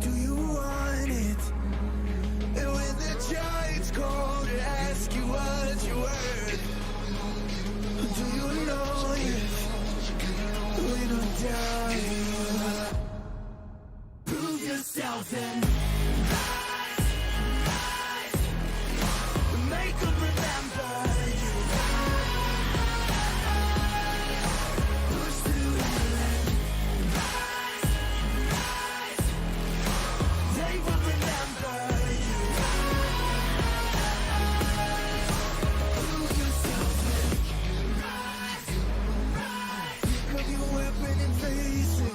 do you want it? And when the giants call to ask you what you're worth, do you know it? We don't doubt you. Prove yourself and rise, rise. Make them remember you. Push through and rise, rise. They will remember you. Prove yourself and rise, rise. Pick up your weapon and face it.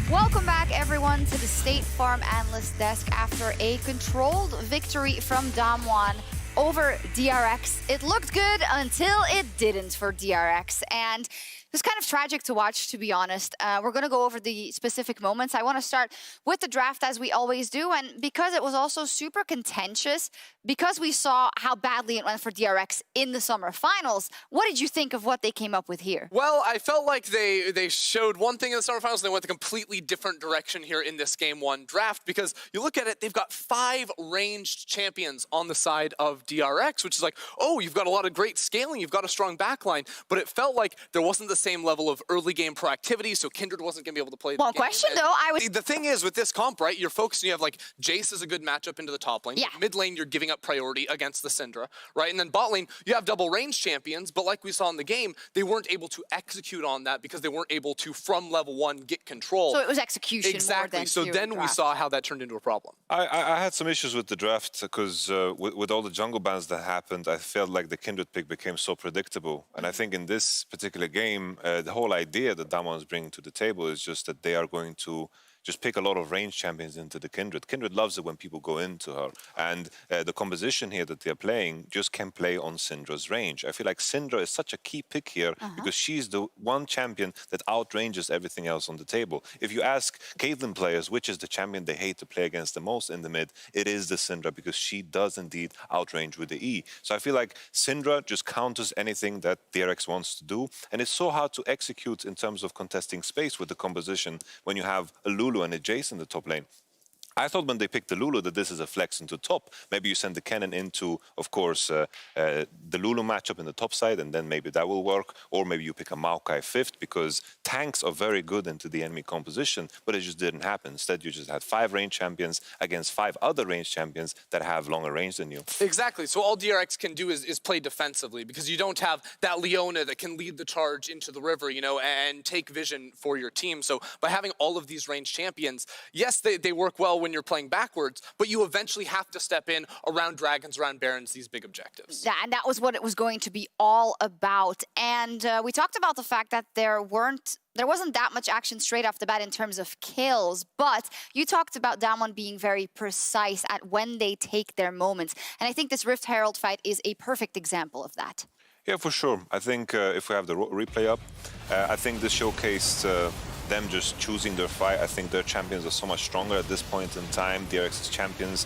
Welcome back, everyone, to the State Farm Analyst Desk after a controlled victory from DAMWON over DRX. It looked good until it didn't for DRX, and it was kind of tragic to watch, to be honest. We're going to go over the specific moments. I want to start with the draft, as we always do, and because it was also super contentious, because we saw how badly it went for DRX in the summer finals, what did you think of what they came up with here? Well, I felt like they showed one thing in the summer finals, and they went a completely different direction here in this Game 1 draft, because you look at it, they've got 5 ranged champions on the side of DRX, which is like, oh, you've got a lot of great scaling, you've got a strong backline, but it felt like there wasn't the same level of early game proactivity, so Kindred wasn't going to be able to play the game. Question, though, The thing is, with this comp, right, you're focusing, you have like, Jace is a good matchup into the top lane. Yeah. Mid lane, you're giving up priority against the Syndra, right? And then bot lane, you have double range champions, but like we saw in the game, they weren't able to execute on that because they weren't able to, from level 1, get control. So it was execution exactly. more than So then we saw how that turned into a problem. I had some issues with the draft because with all the jungle bans that happened, I felt like the Kindred pick became so predictable. And I think in this particular game, the whole idea that DAMWON is bringing to the table is just that they are going to just pick a lot of range champions into the Kindred. Kindred loves it when people go into her. And the composition here that they're playing just can play on Syndra's range. I feel like Syndra is such a key pick here because she's the one champion that outranges everything else on the table. If you ask Caitlyn players which is the champion they hate to play against the most in the mid, it is the Syndra because she does indeed outrange with the E. So I feel like Syndra just counters anything that DRX wants to do. And it's so hard to execute in terms of contesting space with the composition when you have a Lulu and a Jace in the top lane. I thought when they picked the Lulu that this is a flex into top. Maybe you send the cannon into, of course, the Lulu matchup in the top side, and then maybe that will work. Or maybe you pick a Maokai 5th, because tanks are very good into the enemy composition, but it just didn't happen. Instead, you just had 5 range champions against 5 other range champions that have longer range than you. Exactly. So all DRX can do is play defensively, because you don't have that Leona that can lead the charge into the river, you know, and take vision for your team. So by having all of these range champions, yes, they work well when you're playing backwards, but you eventually have to step in around dragons, around barons, these big objectives. Yeah, and that was what it was going to be all about. And we talked about the fact that there wasn't that much action straight off the bat in terms of kills, but you talked about DAMWON being very precise at when they take their moments. And I think this Rift Herald fight is a perfect example of that. Yeah, for sure. I think if we have the replay up, I think this showcased them just choosing their fight. I think their champions are so much stronger at this point in time. DRX's champions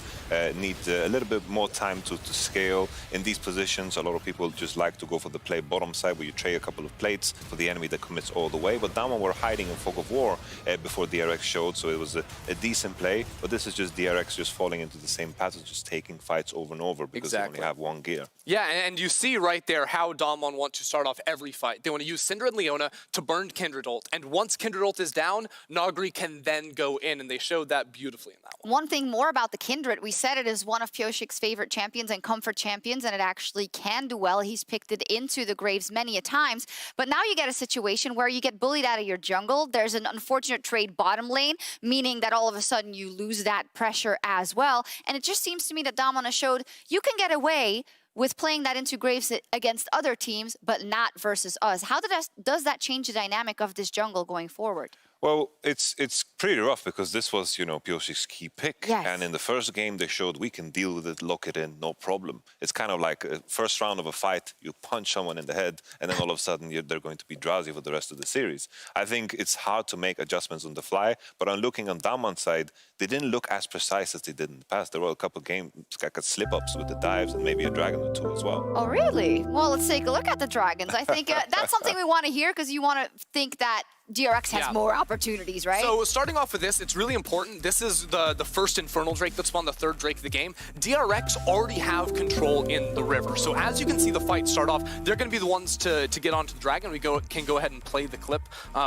need a little bit more time to scale. In these positions, a lot of people just like to go for the play bottom side where you trade a couple of plates for the enemy that commits all the way. But DAMWON were hiding in Fog of War before DRX showed, so it was a decent play. But this is just DRX just falling into the same pattern, just taking fights over and over because they only have one gear. Yeah, and you see right there how DAMWON want to start off every fight. They want to use Syndra and Leona to burn Kindred ult. And once Kindred ult is down, Nagri can then go in, and they showed that beautifully in that one. One thing more about the Kindred, we said it is one of Piosik's favorite champions and comfort champions, and it actually can do well. He's picked it into the graves many a times, but now you get a situation where you get bullied out of your jungle. There's an unfortunate trade bottom lane, meaning that all of a sudden you lose that pressure as well. And it just seems to me that DAMWON has showed you can get away with playing that into graves against other teams, but not versus us. How does that change the dynamic of this jungle going forward? Well, it's pretty rough because this was, Pyoshi's key pick. Yes. And in the first game, they showed we can deal with it, lock it in, no problem. It's kind of like a first round of a fight, you punch someone in the head, and then all of a sudden they're going to be drowsy for the rest of the series. I think it's hard to make adjustments on the fly, but on looking on DAMWON's side, they didn't look as precise as they did in the past. There were a couple games, like slip-ups with the dives and maybe a dragon or two as well. Oh, really? Well, let's take a look at the dragons. I think that's something we want to hear because you want to think that DRX has more opportunities, right? So starting off with this, it's really important. This is the first Infernal Drake that spawned the third Drake of the game. DRX already have control in the river. So as you can see the fight start off, they're going to be the ones to get onto the dragon. We can go ahead and play the clip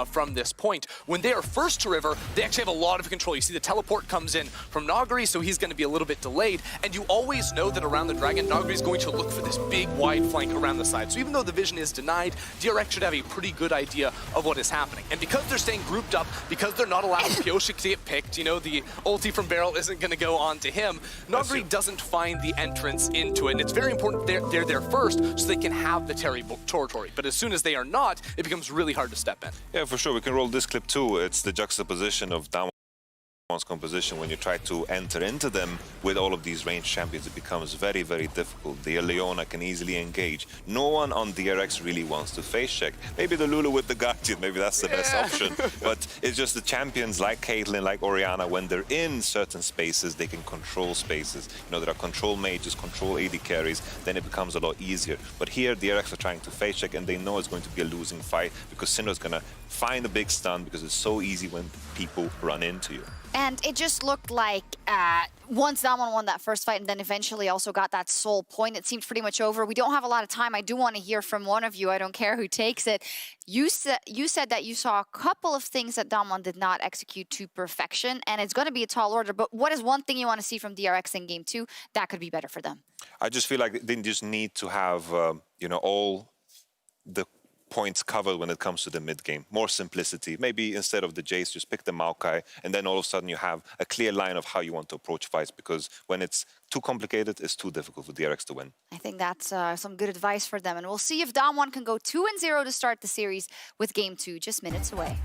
from this point. When they are first to river, they actually have a lot of control. You see the teleport comes in from Nagari, so he's going to be a little bit delayed. And you always know that around the dragon, Nagari is going to look for this big wide flank around the side. So even though the vision is denied, DRX should have a pretty good idea of what is happening. And because they're staying grouped up, because they're not allowing Pyoshik to get picked, the ulti from Barrel isn't going to go on to him, Nagari doesn't find the entrance into it. And it's very important they're there first so they can have the territory. But as soon as they are not, it becomes really hard to step in. Yeah, for sure. We can roll this clip too. It's the juxtaposition of DAMWON's composition. When you try to enter into them with all of these ranged champions, it becomes very, very difficult. The Leona can easily engage. No one on DRX really wants to face check. Maybe the Lulu with the Guardian, maybe that's the best option. But it's just the champions like Caitlyn, like Orianna, when they're in certain spaces, they can control spaces. There are control mages, control AD carries, then it becomes a lot easier. But here, DRX are trying to face check, and they know it's going to be a losing fight because Syndra's going to find a big stun because it's so easy when people run into you. And it just looked like once DAMWON won that first fight and then eventually also got that soul point, it seemed pretty much over. We don't have a lot of time. I do want to hear from one of you. I don't care who takes it. You said that you saw a couple of things that DAMWON did not execute to perfection, and it's going to be a tall order. But what is one thing you want to see from DRX in Game 2 that could be better for them? I just feel like they just need to have, all the points covered when it comes to the mid game. More simplicity. Maybe instead of the Jace, just pick the Maokai, and then all of a sudden you have a clear line of how you want to approach fights, because when it's too complicated, it's too difficult for DRX to win. I think that's some good advice for them, and we'll see if DAMWON can go 2-0 to start the series with Game 2, just minutes away.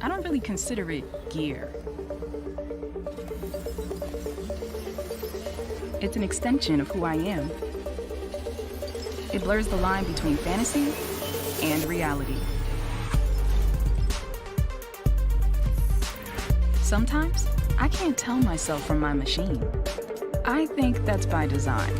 I don't really consider it gear. It's an extension of who I am. It blurs the line between fantasy and reality. Sometimes, I can't tell myself from my machine. I think that's by design.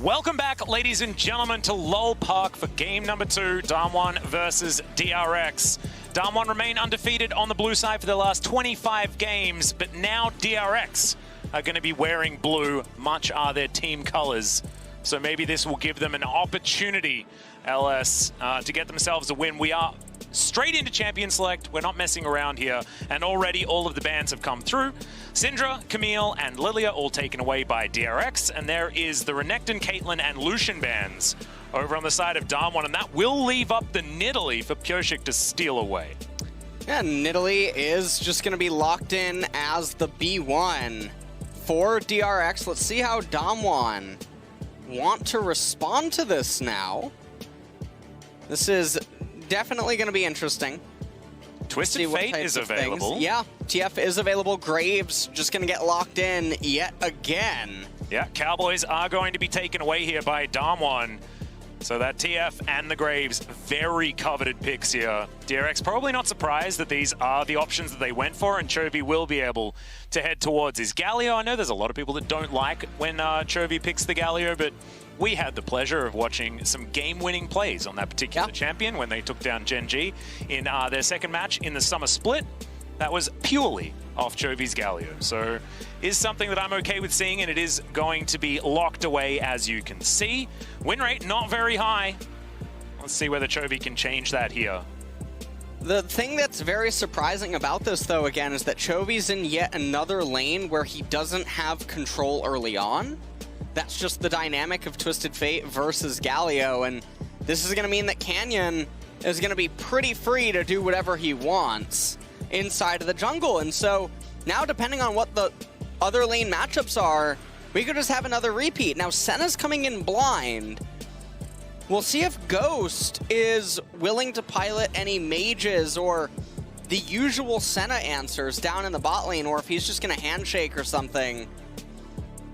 Welcome back, ladies and gentlemen, to Lowell Park for game number 2, DAMWON versus DRX. DAMWON remain undefeated on the blue side for the last 25 games, but now DRX are going to be wearing blue, much are their team colors. So maybe this will give them an opportunity, LS, to get themselves a win. We are straight into Champion Select. We're not messing around here. And already all of the bans have come through. Syndra, Camille, and Lilia all taken away by DRX. And there is the Renekton, Caitlyn, and Lucian bans over on the side of DAMWON. And that will leave up the Nidalee for Pyosik to steal away. Yeah, Nidalee is just going to be locked in as the B1 for DRX. Let's see how DAMWON want to respond to this now. This is definitely going to be interesting. Twisted Fate is available. Yeah, TF is available. Graves just going to get locked in yet again. Yeah, Cowboys are going to be taken away here by DAMWON. So that TF and the Graves, very coveted picks here. DRX probably not surprised that these are the options that they went for, and Chovy will be able to head towards his Galio. I know there's a lot of people that don't like when Chovy picks the Galio, but we had the pleasure of watching some game-winning plays on that particular champion when they took down Gen G in their second match in the summer split. That was purely off Chovy's Galio. So is something that I'm okay with seeing, and it is going to be locked away, as you can see. Win rate not very high. Let's see whether Chovy can change that here. The thing that's very surprising about this, though, again, is that Chovy's in yet another lane where he doesn't have control early on. That's just the dynamic of Twisted Fate versus Galio, and this is going to mean that Canyon is going to be pretty free to do whatever he wants inside of the jungle. And so now, depending on what the other lane matchups are, we could just have another repeat. Now, Senna's coming in blind. We'll see if Ghost is willing to pilot any mages or the usual Senna answers down in the bot lane, or if he's just going to handshake or something.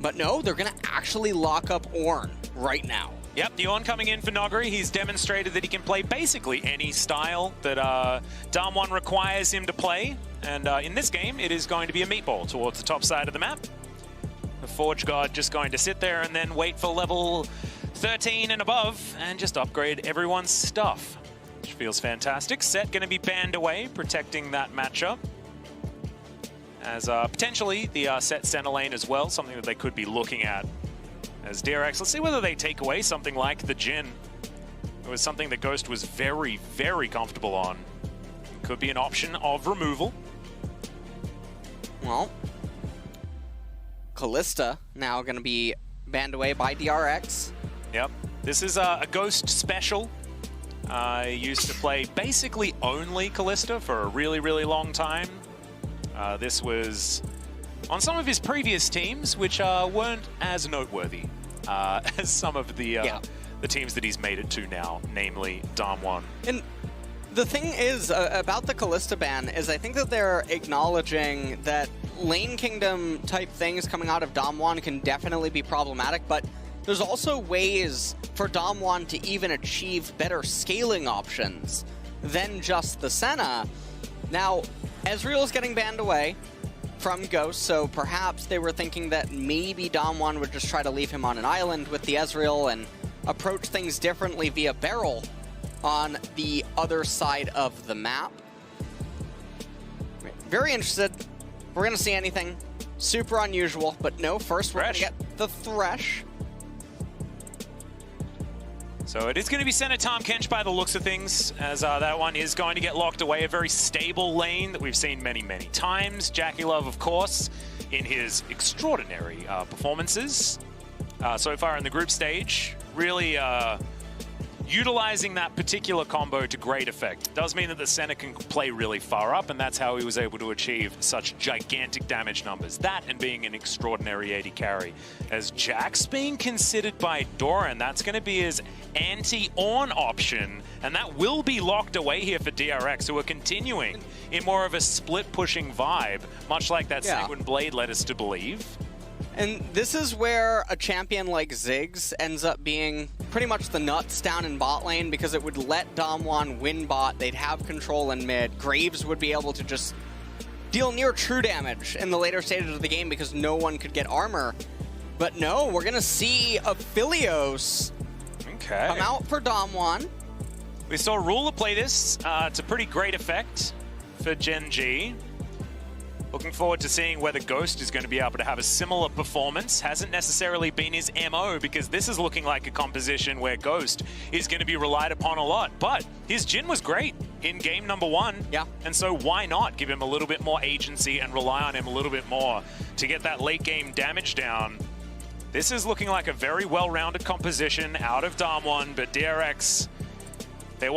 But no, they're going to actually lock up Ornn right now. Yep, the Ornn coming in for Nogri. He's demonstrated that he can play basically any style that DAMWON requires him to play. And in this game, it is going to be a meatball towards the top side of the map. The Forge God just going to sit there and then wait for level 13 and above and just upgrade everyone's stuff, which feels fantastic. Set going to be banned away, protecting that matchup. As potentially the Set center lane as well, something that they could be looking at. As DRX, let's see whether they take away something like the Jhin. It was something that Ghost was very, very comfortable on. Could be an option of removal. Well, Kalista now going to be banned away by DRX. Yep, this is a Ghost special. I used to play basically only Kalista for a really, really long time. This was on some of his previous teams, which weren't as noteworthy as some of the teams that he's made it to now, namely DAMWON. And the thing is about the Kalista ban is I think that they're acknowledging that Lane Kingdom type things coming out of DAMWON can definitely be problematic, but there's also ways for DAMWON to even achieve better scaling options than just the Senna. Now, Ezreal is getting banned away from Ghost, so perhaps they were thinking that maybe DAMWON would just try to leave him on an island with the Ezreal and approach things differently via Beryl on the other side of the map. Very interested. We're going to see anything super unusual, but no, first we're going to get the Thresh. So it is going to be Senna Tahm Kench by the looks of things, as that one is going to get locked away. A very stable lane that we've seen many, many times. Jackie Love, of course, in his extraordinary performances so far in the group stage, really utilizing that particular combo to great effect. Does mean that the Senna can play really far up, and that's how he was able to achieve such gigantic damage numbers. That and being an extraordinary AD carry. As Jack's being considered by Doran, that's going to be his anti-Ornn option, and that will be locked away here for DRX, who are continuing in more of a split-pushing vibe, much like that Sanguine Blade led us to believe. And this is where a champion like Ziggs ends up being pretty much the nuts down in bot lane, because it would let DAMWON win bot. They'd have control in mid. Graves would be able to just deal near true damage in the later stages of the game because no one could get armor. But no, we're going to see Aphelios Okay. come out for DAMWON. We saw Ruler play this to pretty great effect for Gen G. Looking forward to seeing whether Ghost is going to be able to have a similar performance. Hasn't necessarily been his MO, because this is looking like a composition where Ghost is going to be relied upon a lot. But his Jhin was great in game number 1. Yeah. And so why not give him a little bit more agency and rely on him a little bit more to get that late game damage down? This is looking like a very well-rounded composition out of DAMWON, but DRX, they're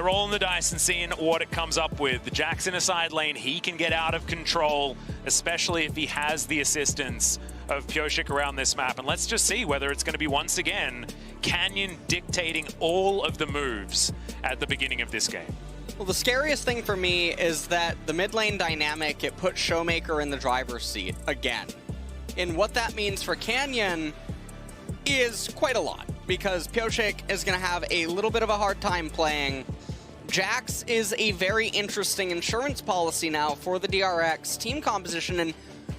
rolling the dice and seeing what it comes up with. The Jack's in a side lane, he can get out of control, especially if he has the assistance of Pyosik around this map. And let's just see whether it's going to be, once again, Canyon dictating all of the moves at the beginning of this game. Well, the scariest thing for me is that the mid lane dynamic, it puts Showmaker in the driver's seat again. And what that means for Canyon is quite a lot, because Pyosik is going to have a little bit of a hard time playing. Jax is a very interesting insurance policy now for the DRX team composition, and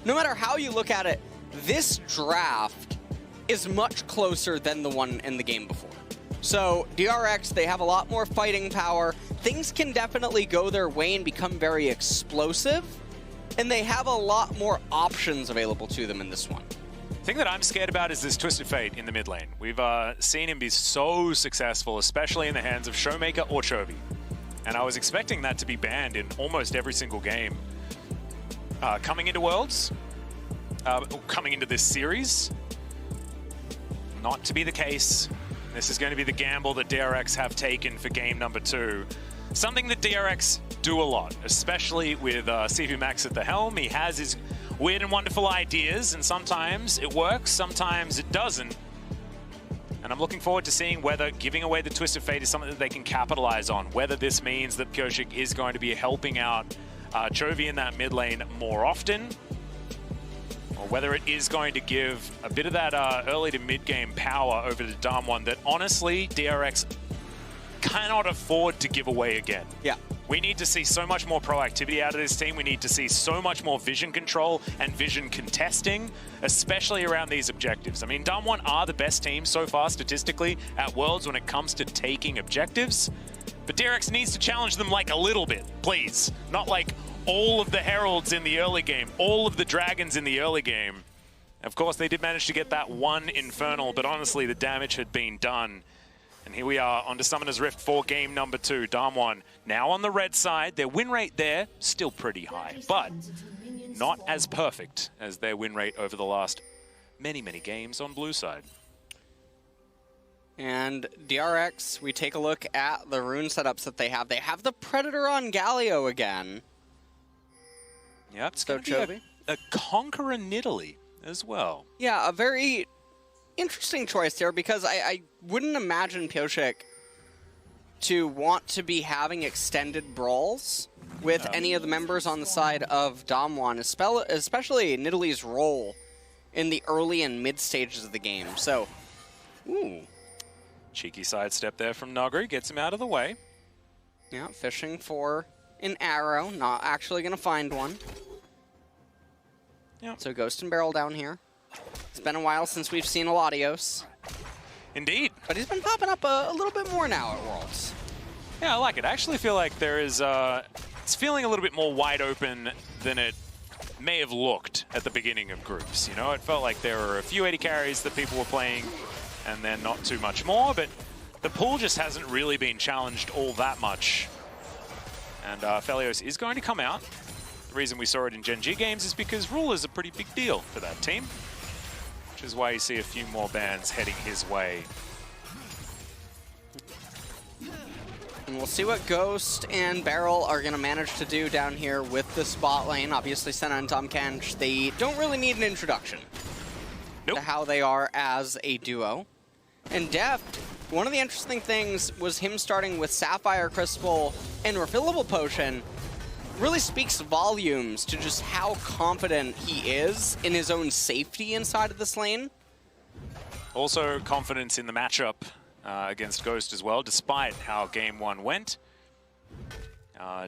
no matter how you look at it, this draft is much closer than the one in the game before. So DRX, they have a lot more fighting power. Things can definitely go their way and become very explosive, and they have a lot more options available to them in this one. The thing that I'm scared about is this Twisted Fate in the mid lane. We've seen him be so successful, especially in the hands of Showmaker or Chovy. And I was expecting that to be banned in almost every single game. Coming into Worlds, coming into this series, not to be the case. This is going to be the gamble that DRX have taken for game number 2. Something that DRX do a lot, especially with CV Max at the helm. He has his weird and wonderful ideas, and sometimes it works, sometimes it doesn't. And I'm looking forward to seeing whether giving away the Twisted Fate is something that they can capitalize on, whether this means that Pyosik is going to be helping out Chovy in that mid lane more often, or whether it is going to give a bit of that early to mid game power over to DAMWON that honestly DRX cannot afford to give away again. Yeah. We need to see so much more proactivity out of this team. We need to see so much more vision control and vision contesting, especially around these objectives. I mean, DAMWON are the best team so far statistically at Worlds when it comes to taking objectives, but DRX needs to challenge them like a little bit, please. Not like all of the Heralds in the early game, all of the Dragons in the early game. Of course, they did manage to get that one Infernal, but honestly, the damage had been done. And here we are on to Summoner's Rift for game number 2. DAMWON now on the red side. Their win rate there, still pretty high, but not as perfect as their win rate over the last many, many games on blue side. And DRX, we take a look at the rune setups that they have. They have the Predator on Galio again. Yep, it's So going to be a Conqueror Nidalee as well. Yeah, a very interesting choice there, because I wouldn't imagine Pyosik to want to be having extended brawls with any of the members on the side of DAMWON, especially Nidalee's role in the early and mid stages of the game. So, ooh. Cheeky sidestep there from Nuggery, gets him out of the way. Yeah, fishing for an arrow, not actually going to find one. Yep. So Ghost and Barrel down here. It's been a while since we've seen Eladios, Indeed. but he's been popping up a little bit more now at Worlds. Yeah, I like it. I actually feel like there is, it's feeling a little bit more wide open than it may have looked at the beginning of groups. You know, it felt like there were a few 80 carries that people were playing and then not too much more, but the pool just hasn't really been challenged all that much. And Aphelios is going to come out. The reason we saw it in Gen G games is because Rule is a pretty big deal for that team, which is why you see a few more bans heading his way. And we'll see what Ghost and Barrel are going to manage to do down here with the spot lane. Obviously, Senna and Tahm Kench, they don't really need an introduction Nope. to how they are as a duo. And Deft, one of the interesting things was him starting with Sapphire Crystal and Refillable Potion. Really speaks volumes to just how confident he is in his own safety inside of this lane. Also confidence in the matchup against Ghost as well, despite how game 1 went.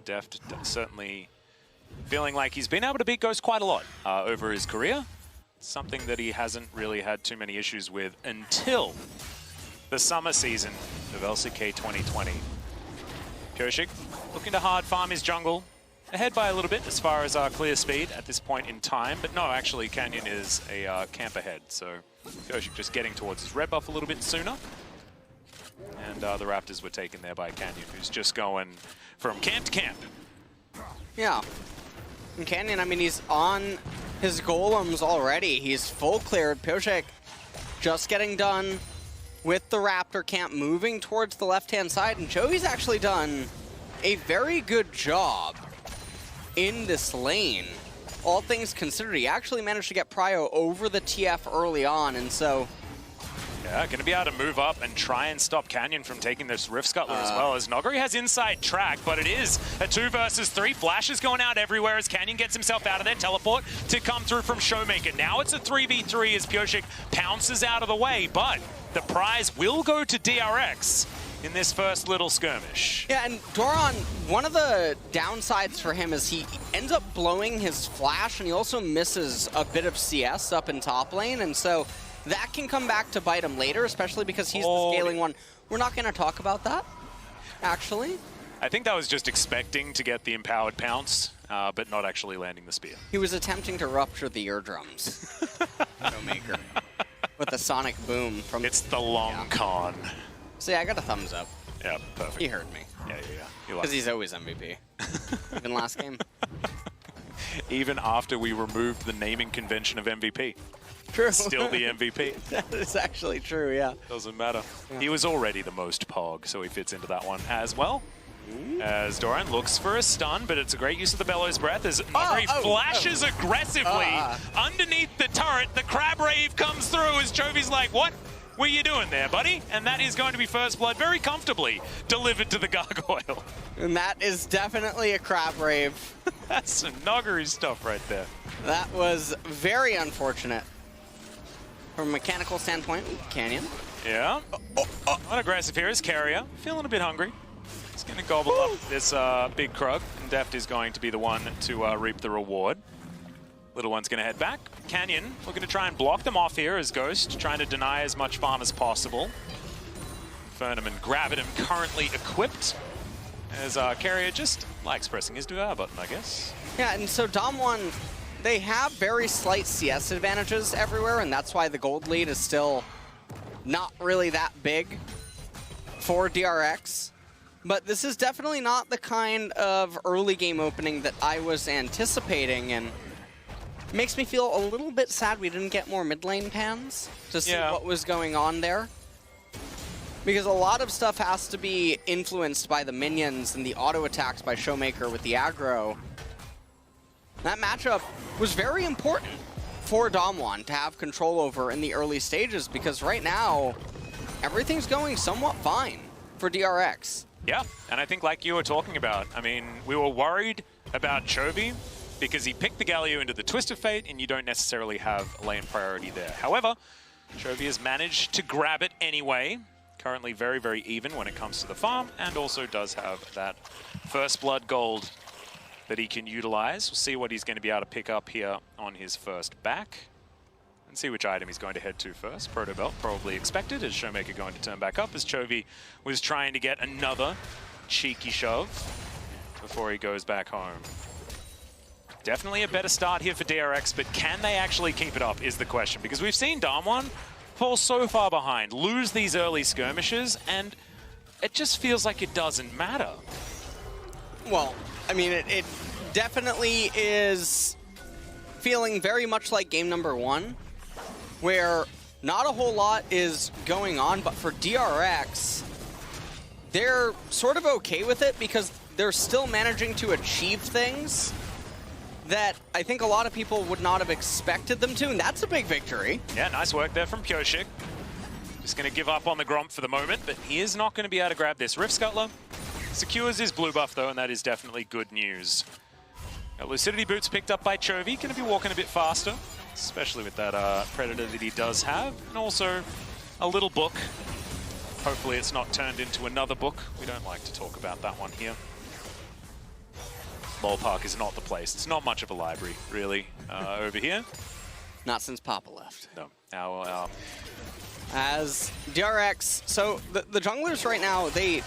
Deft certainly feeling like he's been able to beat Ghost quite a lot over his career. something that he hasn't really had too many issues with until the summer season of LCK 2020. Pyosik looking to hard farm his jungle. Ahead by a little bit as far as our clear speed at this point in time, but no, actually Canyon is a camp ahead, so Pyosik just getting towards his red buff a little bit sooner. And the Raptors were taken there by Canyon, who's just going from camp to camp. Yeah. And Canyon, I mean, he's on his golems already. He's full cleared. Pyosik just getting done with the Raptor camp, moving towards the left-hand side, and Joey's actually done a very good job in this lane. All things considered, he actually managed to get Prio over the TF early on, and so... Yeah, going to be able to move up and try and stop Canyon from taking this Rift Scuttler as well, as Noguri has inside track, but it is a 2 versus 3. Flashes going out everywhere as Canyon gets himself out of there. Teleport to come through from Showmaker. Now it's a 3v3 as Pyosik pounces out of the way, but the prize will go to DRX in this first little skirmish. Yeah, and Doran, one of the downsides for him is he ends up blowing his flash, and he also misses a bit of CS up in top lane, and so that can come back to bite him later, especially because he's the scaling one. We're not going to talk about that, actually. I think that was just expecting to get the empowered pounce, but not actually landing the spear. He was attempting to rupture the eardrums. Showmaker. With the sonic boom from... It's the long con. So yeah, I got a thumbs up. Yeah, perfect. He heard me. Yeah. Because he's always MVP. Even last game. Even after we removed the naming convention of MVP. True. Still the MVP. That is actually true, yeah. Doesn't matter. Yeah. He was already the most pog, so he fits into that one as well. As Doran looks for a stun, but it's a great use of the Bellows Breath as Noguri flashes aggressively underneath the turret. The Crab Rave comes through as Jovi's like, what were you doing there, buddy? And that is going to be first blood very comfortably delivered to the Gargoyle. And that is definitely a Crab Rave. That's some Noguri stuff right there. That was very unfortunate. From a mechanical standpoint, Canyon. Yeah. Not aggressive here is Carrier. Feeling a bit hungry. He's going to gobble up this big Krug, and Deft is going to be the one to reap the reward. Little one's going to head back. Canyon looking to try and block them off here as Ghost, trying to deny as much farm as possible. Fernum and Gravitum currently equipped, as Carrier just likes pressing his DR button, I guess. Yeah, and so DAMWON, they have very slight CS advantages everywhere, and that's why the gold lead is still not really that big for DRX. But this is definitely not the kind of early game opening that I was anticipating, and it makes me feel a little bit sad we didn't get more mid lane pans to see what was going on there. Because a lot of stuff has to be influenced by the minions and the auto attacks by Showmaker with the aggro. That matchup was very important for DAMWON to have control over in the early stages, because right now, everything's going somewhat fine for DRX. Yeah, and I think like you were talking about, I mean, we were worried about Chovy because he picked the Galio into the Twisted Fate and you don't necessarily have lane priority there. However, Chovy has managed to grab it anyway. Currently very, very even when it comes to the farm, and also does have that first blood gold that he can utilize. We'll see what he's going to be able to pick up here on his first back. And see which item he's going to head to first. Proto Belt probably expected, as Showmaker going to turn back up as Chovy was trying to get another cheeky shove before he goes back home. Definitely a better start here for DRX, but can they actually keep it up is the question, because we've seen DAMWON fall so far behind, lose these early skirmishes, and it just feels like it doesn't matter. Well, I mean, it definitely is feeling very much like game number 1, where not a whole lot is going on, but for DRX, they're sort of okay with it because they're still managing to achieve things that I think a lot of people would not have expected them to, and that's a big victory. Yeah, nice work there from Pyosik. Just going to give up on the Gromp for the moment, but he is not going to be able to grab this Rift Scuttler. Secures his blue buff though, and that is definitely good news. Now, Lucidity Boots picked up by Chovy, going to be walking a bit faster, especially with that Predator that he does have, and also a little book. Hopefully it's not turned into another book. We don't like to talk about that one here. Lol Park is not the place. It's not much of a library, really, over here. Not since Papa left. No. Our As DRX, so the junglers right now, they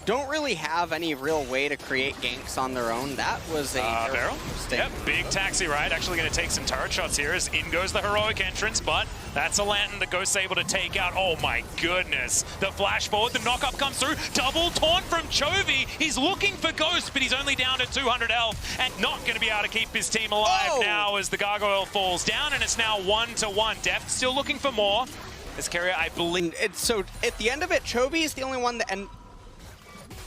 don't really have any real way to create ganks on their own. That was a Barrel. mistake. Yep, big taxi ride. Actually going to take some turret shots here as in goes the heroic entrance, but that's a lantern that Ghost's able to take out. Oh my goodness. The flash forward, the knock-up comes through. Double taunt from Chovy. He's looking for Ghost, but he's only down to 200 health and not going to be able to keep his team alive now as the gargoyle falls down, and it's now 1-1. Deft still looking for more. As Carrier, I believe... So at the end of it, Chovy is the only one that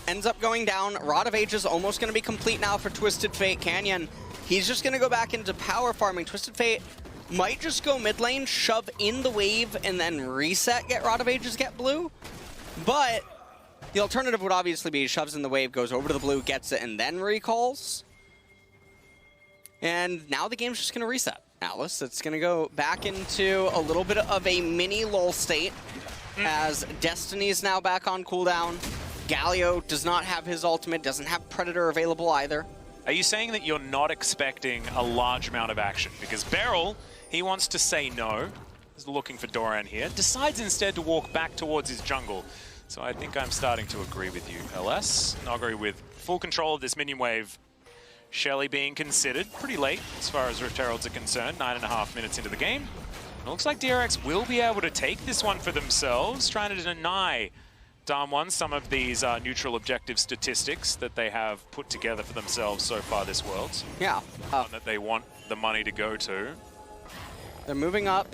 ends up going down. Rod of Ages almost going to be complete now for Twisted Fate. Canyon, he's just going to go back into power farming. Twisted Fate might just go mid lane, shove in the wave, and then reset, get Rod of Ages, get blue. But the alternative would obviously be he shoves in the wave, goes over to the blue, gets it, and then recalls. And now the game's just going to reset. Atlas, it's going to go back into a little bit of a mini lull state as Destiny's now back on cooldown. Galio does not have his ultimate, doesn't have Predator available either. Are you saying that you're not expecting a large amount of action? Because Beryl, he wants to say no. He's looking for Doran here. Decides instead to walk back towards his jungle. So I think I'm starting to agree with you, LS. Nogri with full control of this minion wave. Shelly being considered pretty late as far as Rift Heralds are concerned, 9.5 minutes into the game. It looks like DRX will be able to take this one for themselves, trying to deny DAMWON some of these neutral objective statistics that they have put together for themselves so far this Worlds. Yeah. That they want the money to go to. They're moving up.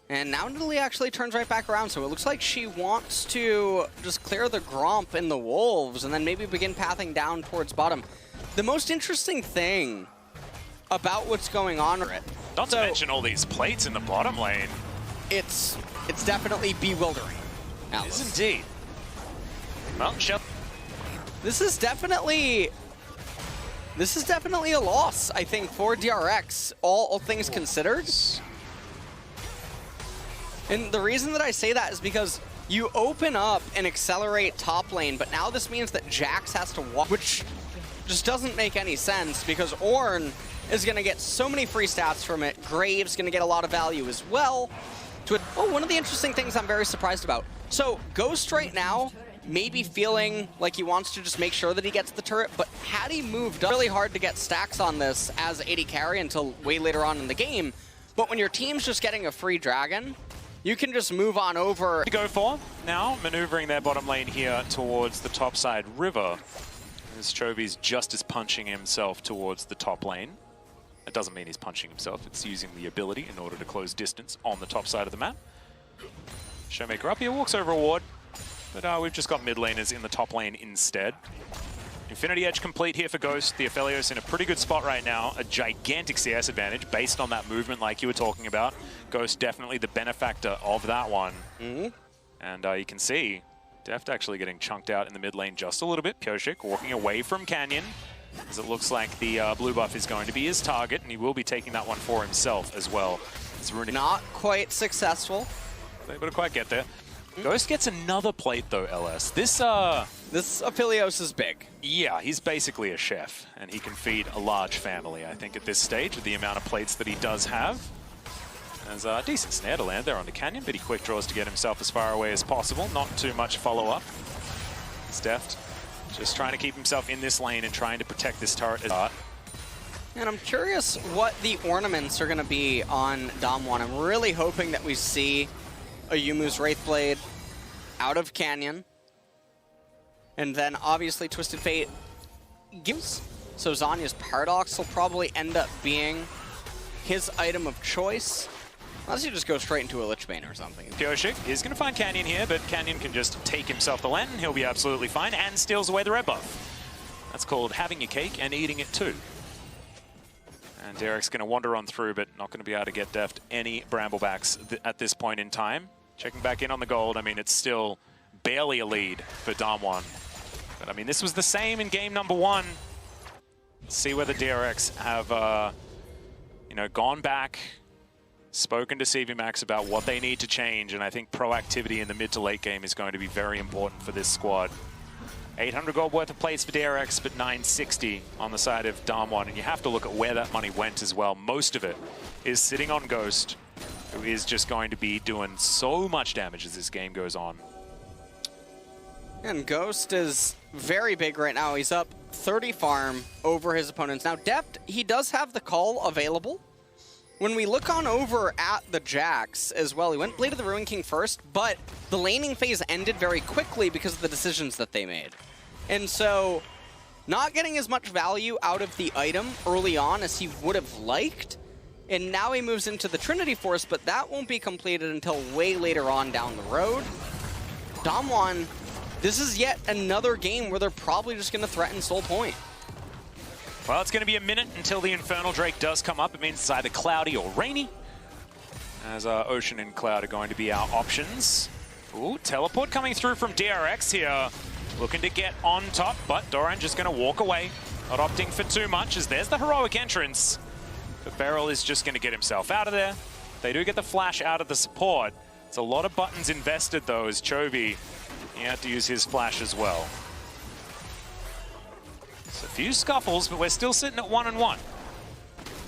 And now Nidalee actually turns right back around, so it looks like she wants to just clear the Gromp and the Wolves and then maybe begin pathing down towards bottom. The most interesting thing about what's going on... Not to mention all these plates in the bottom lane. It's definitely bewildering. It is indeed. Well, This is definitely a loss, I think, for DRX, all things considered. And the reason that I say that is because you open up and accelerate top lane, but now this means that Jax has to walk, which just doesn't make any sense because Ornn is going to get so many free stats from it. Graves going to get a lot of value as well. One of the interesting things I'm very surprised about. So Ghost right now may be feeling like he wants to just make sure that he gets the turret, but had he moved up, really hard to get stacks on this as AD carry until way later on in the game. But when your team's just getting a free dragon, you can just move on over. To go for now, maneuvering their bottom lane here towards the topside river. As Chovy's just as punching himself towards the top lane. That doesn't mean he's punching himself, it's using the ability in order to close distance on the top side of the map. Showmaker up here, walks over a ward, but we've just got mid laners in the top lane instead. Infinity Edge complete here for Ghost. The Aphelios in a pretty good spot right now. A gigantic CS advantage based on that movement like you were talking about. Ghost definitely the benefactor of that one. And you can see Deft actually getting chunked out in the mid lane just a little bit. Pioshik walking away from Canyon, as it looks like the blue buff is going to be his target, and he will be taking that one for himself as well. It's not quite successful. Able to quite get there. Ghost gets another plate though, LS. This Aphelios is big. Yeah, he's basically a chef, and he can feed a large family, I think, at this stage with the amount of plates that he does have. There's a decent snare to land there on the Canyon, but he quick draws to get himself as far away as possible. Not too much follow-up. It's Deft just trying to keep himself in this lane and trying to protect this turret. And I'm curious what the ornaments are going to be on DAMWON. I'm really hoping that we see a Yumu's Wraithblade out of Canyon. And then obviously Twisted Fate gives... So Zanya's Paradox will probably end up being his item of choice. Unless you just go straight into a Lichbane or something. Pioshik is going to find Canyon here, but Canyon can just take himself the lantern. He'll be absolutely fine and steals away the red buff. That's called having your cake and eating it too. And Derek's going to wander on through, but not going to be able to get Deft any Bramblebacks at this point in time. Checking back in on the gold. I mean, it's still barely a lead for DAMWON. But I mean, this was the same in game number 1. Let's see whether DRX have, gone back, spoken to CVMAX about what they need to change, and I think proactivity in the mid to late game is going to be very important for this squad. 800 gold worth of plays for DRX, but 960 on the side of DAMWON. And you have to look at where that money went as well. Most of it is sitting on Ghost, who is just going to be doing so much damage as this game goes on. And Ghost is very big right now. He's up 30 farm over his opponents. Now, Deft, he does have the call available. When we look on over at the Jax as well, he went Blade of the Ruin King first, but the laning phase ended very quickly because of the decisions that they made. And so, not getting as much value out of the item early on as he would have liked. And now he moves into the Trinity Force, but that won't be completed until way later on down the road. DAMWON, this is yet another game where they're probably just going to threaten Soul Point. Well, it's going to be a minute until the Infernal Drake does come up. It means it's either cloudy or rainy, as Ocean and Cloud are going to be our options. Ooh, teleport coming through from DRX here. Looking to get on top, but Doran just going to walk away. Not opting for too much, as there's the heroic entrance. But Beryl is just going to get himself out of there. They do get the flash out of the support. It's a lot of buttons invested, though, as Chovy, he had to use his flash as well. A few scuffles, but we're still sitting at 1-1.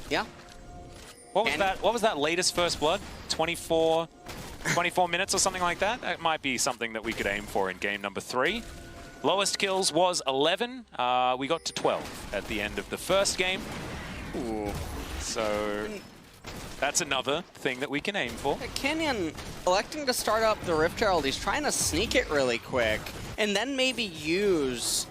Yeah. What was that latest first blood? 24 minutes or something like that? That might be something that we could aim for in game number 3. Lowest kills was 11. We got to 12 at the end of the first game. Ooh. So that's another thing that we can aim for. Canyon electing to start up the Rift Herald. He's trying to sneak it really quick and then maybe use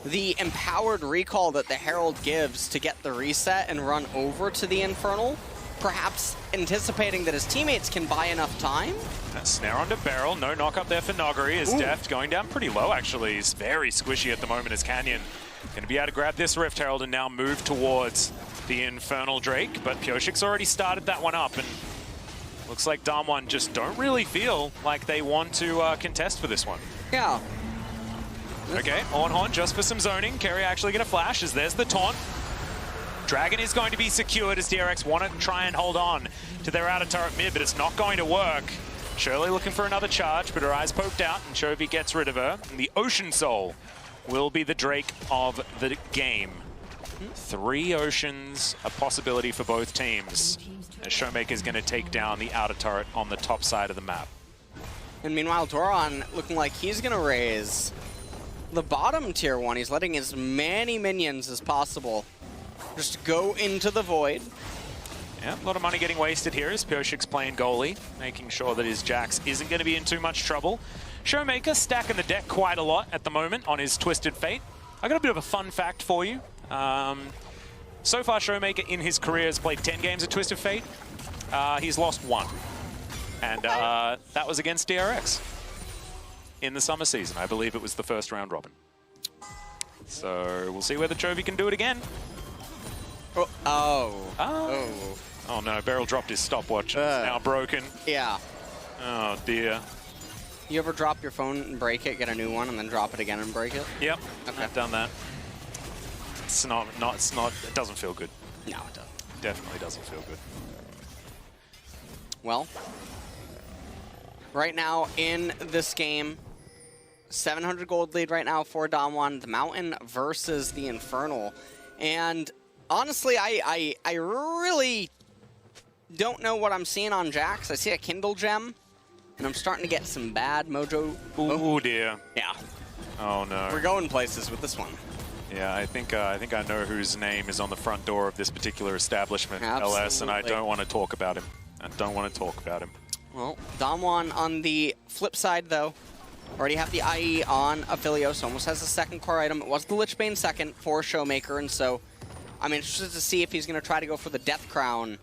the empowered recall that the Herald gives to get the reset and run over to the Infernal, perhaps anticipating that his teammates can buy enough time. That snare onto Beryl, no knock up there for Nogari, is Deft going down pretty low actually. He's very squishy at the moment as Canyon going to be able to grab this Rift Herald and now move towards the Infernal Drake, but Pioshik's already started that one up, and looks like DAMWON just don't really feel like they want to contest for this one. Yeah. Okay, Ornhorn just for some zoning. Kerry actually going to flash as there's the taunt. Dragon is going to be secured as DRX want to try and hold on to their outer turret mid, but it's not going to work. Shirley looking for another charge, but her eyes poked out, and Chovy gets rid of her. And the Ocean Soul will be the Drake of the game. 3 Oceans, a possibility for both teams. And Showmaker's going to take down the outer turret on the top side of the map. And meanwhile, Doran looking like he's going to raise the bottom tier 1. He's letting as many minions as possible just go into the void. Yeah, a lot of money getting wasted here as Pioshik's playing goalie, making sure that his Jax isn't going to be in too much trouble. Showmaker stacking the deck quite a lot at the moment on his Twisted Fate. I got a bit of a fun fact for you. So far, Showmaker in his career has played 10 games of Twisted Fate. He's lost 1. And that was against DRX. In the summer season. I believe it was the first round robin. So we'll see whether Chovy can do it again. Oh no, Beryl dropped his stopwatch. It's now broken. Yeah. Oh dear. You ever drop your phone and break it, get a new one, and then drop it again and break it? Yep, Okay. I've done that. It's not, it doesn't feel good. No, it doesn't. Definitely doesn't feel good. Well, right now in this game, 700 gold lead right now for DAMWON, the Mountain versus the Infernal. And honestly, I really don't know what I'm seeing on Jax. I see a Kindle Gem, and I'm starting to get some bad mojo. Oh dear. Yeah. Oh no. We're going places with this one. Yeah, I think I know whose name is on the front door of this particular establishment, Absolutely. LS, and I don't want to talk about him. I don't want to talk about him. Well, DAMWON on the flip side, though, already have the IE on Aphelios, almost has the second core item. It was the Lichbane second for Showmaker, and so I'm interested to see if he's going to try to go for the Death Crown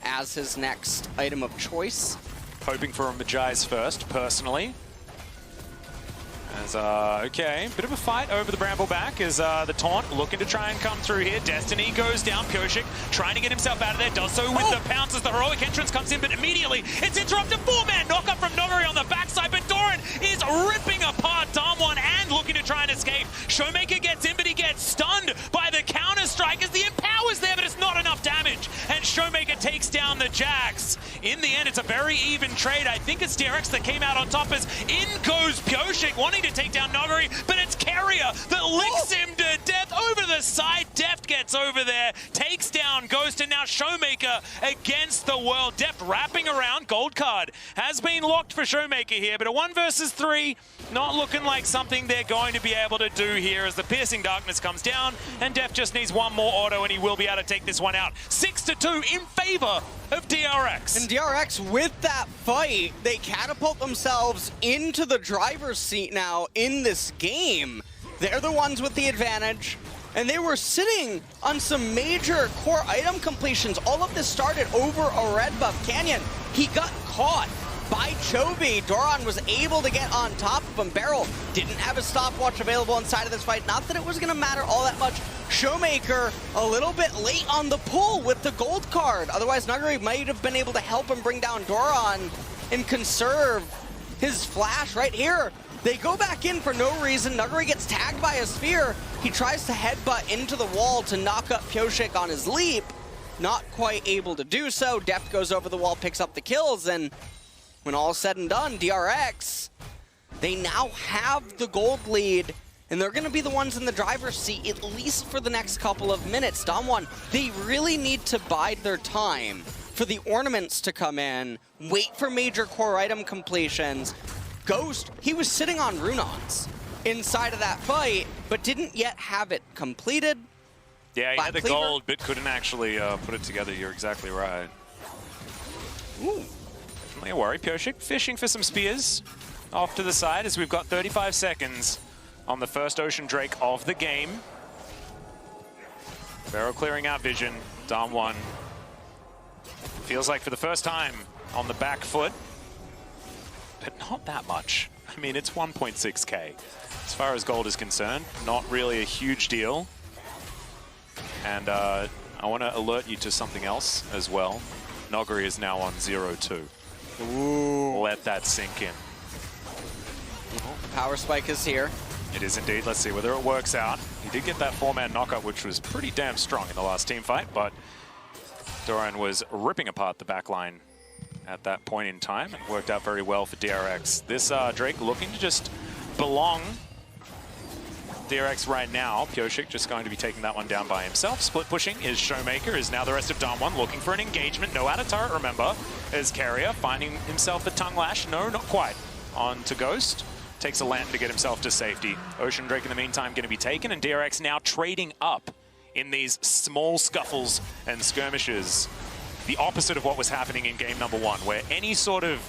as his next item of choice. Hoping for a Magi's first, personally. As, okay, bit of a fight over the Brambleback as the taunt looking to try and come through here. Destiny goes down, Pioshik trying to get himself out of there, does so with the pounce as the heroic entrance comes in, but immediately it's interrupted. 4-man knockup from Nogari on the backside, but Doran is ripping apart DAMWON and looking to try and escape. Showmaker gets in, but he gets stunned by the counter strike as the empower's there, but it's not enough damage. And Showmaker takes down the Jax in the end, it's a very even trade. I think it's DRX that came out on top as in goes Pioshik, wanting to take down Nogari, but it's Carrier that licks him to death over the side. Deft gets over there, takes down Ghost, and now Showmaker against the world. Deft wrapping around. Gold card has been locked for Showmaker here, but a 1 versus 3, not looking like something they're going to be able to do here as the Piercing Darkness comes down, and Deft just needs one more auto and he will be able to take this one out. 6-2 in favor of DRX. And DRX, with that fight, they catapult themselves into the driver's seat now in this game. They're the ones with the advantage, and they were sitting on some major core item completions. All of this started over a red buff Canyon. He got caught by Chovy. Doran was able to get on top of him. Beryl didn't have a stopwatch available inside of this fight. Not that it was going to matter all that much. Showmaker a little bit late on the pull with the gold card. Otherwise, Nuggery might have been able to help him bring down Doran and conserve his flash right here. They go back in for no reason. Nuggery gets tagged by a sphere. He tries to headbutt into the wall to knock up Pioshik on his leap. Not quite able to do so. Deft goes over the wall, picks up the kills, and when all is said and done, DRX, they now have the gold lead, and they're going to be the ones in the driver's seat at least for the next couple of minutes. DAMWON, they really need to bide their time for the ornaments to come in, wait for major core item completions. Ghost, he was sitting on Runons inside of that fight, but didn't yet have it completed. Yeah, he had the gold, but couldn't actually put it together. You're exactly right. Ooh. Don't worry, Pioshik fishing for some spears off to the side as we've got 35 seconds on the first Ocean Drake of the game. Barrow clearing out vision. DAMWON feels like for the first time on the back foot, but not that much. I mean, it's 1.6k. As far as gold is concerned, not really a huge deal. And I want to alert you to something else as well. Noggery is now on 0-2. Ooh. Let that sink in. Well, power spike is here. It is indeed. Let's see whether it works out. He did get that 4-man knockup, which was pretty damn strong in the last team fight, but Doran was ripping apart the backline at that point in time. It worked out very well for DRX. This Drake looking to just belong DRX right now. Pioshik just going to be taking that one down by himself. Split pushing is Showmaker, is now the rest of DAMWON looking for an engagement. No out of turret, remember, as Carrier finding himself a tongue lash. No, not quite. On to Ghost. Takes a lantern to get himself to safety. Ocean Drake in the meantime going to be taken, and DRX now trading up in these small scuffles and skirmishes. The opposite of what was happening in game number 1, where any sort of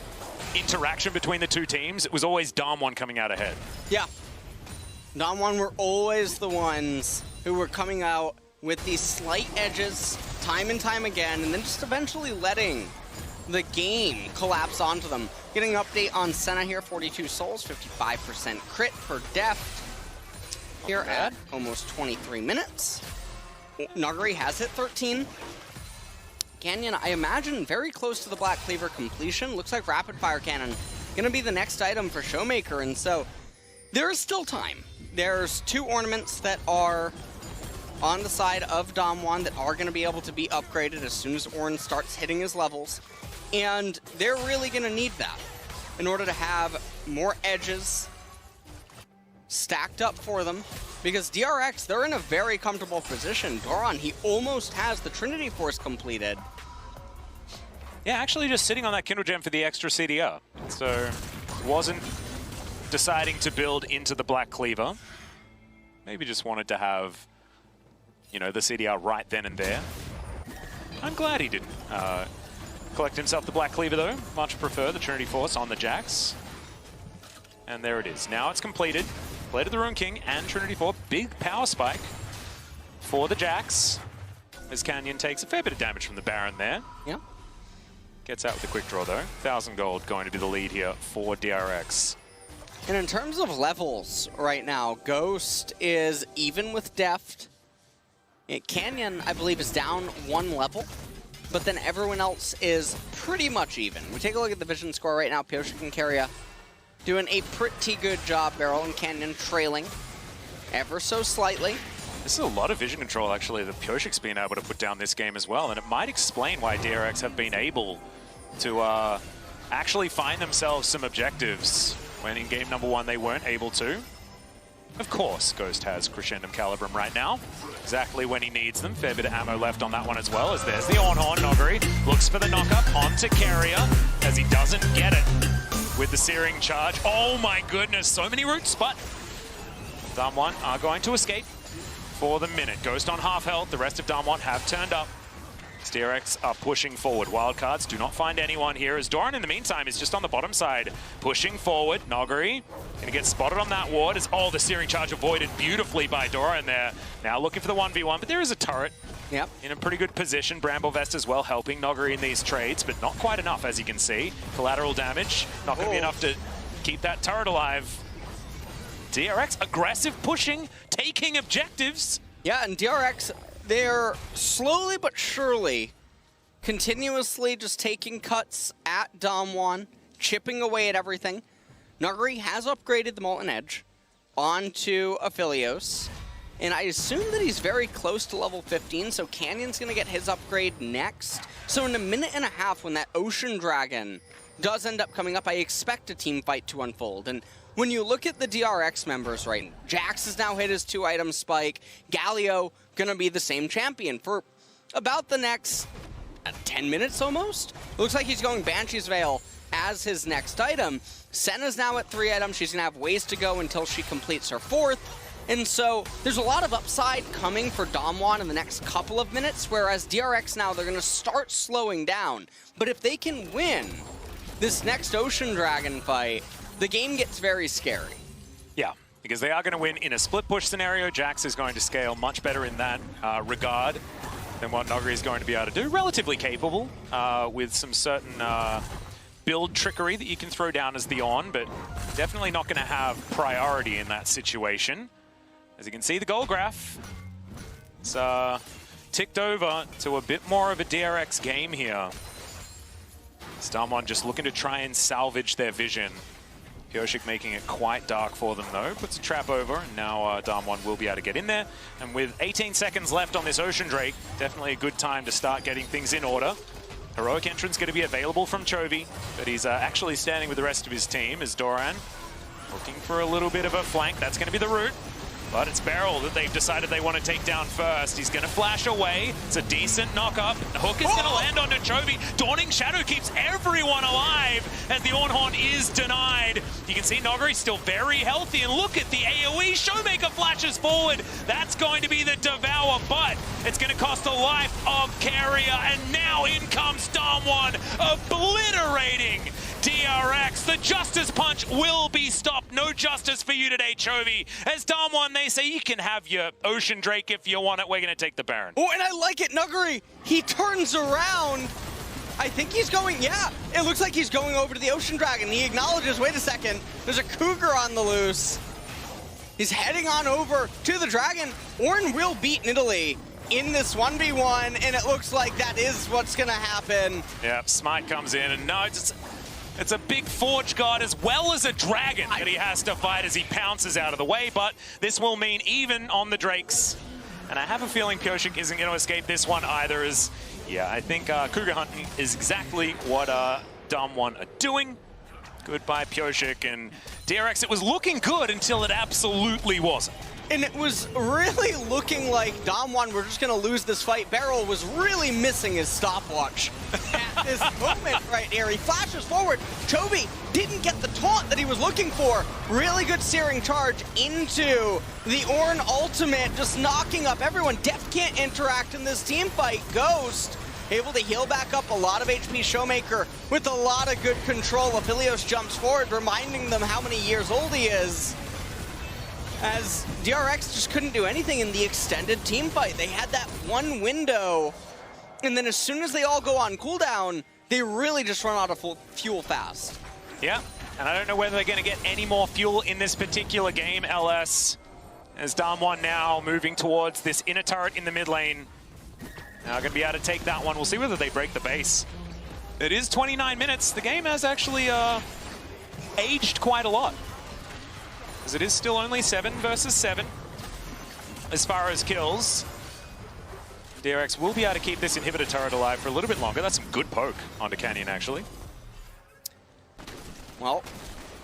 interaction between the two teams, it was always DAMWON coming out ahead. Yeah. DAMWON were always the ones who were coming out with these slight edges time and time again, and then just eventually letting the game collapse onto them. Getting an update on Senna here, 42 souls, 55% crit per Deft. Here at almost 23 minutes. Nuggery has hit 13. Canyon, I imagine, very close to the Black Cleaver completion. Looks like Rapid Fire Cannon gonna be the next item for Showmaker, and so there is still time. There's 2 ornaments that are on the side of DAMWON that are going to be able to be upgraded as soon as Ornn starts hitting his levels. And they're really going to need that in order to have more edges stacked up for them. Because DRX, they're in a very comfortable position. Doran, he almost has the Trinity Force completed. Yeah, actually just sitting on that Kindle Gem for the extra CDR. So wasn't deciding to build into the Black Cleaver. Maybe just wanted to have, you know, the CDR right then and there. I'm glad he didn't collect himself the Black Cleaver, though. Much prefer the Trinity Force on the Jax. And there it is. Now it's completed. Blade of the Rune King and Trinity Force. Big power spike for the Jax. As Canyon takes a fair bit of damage from the Baron there. Yeah. Gets out with a quick draw, though. 1,000 gold going to be the lead here for DRX. And in terms of levels right now, Ghost is even with Deft. Canyon, I believe, is down 1 level, but then everyone else is pretty much even. We take a look at the vision score right now. Pioshik and Carrier doing a pretty good job. Beryl and Canyon trailing ever so slightly. This is a lot of vision control, actually, that Pioshik's been able to put down this game as well, and it might explain why DRX have been able to actually find themselves some objectives when in game number 1 they weren't able to. Of course, Ghost has Crescendum Calibrum right now, exactly when he needs them. Fair bit of ammo left on that one as well, as there's the Ornhorn. Noguri looks for the knockup onto Carrier, as he doesn't get it with the Searing Charge. Oh my goodness, so many roots, but DAMWON are going to escape for the minute. Ghost on half health, the rest of DAMWON have turned up. DRX are pushing forward. Wildcards do not find anyone here, as Doran in the meantime is just on the bottom side, pushing forward. Noguri gonna get spotted on that ward as, oh, the Searing Charge avoided beautifully by Doran there. Now looking for the 1v1, but there is a turret. Yep. In a pretty good position. Bramblevest as well helping Noguri in these trades, but not quite enough, as you can see. Collateral damage, not gonna be enough to keep that turret alive. DRX aggressive, pushing, taking objectives. Yeah, and DRX, they're slowly but surely continuously just taking cuts at DAMWON, chipping away at everything. Noguri has upgraded the Molten Edge onto Aphelios, and I assume that he's very close to level 15, so Canyon's going to get his upgrade next. So in a minute and a half, when that Ocean Dragon does end up coming up, I expect a team fight to unfold. And when you look at the DRX members, right, Jax has now hit his 2-item spike. Galio gonna be the same champion for about the next 10 minutes almost. Looks like he's going Banshee's Veil as his next item. Senna's now at 3 items. She's gonna have ways to go until she completes her 4th. And so there's a lot of upside coming for DAMWON in the next couple of minutes, whereas DRX now, they're gonna start slowing down. But if they can win this next Ocean Dragon fight, the game gets very scary. Yeah, because they are going to win in a split push scenario. Jax is going to scale much better in that regard than what Noguri is going to be able to do. Relatively capable with some certain build trickery that you can throw down as the on, but definitely not going to have priority in that situation. As you can see, the goal graph, it's ticked over to a bit more of a DRX game here. DAMWON just looking to try and salvage their vision. Pioshik making it quite dark for them though. Puts a trap over, and now DAMWON will be able to get in there. And with 18 seconds left on this Ocean Drake, definitely a good time to start getting things in order. Heroic entrance going to be available from Chovy, but he's actually standing with the rest of his team as Doran looking for a little bit of a flank. That's going to be the route. But it's Beryl that they've decided they want to take down first. He's going to flash away. It's a decent knock-up. The hook is going to land onto Chovy. Dawning Shadow keeps everyone alive as the Ornhorn is denied. You can see Noguri still very healthy. And look at the AoE. Showmaker flashes forward. That's going to be the Devour, but it's going to cost the life of Carrier. And now in comes DAMWON, obliterating DRX. The Justice Punch will be stopped. No justice for you today, Chovy. As DAMWON, they say you can have your Ocean Drake if you want it. We're going to take the Baron. Oh, and I like it. Noguri, he turns around. I think he's going, yeah, it looks like he's going over to the Ocean Dragon. He acknowledges, wait a second, there's a Cougar on the loose. He's heading on over to the Dragon. Ornn will beat Nidalee in this 1v1, and it looks like that is what's going to happen. Yeah, Smite comes in, and no, it's a big Forge God as well as a Dragon that he has to fight as he pounces out of the way, but this will mean even on the Drakes. And I have a feeling Pioshik isn't going to escape this one either, as, yeah, I think Cougar hunting is exactly what DAMWON are doing. Good by Pioshik, and DRX, it was looking good until it absolutely wasn't. And it was really looking like DAMWON were just going to lose this fight. Beryl was really missing his stopwatch at this moment right here. He flashes forward. Chovy didn't get the taunt that he was looking for. Really good Searing Charge into the Ornn ultimate, just knocking up everyone. Def can't interact in this team fight. Ghost able to heal back up a lot of HP. Showmaker with a lot of good control. Aphelios jumps forward, reminding them how many years old he is, as DRX just couldn't do anything in the extended team fight. They had that one window, and then as soon as they all go on cooldown, they really just run out of fuel fast. Yeah, and I don't know whether they're going to get any more fuel in this particular game, LS, as DAMWON now moving towards this inner turret in the mid lane. Now going to be able to take that one. We'll see whether they break the base. It is 29 minutes. The game has actually aged quite a lot, as it is still only 7 versus 7 as far as kills. DRX will be able to keep this inhibitor turret alive for a little bit longer. That's some good poke onto Canyon, actually. Well,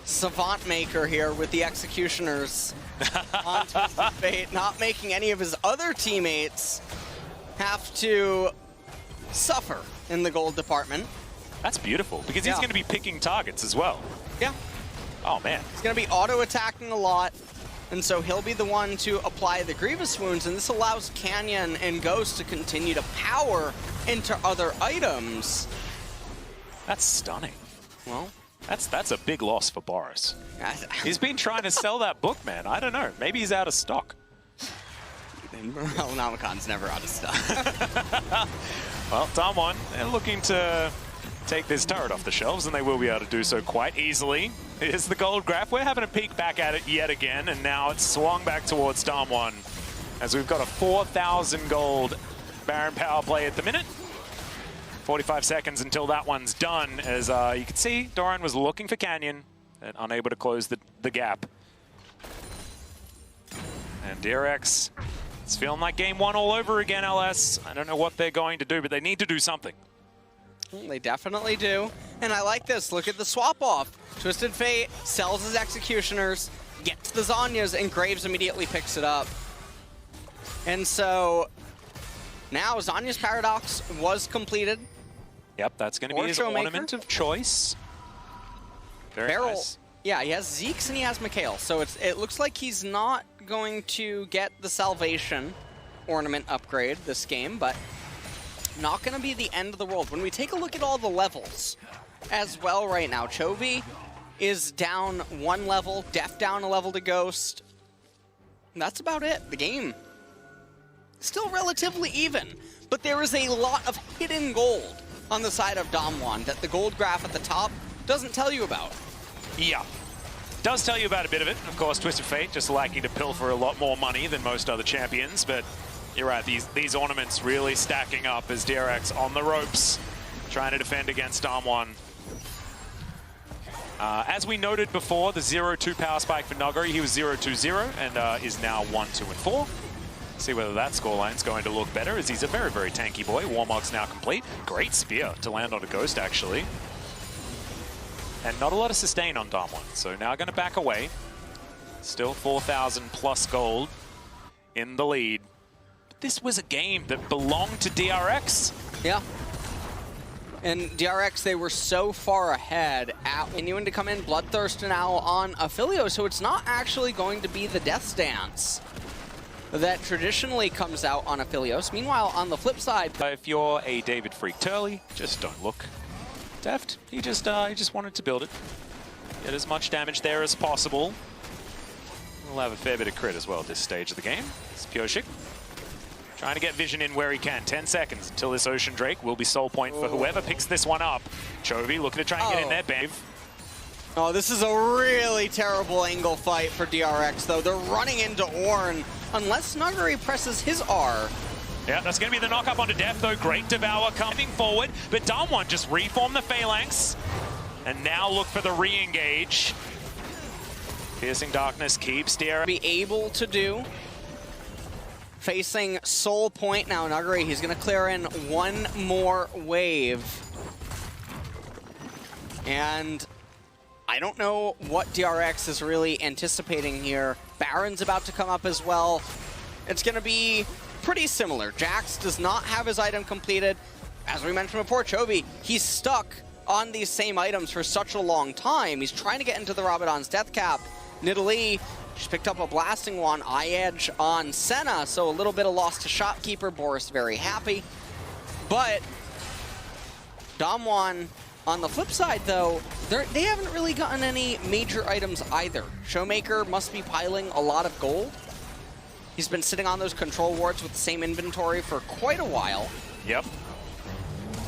Savant Maker here with the Executioners on Twisted Fate, not making any of his other teammates have to suffer in the gold department. That's beautiful, because he's going to be picking targets as well. Yeah. Oh, man. He's going to be auto-attacking a lot, and so he'll be the one to apply the Grievous Wounds, and this allows Canyon and Ghost to continue to power into other items. That's stunning. Well, that's a big loss for Boris. He's been trying to sell that book, man. I don't know. Maybe he's out of stock. well, Namakon's never out of stock. Well, DAMWON, they're looking to take this turret off the shelves, and they will be able to do so quite easily. Here's the gold graph. We're having a peek back at it yet again, and now it's swung back towards DAMWON, as we've got a 4,000 gold Baron power play at the minute. 45 seconds until that one's done. As you can see, Doran was looking for Canyon and unable to close the gap. And DRX, it's feeling like game one all over again, LS. I don't know what they're going to do, but they need to do something. They definitely do. And I like this. Look at the swap off. Twisted Fate sells his Executioners, gets the Zhonya's, and Graves immediately picks it up. And so now Zhonya's Paradox was completed. Yep, that's going to be his ornament of choice. Very nice. Yeah, he has Zeke's and he has Mikhail. So it looks like he's not going to get the Salvation ornament upgrade this game, but not going to be the end of the world. When we take a look at all the levels as well right now, Chovy is down 1 level, Def down a level to Ghost. And that's about it. The game still relatively even, but there is a lot of hidden gold on the side of DAMWON that the gold graph at the top doesn't tell you about. Yeah. Does tell you about a bit of it. Of course, Twisted Fate just liking to pilfer a lot more money than most other champions, but you're right, these ornaments really stacking up as DRX on the ropes, trying to defend against DAMWON. As we noted before, the 0-2 power spike for Nuguri, he was 0-2-0 and is now 1-2-4. See whether that scoreline's going to look better, as he's a very, very tanky boy. Warmog's now complete. Great spear to land on a Ghost, actually. And not a lot of sustain on DAMWON, so now going to back away. Still 4,000 plus gold in the lead. But this was a game that belonged to DRX. Yeah. And DRX, they were so far ahead at continuing to come in Bloodthirster now on Aphelios, so it's not actually going to be the Death Dance that traditionally comes out on Aphelios. Meanwhile, on the flip side, If you're a David Freak Turley, just don't look deft. He just wanted to build it. Get as much damage there as possible. We'll have a fair bit of crit as well at this stage of the game. It's Pyoshik trying to get vision in where he can. 10 seconds until this Ocean Drake will be soul point for whoever picks this one up. Chovy looking to try and get in there, babe. oh, this is a really terrible angle fight for DRX, though. They're running into Ornn. Unless Nuguri presses his R. Yeah, that's going to be the knock-up onto Death, though. Great Devour coming forward, but DAMWON just reform the Phalanx. And now look for the re-engage. Piercing Darkness keeps DRX. Be able to do. Facing Soul Point now, Nuguri. He's going to clear in one more wave. And I don't know what DRX is really anticipating here. Baron's about to come up as well. It's going to be pretty similar. Jax does not have his item completed. As we mentioned before, Chovy, he's stuck on these same items for such a long time. He's trying to get into the Rabadon's Death Cap. Nidalee just picked up a Blasting Wand, Eye Edge on Senna, so a little bit of loss to Shopkeeper. Boris very happy. But DAMWON, on the flip side, though, they haven't really gotten any major items either. Showmaker must be piling a lot of gold. He's been sitting on those control wards with the same inventory for quite a while. Yep.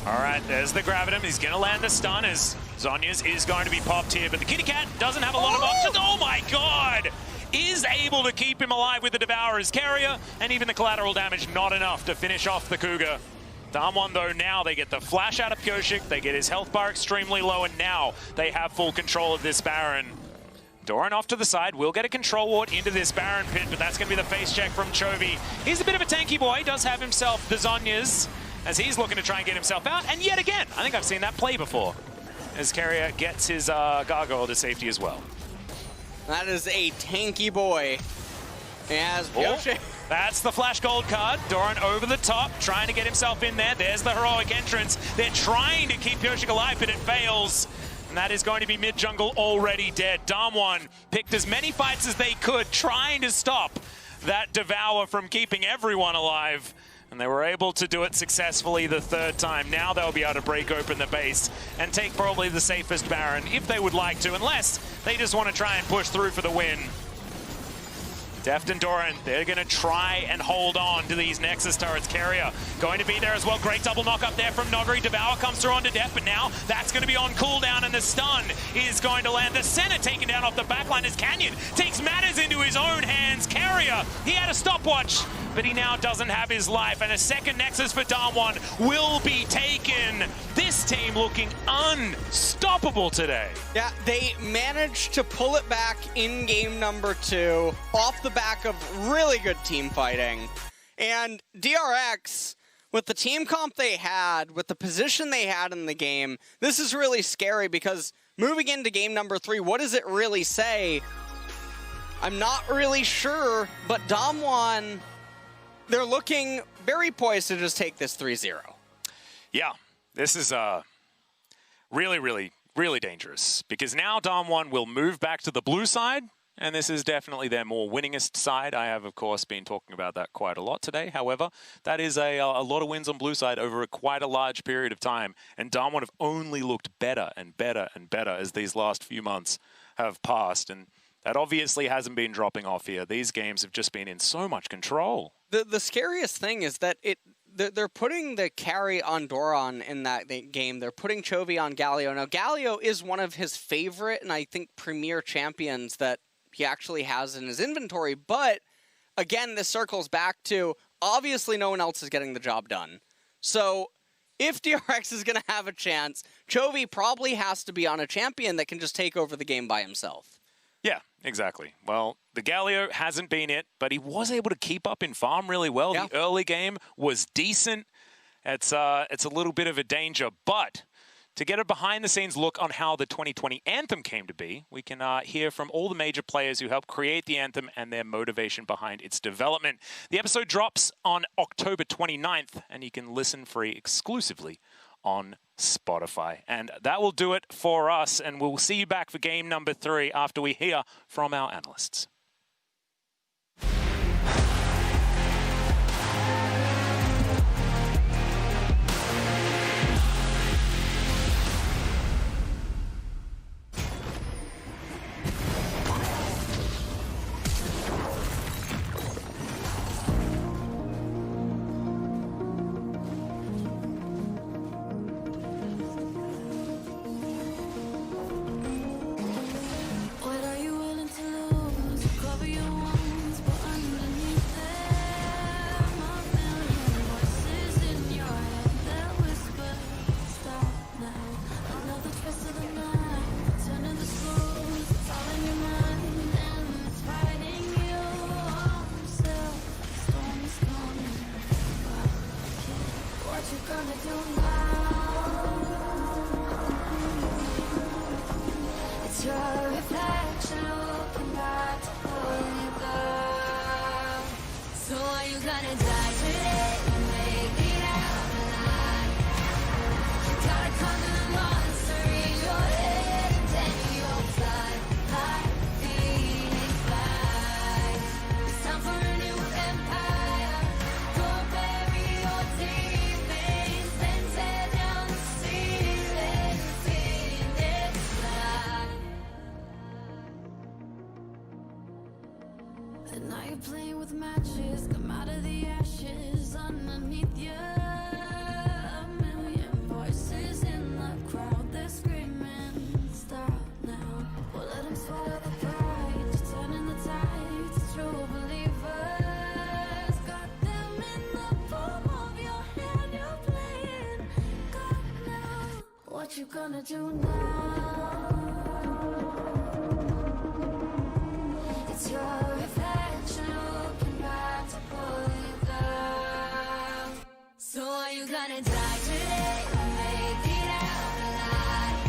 All right, there's the Gravitum. He's going to land the stun as Zhonya's is going to be popped here, but the Kitty Cat doesn't have a lot of options. Oh my god! Is able to keep him alive with the Devourer's Carrier, and even the collateral damage not enough to finish off the Cougar. DAMWON, though, now they get the flash out of Pyoshik, they get his health bar extremely low, and now they have full control of this Baron. Doran off to the side, will get a control ward into this Baron pit, but that's going to be the face check from Chovy. He's a bit of a tanky boy, does have himself the Zhonyas, as he's looking to try and get himself out. And yet again, I think I've seen that play before, as Carrier gets his gargoyle to safety as well. That is a tanky boy. As That's the flash gold card. Doran over the top, trying to get himself in there. There's the heroic entrance. They're trying to keep Yoshik alive, but it fails. And that is going to be mid-jungle already dead. DAMWON picked as many fights as they could, trying to stop that Devour from keeping everyone alive. And they were able to do it successfully the third time. Now they'll be able to break open the base and take probably the safest Baron, if they would like to, unless they just want to try and push through for the win. Deft and Doran, they're going to try and hold on to these Nexus turrets. Carrier going to be there as well. Great double knock up there from Nogri. Devour comes through onto Deft, but now that's going to be on cooldown, and the stun is going to land. The center taken down off the backline as Canyon takes matters into his own hands. Carrier, he had a stopwatch, but he now doesn't have his life, and a second Nexus for DAMWON will be taken. This team looking unstoppable today. Yeah, they managed to pull it back in game number 2 off the back of really good team fighting. And DRX, with the team comp they had, with the position they had in the game, this is really scary because moving into game number 3, what does it really say? I'm not really sure, but DAMWON, they're looking very poised to just take this 3-0. Yeah, this is really, really, really dangerous because now DAMWON will move back to the blue side, and this is definitely their more winningest side. I have, of course, been talking about that quite a lot today. However, that is a lot of wins on blue side over quite a large period of time, and DAMWON have only looked better and better and better as these last few months have passed, and that obviously hasn't been dropping off here. These games have just been in so much control. The scariest thing is that they're putting the carry on Doran in that game. They're putting Chovy on Galio. Now, Galio is one of his favorite and I think premier champions that he actually has in his inventory. But, again, this circles back to, obviously no one else is getting the job done. So, if DRX is going to have a chance, Chovy probably has to be on a champion that can just take over the game by himself. Yeah, exactly. Well, the Galio hasn't been it, but he was able to keep up in farm really well. Yeah. The early game was decent. It's a little bit of a danger, but to get a behind-the-scenes look on how the 2020 Anthem came to be, we can hear from all the major players who helped create the Anthem and their motivation behind its development. The episode drops on October 29th, and you can listen free exclusively on Spotify. And that will do it for us, and we'll see you back for game number 3 after we hear from our analysts. And now you're playing with matches, come out of the ashes underneath you. A million voices in the crowd, they're screaming, stop now. Well, let them swallow the pride, you're turning the tide to true believers. Got them in the palm of your hand, you're playing God now. What you gonna do now? gonna die today? Make it out alive.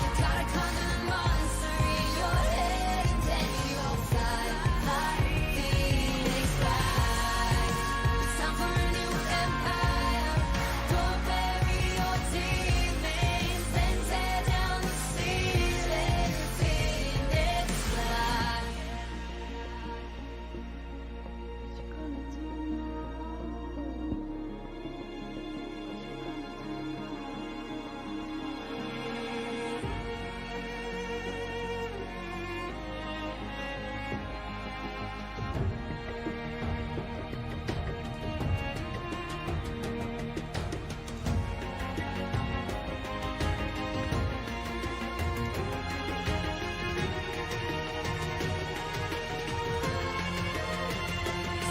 You gotta conquer the monster in your head, and then you'll fly like Phoenix fly. It's time for a new empire. Don't bury your teammates, then tear down the ceiling. Phoenix fly.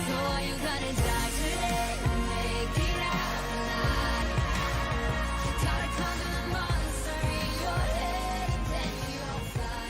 So are you gonna die today? Make it out alive. You gotta conquer the monster in your head, and then you'll fly.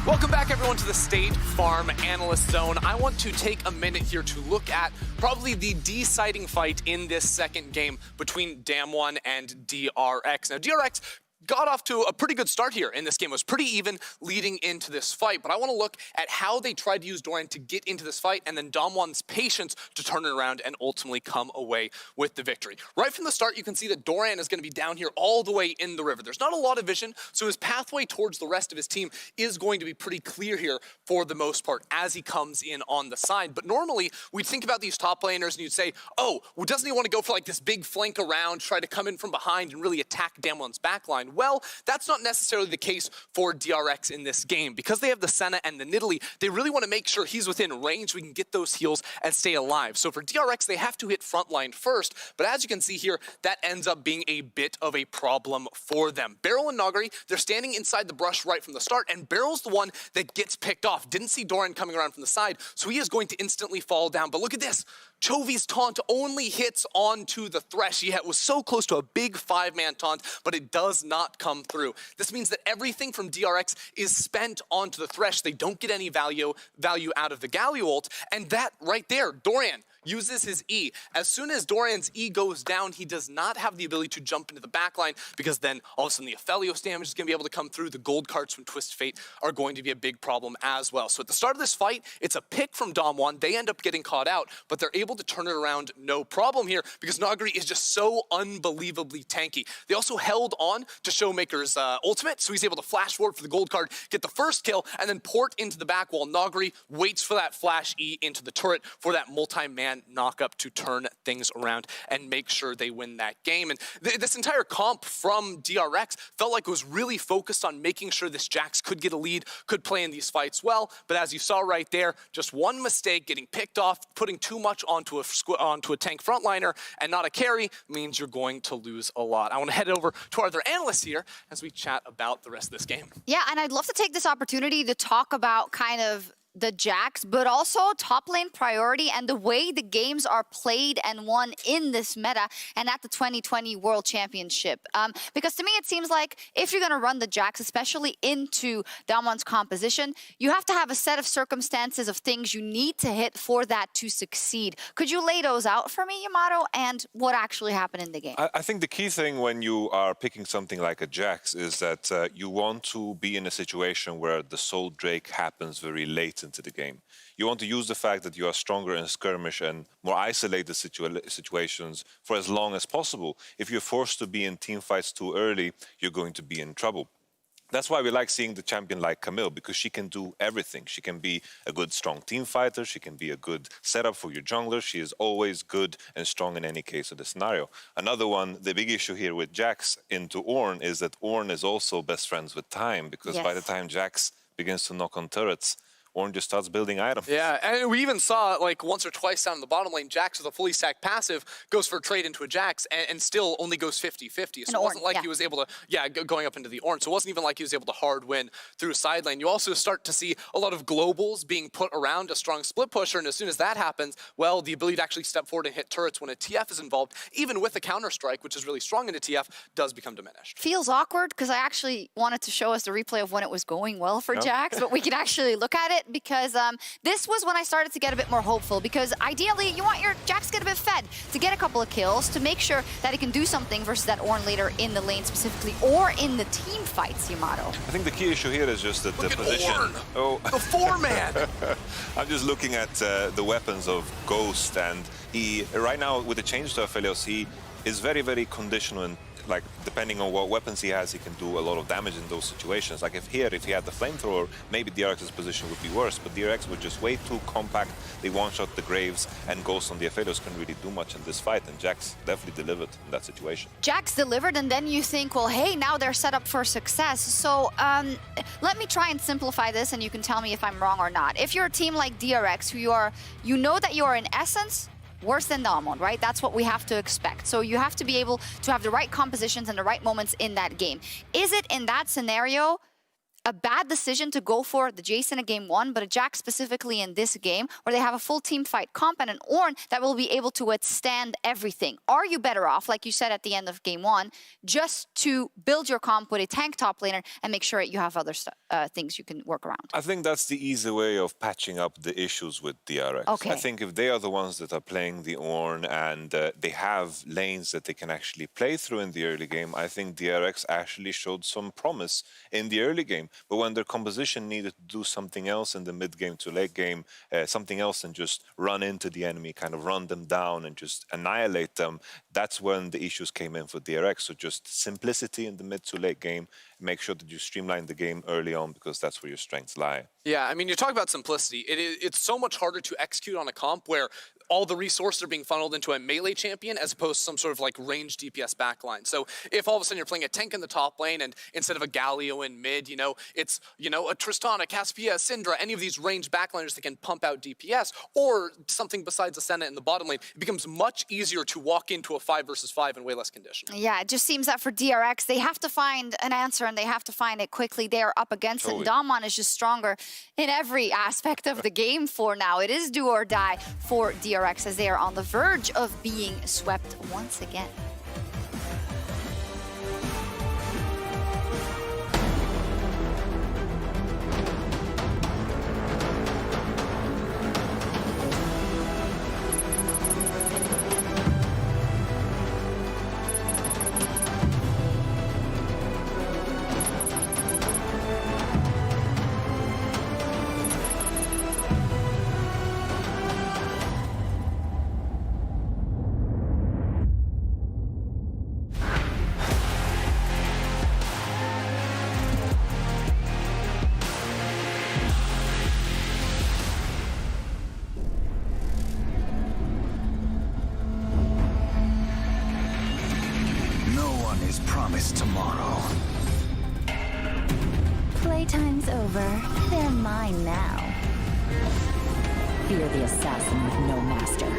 Welcome back, everyone, to the State Farm Analyst Zone. I want to take a minute here to look at probably the deciding fight in this second game between DAMWON and DRX. Now, DRX got off to a pretty good start here in this game. It was pretty even leading into this fight, but I want to look at how they tried to use Dorian to get into this fight and then DAMWON's patience to turn it around and ultimately come away with the victory. Right from the start, you can see that Dorian is going to be down here all the way in the river. There's not a lot of vision, so his pathway towards the rest of his team is going to be pretty clear here for the most part as he comes in on the side. But normally, we'd think about these top laners and you'd say, oh, well, doesn't he want to go for like this big flank around, try to come in from behind and really attack DAMWON's backline? Well, that's not necessarily the case for DRX in this game. Because they have the Senna and the Nidalee, they really want to make sure he's within range so we can get those heals and stay alive. So for DRX, they have to hit frontline first, but as you can see here, that ends up being a bit of a problem for them. Beryl and Nagari, they're standing inside the brush right from the start, and Beryl's the one that gets picked off. Didn't see Dorian coming around from the side, so he is going to instantly fall down. But look at this. Chovy's taunt only hits onto the Thresh. He was so close to a big 5-man taunt, but it does not come through. This means that everything from DRX is spent onto the Thresh. They don't get any value out of the Galio ult, and that right there, Dorian uses his E. As soon as Dorian's E goes down, he does not have the ability to jump into the backline because then all of a sudden the Aphelios damage is going to be able to come through. The gold cards from Twisted Fate are going to be a big problem as well. So at the start of this fight, it's a pick from DAMWON. They end up getting caught out, but they're able to turn it around no problem here because Nagari is just so unbelievably tanky. They also held on to Showmaker's ultimate, so he's able to flash forward for the gold card, get the first kill, and then port into the back while Nagari waits for that flash E into the turret for that multi-man knock-up to turn things around and make sure they win that game. And this entire comp from DRX felt like it was really focused on making sure this Jax could get a lead, could play in these fights well, but as you saw right there, just one mistake, getting picked off, putting too much onto a tank frontliner and not a carry means you're going to lose a lot. I want to head over to our other analysts here as we chat about the rest of this game. Yeah, and I'd love to take this opportunity to talk about kind of the Jax, but also top lane priority and the way the games are played and won in this meta and at the 2020 World Championship. Because to me, it seems like if you're going to run the Jax, especially into DAMWON's composition, you have to have a set of circumstances of things you need to hit for that to succeed. Could you lay those out for me, Yamato, and what actually happened in the game? I think the key thing when you are picking something like a Jax is that you want to be in a situation where the Soul Drake happens very late into the game. You want to use the fact that you are stronger in skirmish and more isolated situations for as long as possible. If you're forced to be in team fights too early, you're going to be in trouble. That's why we like seeing the champion like Camille, because she can do everything. She can be a good, strong team fighter. She can be a good setup for your jungler. She is always good and strong in any case of the scenario. Another one, the big issue here with Jax into Ornn is that Ornn is also best friends with time, because by the time Jax begins to knock on turrets, Ornn just starts building items. Yeah, and we even saw, like, once or twice down in the bottom lane, Jax with a fully stacked passive goes for a trade into a Jax and still only goes 50-50. So it wasn't like he was able to, going up into the Ornn. So it wasn't even like he was able to hard win through a side lane. You also start to see a lot of globals being put around a strong split pusher, and as soon as that happens, well, the ability to actually step forward and hit turrets when a TF is involved, even with a counter-strike, which is really strong in a TF, does become diminished. Feels awkward because I actually wanted to show us the replay of when it was going well for Jax, but we can actually look at it because this was when I started to get a bit more hopeful, because ideally you want your Jax to get a bit fed, to get a couple of kills, to make sure that he can do something versus that Ornn later in the lane specifically, or in the team fights, Yamato. I think the key issue here is just that the position. Ornn, oh, the four-man. I'm just looking at the weapons of Ghost, and he right now with the change to Aphelios, he is very, very conditional, and like depending on what weapons he has, he can do a lot of damage in those situations. Like if he had the flamethrower, maybe DRX's position would be worse, but DRX were just way too compact. They one-shot the Graves, and Ghost on the Aphelios couldn't really do much in this fight, and Jax definitely delivered in that situation. Jax delivered, and then you think, well, hey, now they're set up for success. So let me try and simplify this, and you can tell me if I'm wrong or not. If you're a team like DRX, who you know that you are in essence worse than DAMWON, right? That's what we have to expect. So you have to be able to have the right compositions and the right moments in that game. Is it in that scenario a bad decision to go for the Jason in game one, but a Jax specifically in this game, where they have a full team fight comp and an Ornn that will be able to withstand everything? Are you better off, like you said at the end of game one, just to build your comp with a tank top laner and make sure you have other things you can work around? I think that's the easy way of patching up the issues with DRX. Okay. I think if they are the ones that are playing the Ornn and they have lanes that they can actually play through in the early game, I think DRX actually showed some promise in the early game. But when their composition needed to do something else in the mid game to late game, something else than just run into the enemy, kind of run them down and just annihilate them, that's when the issues came in for DRX. So just simplicity in the mid to late game, make sure that you streamline the game early on, because that's where your strengths lie. Yeah, I mean, you talk about simplicity. It's so much harder to execute on a comp where all the resources are being funneled into a melee champion as opposed to some sort of like ranged DPS backline. So if all of a sudden you're playing a tank in the top lane and instead of a Galio in mid, it's, a Tristana, Caspia, Syndra, any of these ranged backliners that can pump out DPS, or something besides a Senna in the bottom lane, it becomes much easier to walk into a 5 versus 5 and way less conditional. Yeah, it just seems that for DRX, they have to find an answer and they have to find it quickly. They are up against it. DAMWON is just stronger in every aspect of the game for now. It is do or die for DRX as they are on the verge of being swept once again. promised tomorrow. Playtime's over. They're mine now. Fear the assassin with no master.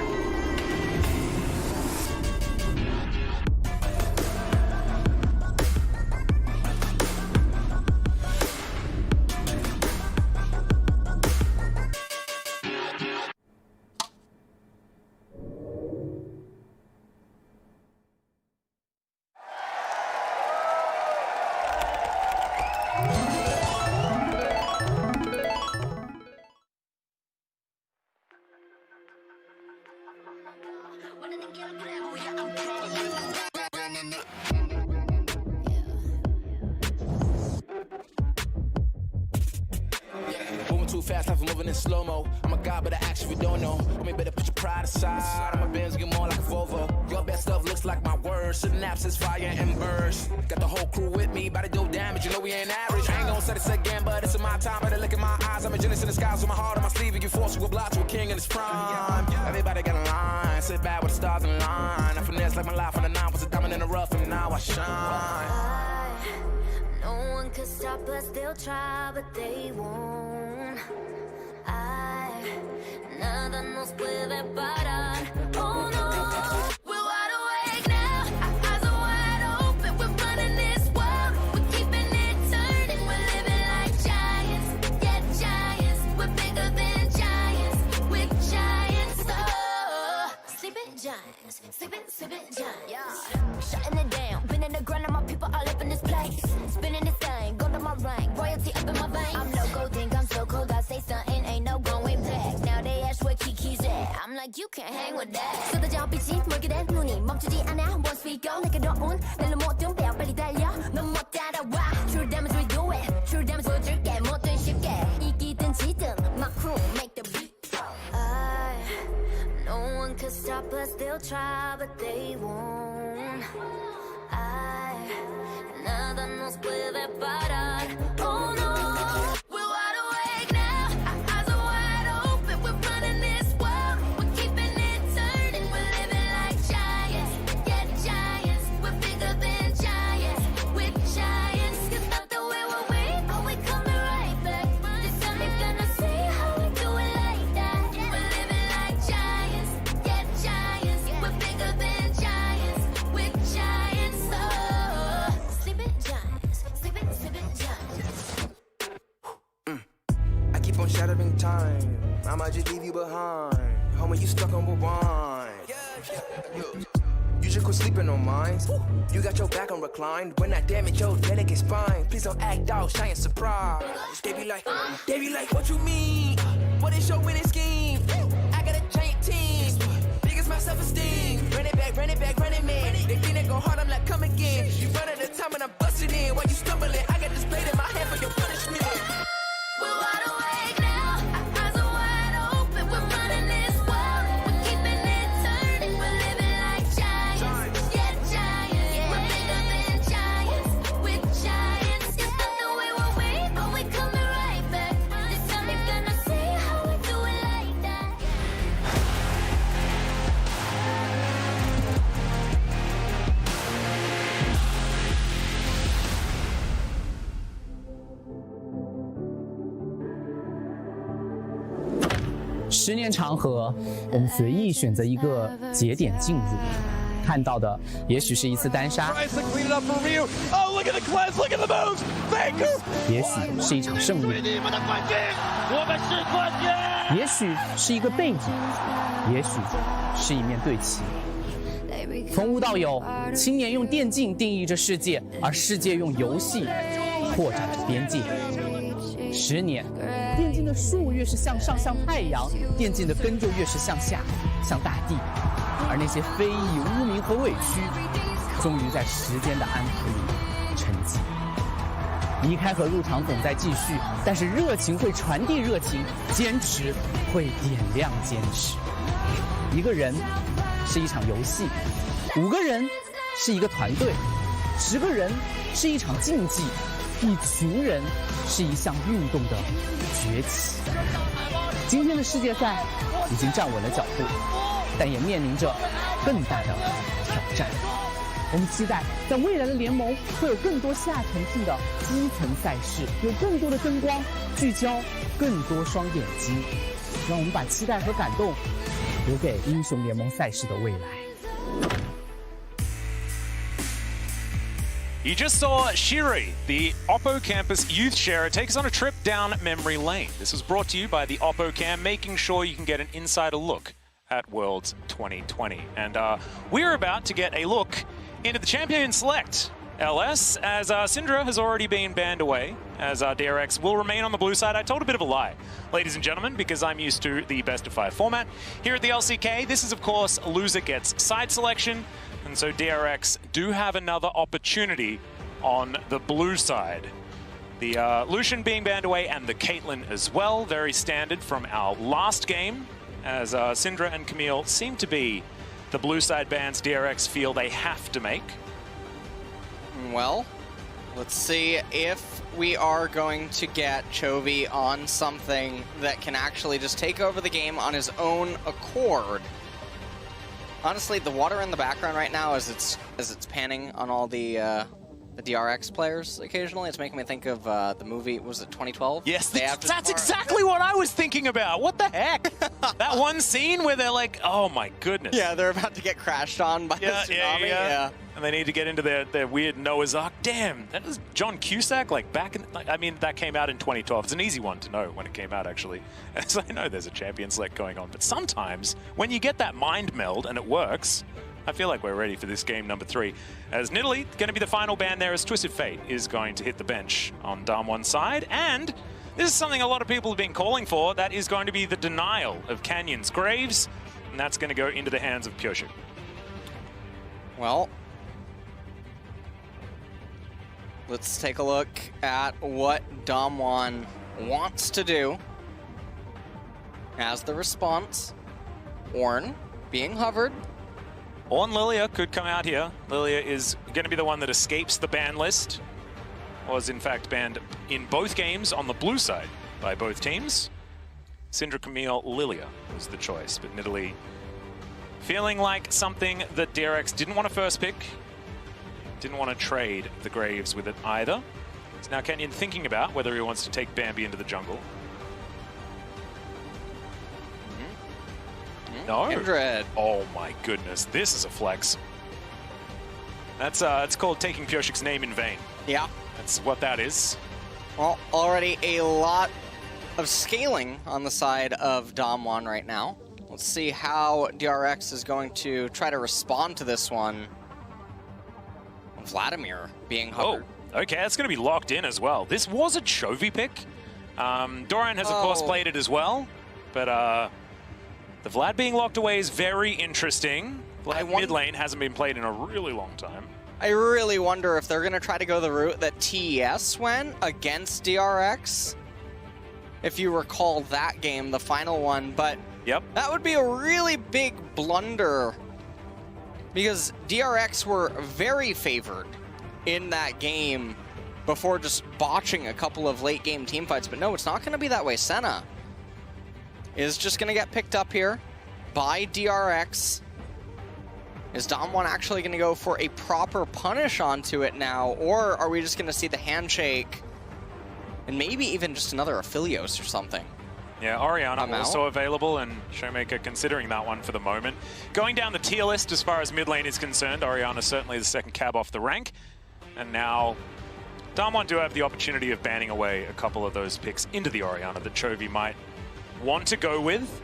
Moving too fast, life moving in slow-mo. I'm a god, but I actually don't know. Homie, better put your pride aside. I'm a Benz, get more like a Volvo. Your best stuff looks like my words. Synapses, fire, and burst. Got the whole crew with me, about to do damage. You know we ain't average. I ain't gonna say this again, but it's in my time. Better look in my eyes. I'm a genius in the skies with my heart on my sleeve. You force you a block to a king in his prime. Everybody got a line. Sit back with the stars in line. I finesse like my life on the 9 was a diamond in the rough, and now I shine. No one could stop us, they'll try, but they won't. Nada nos puede parar. Oh no, we're wide awake now. Our eyes are wide open. We're running this world. We're keeping it turning. We're living like giants. Yeah, giants. We're bigger than giants. We're giants. Oh, sleeping giants. Sleeping giants. Yeah, shutting it down. Been in the ground and my people all up in this place. Spinning this thing. Go to my rank. Royalty up in my veins. I'm loco, think I'm so cold. I say something, ain't no going back. Now they ask where Kiki's at. I'm like, you can't hang with that. 쏟아져 빛이 멀게 된 눈이 멈추지 않아. One speed go. 내게 넣은 날로 모든 배 빨리 달려. 넌 못 따라와. True damage we do it. True damage 보여줄게. 뭐든 쉽게. 이기든 지든 my crew make the beat. No one could stop us. They'll try, but they won't. Nada nos puede parar. Oh no, we're wide awake now. Our eyes are wide open. We're running this world. We're keeping it turning. We're living like giants. Yeah, giants. We're bigger than giants. We're giants. It's not the way we're weak, but we coming right back. This time you're gonna see how we do it like that. We're living like giants. Yeah, giants. We're bigger than giants. We're giants. Oh, sleeping giants. Sleeping giants. I keep on shattering time. I might just leave you behind. Homie, you stuck on rewind. You just quit sleeping on mine. You got your back on reclined. When I damage your delicate spine, please don't act out, shy and surprise. They be like, what you mean? What is your winning scheme? I got a giant team. Biggest my self-esteem. Run it back, man. They think they go hard, I'm like, come again. You run at a time and I'm busting in. While you stumbling, I got this blade in my hand for your punishment. We're wide awake now. Our eyes are wide open. We're running this world. We're keeping it turning. We're living like giants. Yeah, giants. We're bigger than giants. We're giants. It's not the way we're weak, but we coming right back. This time you're gonna see how we do it like that.10年长河，我们随意选择一个节点进入，看到的也许是一次单杀，也许是一场胜利，也许是一个背景，也许是一面对齐。从无到有，青年用电竞定义着世界，而世界用游戏扩展着边界。10年，电竞的树越是向上，向太阳，电竞的根就越是向下，向大地。而那些非议、污名和委屈，终于在时间的暗河里沉寂。离开和入场总在继续，但是热情会传递热情，坚持会点亮坚持。一个人是一场游戏，5个人是一个团队，10个人是一场竞技，一群人是一项运动的崛起。今天的世界赛已经站稳了脚步，但也面临着更大的挑战。我们期待在未来的联盟会有更多下沉性的基层赛事，有更多的灯光聚焦，更多双点击，让我们把期待和感动留给英雄联盟赛事的未来。You just saw Shiri, the Oppo Campus Youth Sharer, takes on a trip down memory lane. This was brought to you by the Oppo Cam, making sure you can get an insider look at Worlds 2020. And we're about to get a look into the Champion Select LS, as Syndra has already been banned away, as DRX will remain on the blue side. I told a bit of a lie, ladies and gentlemen, because I'm used to the best of 5 format. Here at the LCK, this is of course loser gets side selection, and so DRX do have another opportunity on the blue side. The Lucian being banned away and the Caitlyn as well, very standard from our last game, as Syndra and Camille seem to be the blue side bans DRX feel they have to make. Well, let's see if we are going to get Chovy on something that can actually just take over the game on his own accord. Honestly, the water in the background right now as it's panning on all the the DRX players occasionally. It's making me think of the movie, was it 2012? Yes, that's exactly what I was thinking about. What the heck? That one scene where they're like, oh my goodness. Yeah, they're about to get crashed on by a tsunami. Yeah. And they need to get into their weird Noah's Ark. Damn, that was John Cusack, like back in, I mean, that came out in 2012. It's an easy one to know when it came out, actually. As I know there's a champion select going on. But sometimes, when you get that mind meld and it works, I feel like we're ready for this game number 3. As Nidalee, going to be the final ban there, as Twisted Fate is going to hit the bench on DAMWON's side. And this is something a lot of people have been calling for. That is going to be the denial of Canyon's Graves. And that's going to go into the hands of Pyosik. Well, let's take a look at what DAMWON wants to do. As the response, Ornn being hovered. Ornn Lilia could come out here. Lilia is going to be the one that escapes the ban list. Was in fact banned in both games on the blue side by both teams. Syndra, Camille, Lilia was the choice, but Nidalee feeling like something that DRX didn't want to first pick. Didn't want to trade the Graves with it either. So now Canyon thinking about whether he wants to take Bambi into the jungle. No. Kindred. Oh my goodness, this is a flex. That's it's called taking Pyosik's name in vain. Yeah. That's what that is. Well, already a lot of scaling on the side of DAMWON right now. Let's see how DRX is going to try to respond to this one. Vladimir being hovered. Oh, okay, that's going to be locked in as well. This was a Chovy pick. Doran has, of course, played it as well. But the Vlad being locked away is very interesting. Vlad mid lane hasn't been played in a really long time. I really wonder if they're going to try to go the route that TES went against DRX. If you recall that game, the final one. But yep, that would be a really big blunder because DRX were very favored in that game before just botching a couple of late game team fights. But no, it's not going to be that way. Senna is just going to get picked up here by DRX. Is DAMWON actually going to go for a proper punish onto it now, or are we just going to see the handshake and maybe even just another Aphelios or something? Yeah, Orianna also available, and Showmaker considering that one for the moment. Going down the tier list as far as mid lane is concerned, Orianna certainly the second cab off the rank. And now DAMWON do have the opportunity of banning away a couple of those picks into the Orianna that Chovy might want to go with.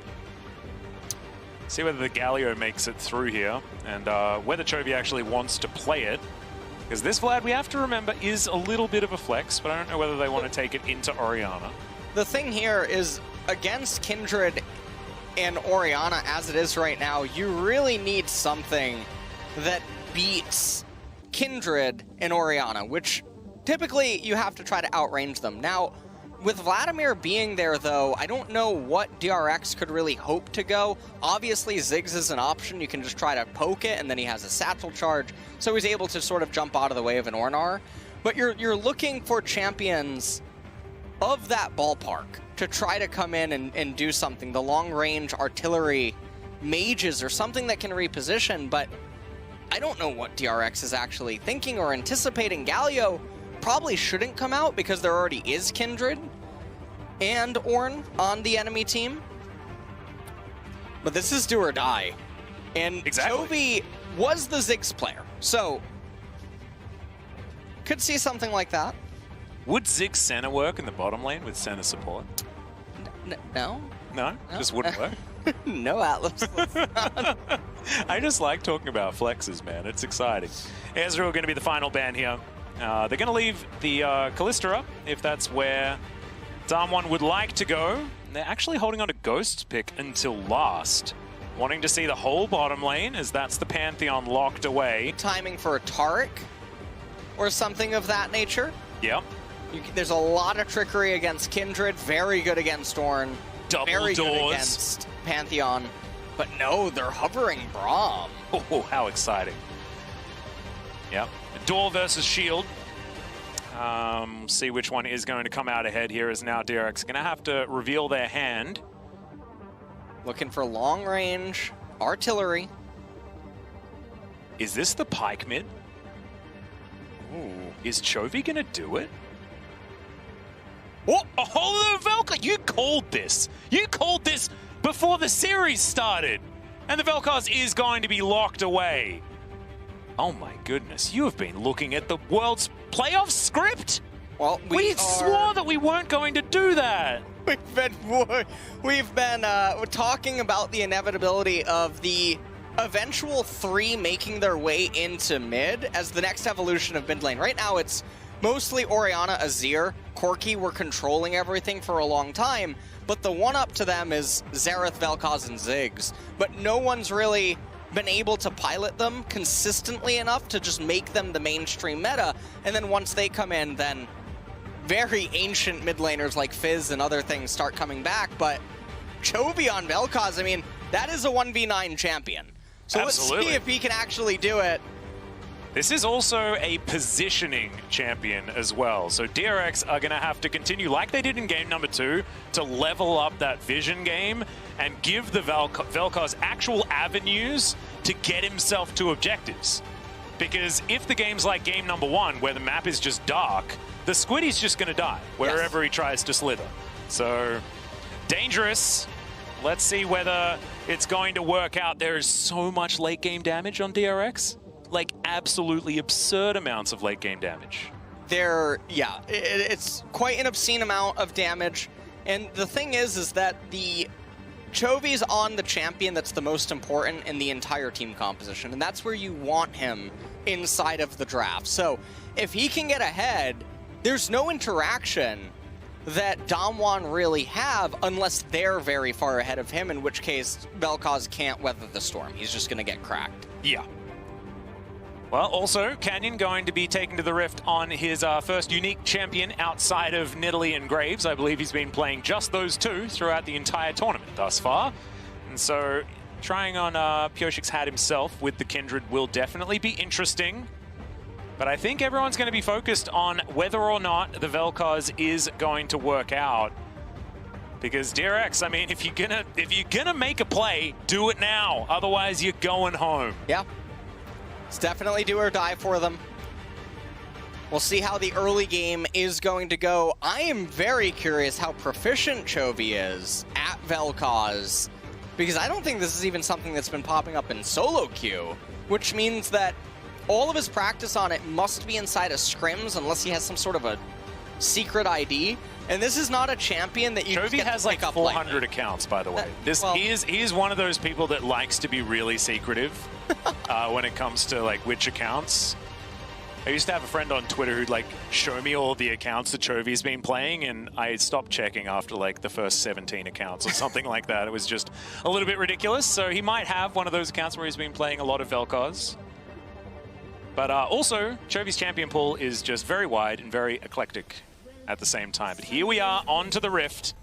See whether the Galio makes it through here, and whether Chovy actually wants to play it. Because this Vlad, we have to remember, is a little bit of a flex, but I don't know whether they want to take it into Orianna. The thing here is, against Kindred and Orianna as it is right now, you really need something that beats Kindred and Orianna, which typically you have to try to outrange them. Now, with Vladimir being there, though, I don't know what DRX could really hope to go. Obviously, Ziggs is an option. You can just try to poke it, and then he has a satchel charge, so he's able to sort of jump out of the way of an Ornar. But you're looking for champions of that ballpark to try to come in and do something. The long-range artillery mages or something that can reposition, but I don't know what DRX is actually thinking or anticipating. Galio probably shouldn't come out because there already is Kindred and Ornn on the enemy team. But this is do or die. And Chovy was the Ziggs player, so could see something like that. Would Ziggs Senna work in the bottom lane with Senna support? No. No? Just wouldn't work? No, Atlas. I just like talking about flexes, man. It's exciting. Ezreal going to be the final ban here. They're going to leave the Kalista up, if that's where DAMWON would like to go. They're actually holding on to Ghost's pick until last. Wanting to see the whole bottom lane, as that's the Pantheon locked away. Timing for a Taric or something of that nature. Yep. There's a lot of trickery against Kindred, very good against Ornn. Double very doors. Good against Pantheon. But no, they're hovering Braum. Oh, how exciting. Yep. Door versus Shield. See which one is going to come out ahead here, as now DRX going to have to reveal their hand. Looking for long range artillery. Is this the Pike mid? Ooh. Is Chovy gonna do it? Oh, the Vel'Koz! You called this! You called this before the series started! And the Vel'Koz is going to be locked away. Oh my goodness, you have been looking at the world's playoff script? Well, we swore that we weren't going to do that. We've been talking about the inevitability of the eventual 3 making their way into mid as the next evolution of mid lane. Right now, it's mostly Orianna, Azir, Corki were controlling everything for a long time, but the one-up to them is Xerath, Vel'Koz, and Ziggs. But no one's really been able to pilot them consistently enough to just make them the mainstream meta, and then once they come in, then very ancient mid laners like Fizz and other things start coming back. But Chovy on Vel'Koz, I mean, that is a 1v9 champion. So Absolutely. Let's see if he can actually do it. This is also a positioning champion as well. So DRX are going to have to continue, like they did in game number 2, to level up that vision game and give the Vel'Koz actual avenues to get himself to objectives. Because if the game's like game number 1, where the map is just dark, the Squiddy's just going to die wherever he tries to slither. So dangerous. Let's see whether it's going to work out. There is so much late game damage on DRX. Like absolutely absurd amounts of late game damage. It's quite an obscene amount of damage. And the thing is that the Chovy's on the champion that's the most important in the entire team composition. And that's where you want him inside of the draft. So if he can get ahead, there's no interaction that DAMWON really have unless they're very far ahead of him, in which case Vel'Koz can't weather the storm. He's just going to get cracked. Yeah. Well, also, Canyon going to be taken to the Rift on his first unique champion outside of Nidalee and Graves. I believe he's been playing just those 2 throughout the entire tournament thus far. And so trying on Pioshik's hat himself with the Kindred will definitely be interesting. But I think everyone's going to be focused on whether or not the Vel'Koz is going to work out. Because DRX, I mean, if you're gonna make a play, do it now. Otherwise, you're going home. Yeah. It's definitely do or die for them. We'll see how the early game is going to go. I am very curious how proficient Chovy is at Vel'Koz, because I don't think this is even something that's been popping up in solo queue, which means that all of his practice on it must be inside of scrims unless he has some sort of a secret ID. And this is not a champion that you Chovy get has to pick like up 400 accounts, by the way. He's one of those people that likes to be really secretive when it comes to like which accounts. I used to have a friend on Twitter who'd like show me all the accounts that Chovy's been playing, and I stopped checking after like the first 17 accounts or something like that. It was just a little bit ridiculous. So he might have one of those accounts where he's been playing a lot of Vel'Koz. But also, Chovy's champion pool is just very wide and very eclectic at the same time. But here we are onto the Rift.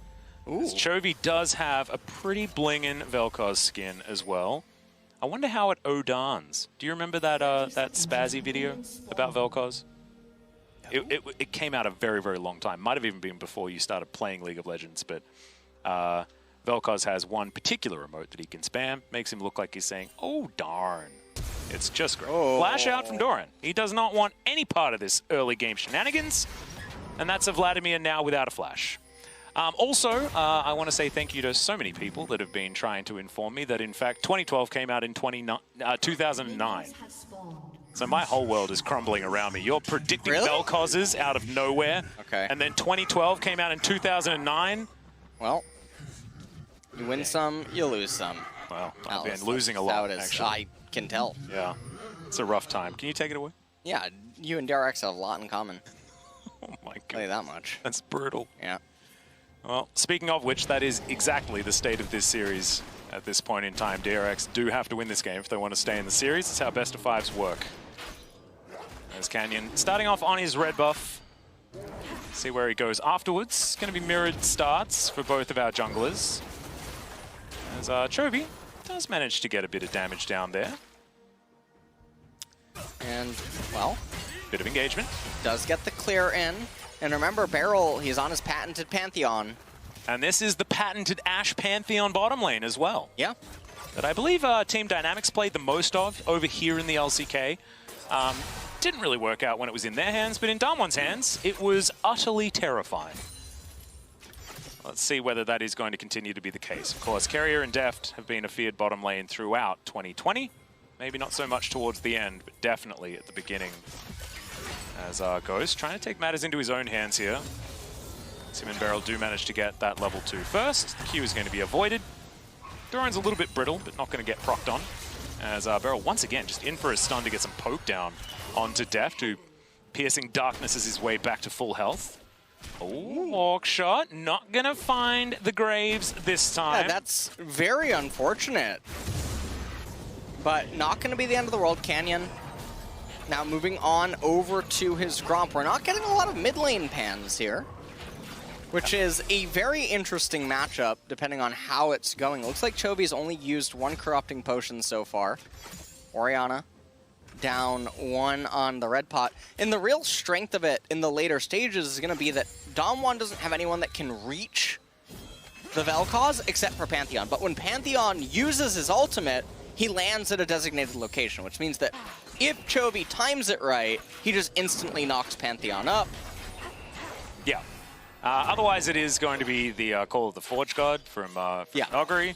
Chovy does have a pretty blingin' Vel'Koz skin as well. I wonder how it Odans. Do you remember that that Spazzy video about Vel'Koz? It came out a very, very long time. Might have even been before you started playing League of Legends, but Vel'Koz has one particular emote that he can spam. Makes him look like he's saying, "Oh, darn." It's just great. Flash out from Doran. He does not want any part of this early game shenanigans. And that's a Vladimir now without a flash. Also, I want to say thank you to so many people that have been trying to inform me that, in fact, 2012 came out in 2009. So my whole world is crumbling around me. You're predicting Vel'Koz's out of nowhere. Okay. And then 2012 came out in 2009. Well, you win some, you lose some. Well, I've been losing a lot, actually. I can tell. Yeah. It's a rough time. Can you take it away? Yeah, you and DRX have a lot in common. Oh my god. Tell you that much. That's brutal. Yeah. Well, speaking of which, that is exactly the state of this series at this point in time. DRX do have to win this game if they want to stay in the series. It's how best of fives work. There's Canyon starting off on his red buff. See where he goes afterwards. It's going to be mirrored starts for both of our junglers. As Chovy does manage to get a bit of damage down there. And, well, bit of engagement. Does get the clear in. And remember, Beryl, he's on his patented Pantheon. And this is the patented Ashe Pantheon bottom lane as well. Yeah. That I believe Team Dynamics played the most of over here in the LCK. didn't really work out when it was in their hands, but in DAMWON's hands, it was utterly terrifying. Let's see whether that is going to continue to be the case. Of course, Carrier and Deft have been a feared bottom lane throughout 2020. Maybe not so much towards the end, but definitely at the beginning. As Ghost trying to take matters into his own hands here. Sim and Beryl do manage to get that level 2 first. The Q is going to be avoided. Doran's a little bit brittle, but not going to get procced on. As Beryl once again just in for a stun to get some poke down onto Deft, who piercing darkness is his way back to full health. Oh, walk shot. Not going to find the Graves this time. Yeah, that's very unfortunate. But not going to be the end of the world. Canyon now moving on over to his Gromp. We're not getting a lot of mid lane pans here, which is a very interesting matchup depending on how it's going. It looks like Chovy's only used 1 corrupting potion so far. Orianna down 1 on the red pot. And the real strength of it in the later stages is going to be that DAMWON doesn't have anyone that can reach the Vel'Koz except for Pantheon. But when Pantheon uses his ultimate, he lands at a designated location, which means that if Chovy times it right, he just instantly knocks Pantheon up. Yeah. Otherwise, it is going to be the Call of the Forge God from Nogari.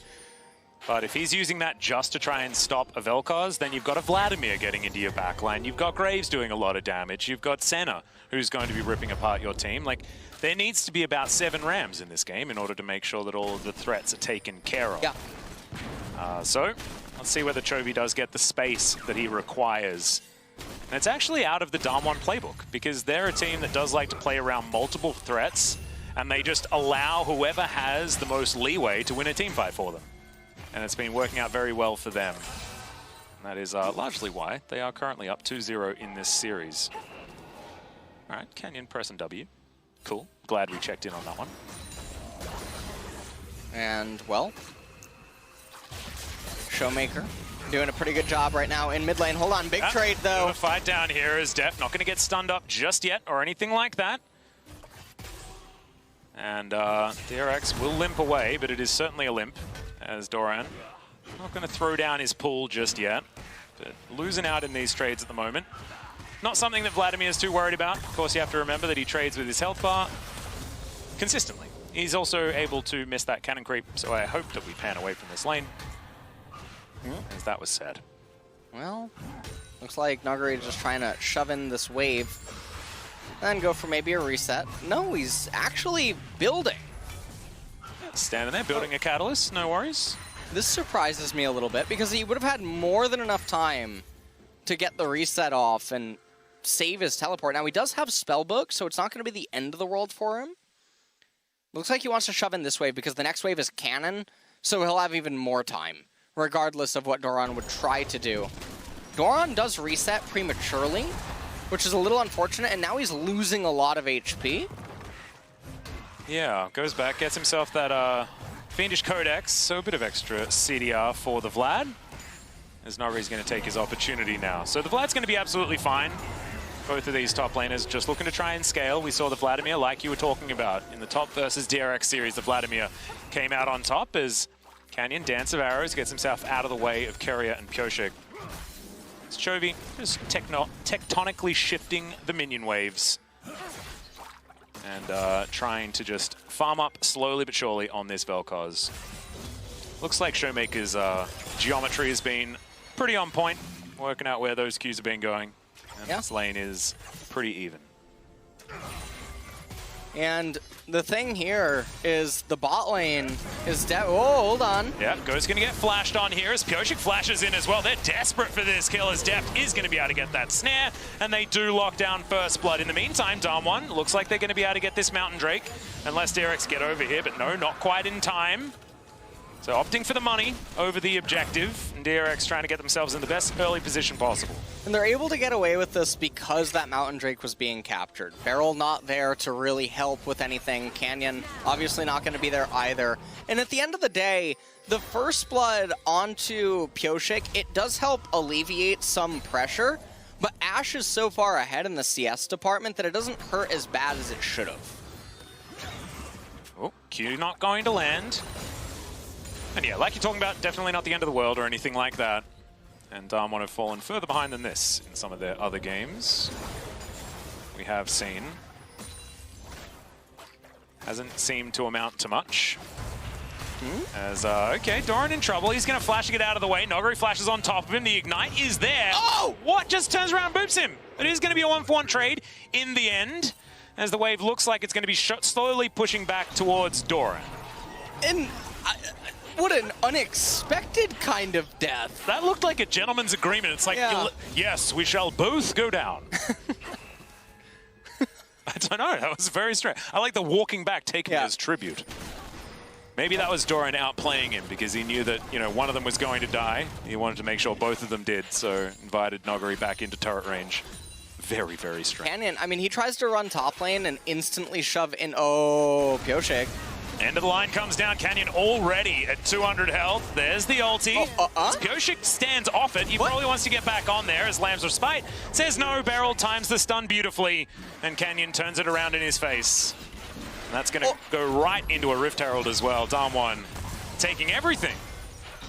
But if he's using that just to try and stop a Vel'Koz, then you've got a Vladimir getting into your backline. You've got Graves doing a lot of damage. You've got Senna, who's going to be ripping apart your team. Like, there needs to be about 7 Rams in this game in order to make sure that all of the threats are taken care of. Yeah. So, let's see whether Chovy does get the space that he requires. And it's actually out of the DAMWON playbook, because they're a team that does like to play around multiple threats, and they just allow whoever has the most leeway to win a team fight for them. And it's been working out very well for them. And that is largely why they are currently up 2-0 in this series. All right, Canyon pressing W. Cool. Glad we checked in on that one. And, well, Showmaker doing a pretty good job right now in mid lane. Hold on, big trade though. A fight down here is Def. Not going to get stunned up just yet or anything like that. And DRX will limp away, but it is certainly a limp, as Doran not going to throw down his pool just yet, but losing out in these trades at the moment. Not something that Vladimir is too worried about. Of course, you have to remember that he trades with his health bar consistently. He's also able to miss that cannon creep, so I hope that we pan away from this lane, as that was sad. Well, looks like Nogari is just trying to shove in this wave and go for maybe a reset. No, he's actually building. Standing there, building a catalyst, no worries. This surprises me a little bit because he would have had more than enough time to get the reset off and save his teleport. Now, he does have Spellbook, so it's not going to be the end of the world for him. Looks like he wants to shove in this wave because the next wave is cannon, so he'll have even more time, regardless of what Doran would try to do. Doran does reset prematurely, which is a little unfortunate, and now he's losing a lot of HP. Yeah, goes back, gets himself that Fiendish Codex, so a bit of extra CDR for the Vlad, as Nogari's going to take his opportunity now. So the Vlad's going to be absolutely fine. Both of these top laners just looking to try and scale. We saw the Vladimir, like you were talking about, in the top versus DRX series, the Vladimir came out on top as Canyon, Dance of Arrows, gets himself out of the way of Courier and Pyoshik. It's Chovy just tectonically shifting the minion waves and trying to just farm up slowly but surely on this Vel'Koz. Looks like Showmaker's geometry has been pretty on point, working out where those Qs have been going. And this lane is pretty even. And the thing here is the bot lane is oh, hold on. Yeah, Ghost's going to get flashed on here as Pyoshik flashes in as well. They're desperate for this kill as Deft is going to be able to get that snare, and they do lock down First Blood. In the meantime, DAMWON looks like they're going to be able to get this Mountain Drake, unless DRX get over here, but no, not quite in time. So opting for the money over the objective, and DRX trying to get themselves in the best early position possible. And they're able to get away with this because that Mountain Drake was being captured. Beryl not there to really help with anything. Canyon obviously not going to be there either. And at the end of the day, the First Blood onto Pyoshik, it does help alleviate some pressure, but Ashe is so far ahead in the CS department that it doesn't hurt as bad as it should have. Oh, Q not going to land. And yeah, like you're talking about, definitely not the end of the world or anything like that. And DAMWON have fallen further behind than this in some of their other games. We have seen. Hasn't seemed to amount to much. As, okay, Doran in trouble. He's going to flash to get out of the way. Noguri flashes on top of him. The Ignite is there. Oh! What? Just turns around and boops him. It is going to be a 1-for-1 trade in the end, as the wave looks like it's going to be slowly pushing back towards Doran. And what an unexpected kind of death. That looked like a gentleman's agreement. It's like, yes, we shall both go down. I don't know. That was very strange. I like the walking back, taking it as tribute. Maybe that was Doran outplaying him because he knew that, you know, one of them was going to die. He wanted to make sure both of them did, so invited Noguri back into turret range. Very, very strange. Canyon, I mean, he tries to run top lane and instantly shove in. Oh, Pioshik. End of the line comes down. Canyon already at 200 health. There's the ulti. Pioshik stands off it. He probably wants to get back on there as Lamb's Respite says no. Beryl times the stun beautifully, and Canyon turns it around in his face. And that's going to go right into a Rift Herald as well. DAMWON taking everything.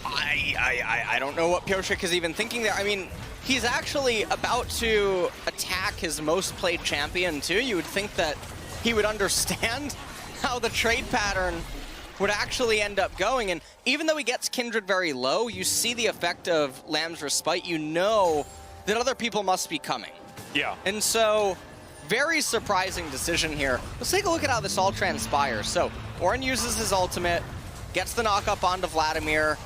I don't know what Pioshik is even thinking there. I mean, he's actually about to attack his most played champion too. You would think that he would understand how the trade pattern would actually end up going. And even though he gets Kindred very low, you see the effect of Lamb's Respite. You know that other people must be coming. Yeah. And so, very surprising decision here. Let's take a look at how this all transpires. So, Orin uses his ultimate, gets the knock up onto Vladimir.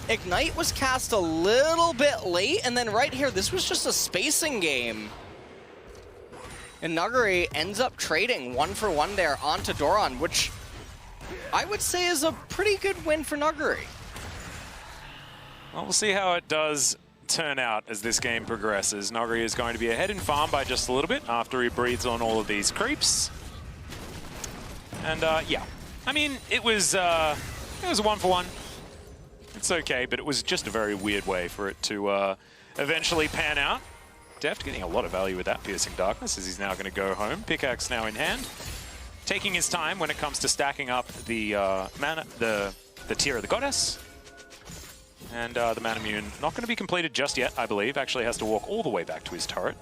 Ignite was cast a little bit late, and then right here, this was just a spacing game. And Noguri ends up trading 1-for-1 there onto Doran, which I would say is a pretty good win for Noguri. Well, we'll see how it does turn out as this game progresses. Noguri is going to be ahead in farm by just a little bit after he breathes on all of these creeps. And yeah, I mean, it was a 1-for-1. It's okay, but it was just a very weird way for it to eventually pan out. Deft getting a lot of value with that Piercing Darkness as he's now going to go home. Pickaxe now in hand. Taking his time when it comes to stacking up the mana, the Tear of the Goddess. And the Manamune not going to be completed just yet, I believe. Actually has to walk all the way back to his turret.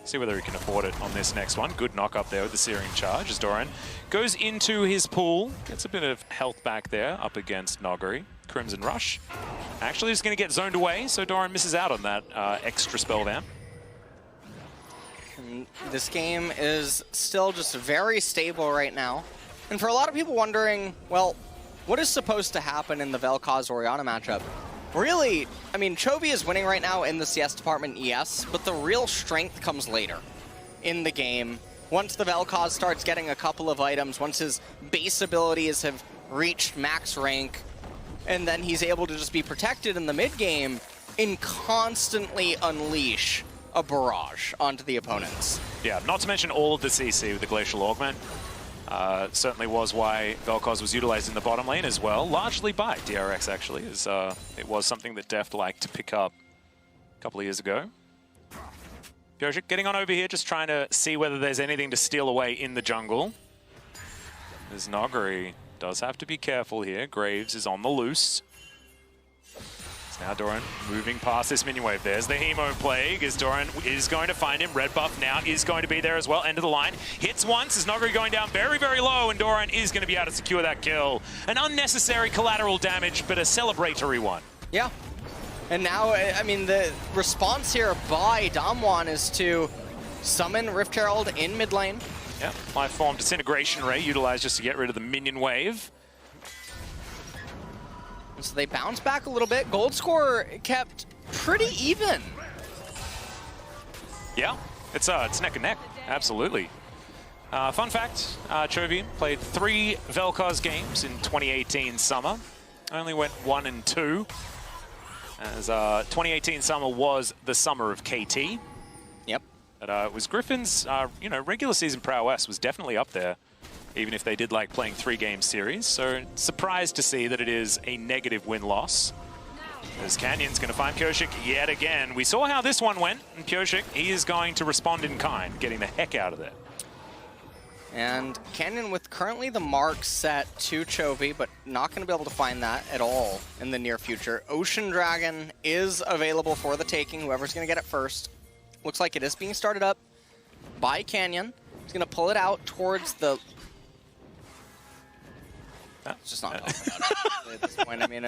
See whether he can afford it on this next one. Good knock up there with the Searing Charge as Doran goes into his pool. Gets a bit of health back there up against Noguri. Crimson Rush. Actually is going to get zoned away, so Doran misses out on that extra spell vamp. And this game is still just very stable right now. And for a lot of people wondering, well, what is supposed to happen in the Vel'Koz-Orianna matchup? Really, I mean, Chovy is winning right now in the CS department, yes, but the real strength comes later in the game. Once the Vel'Koz starts getting a couple of items, once his base abilities have reached max rank, and then he's able to just be protected in the mid game and constantly unleash a barrage onto the opponents. Yeah, not to mention all of the CC with the Glacial Augment. Certainly was why Vel'Koz was utilized in the bottom lane as well, largely by DRX actually, as it was something that Deft liked to pick up a couple of years ago. Pioshik getting on over here, just trying to see whether there's anything to steal away in the jungle. As Noguri does have to be careful here. Graves is on the loose. Now Doran moving past this minion wave. There's the Hemo Plague as Doran is going to find him. Red buff now is going to be there as well. End of the line. Hits once as Noguri going down very, very low, and Doran is going to be able to secure that kill. An unnecessary collateral damage, but a celebratory one. Yeah. And now, I mean, the response here by DAMWON is to summon Rift Herald in mid lane. Yeah, life form Disintegration Ray utilized just to get rid of the minion wave. So they bounce back a little bit. Gold score kept pretty even. Yeah, it's neck and neck, absolutely. Fun fact, Chovy played 3 Vel'Koz games in 2018 summer. Only went 1 and 2, as 2018 summer was the summer of KT. Yep. But it was Griffin's, you know, regular season prowess was definitely up there, even if they did like playing 3-game series. So surprised to see that it is a negative win-loss. As Canyon's going to find Pioshik yet again. We saw how this one went, and Pioshik, he is going to respond in kind, getting the heck out of there. And Canyon with currently the mark set to Chovy, but not going to be able to find that at all in the near future. Ocean Dragon is available for the taking, whoever's going to get it first. Looks like it is being started up by Canyon. He's going to pull it out towards the... It's just not talking about it at this point. I mean,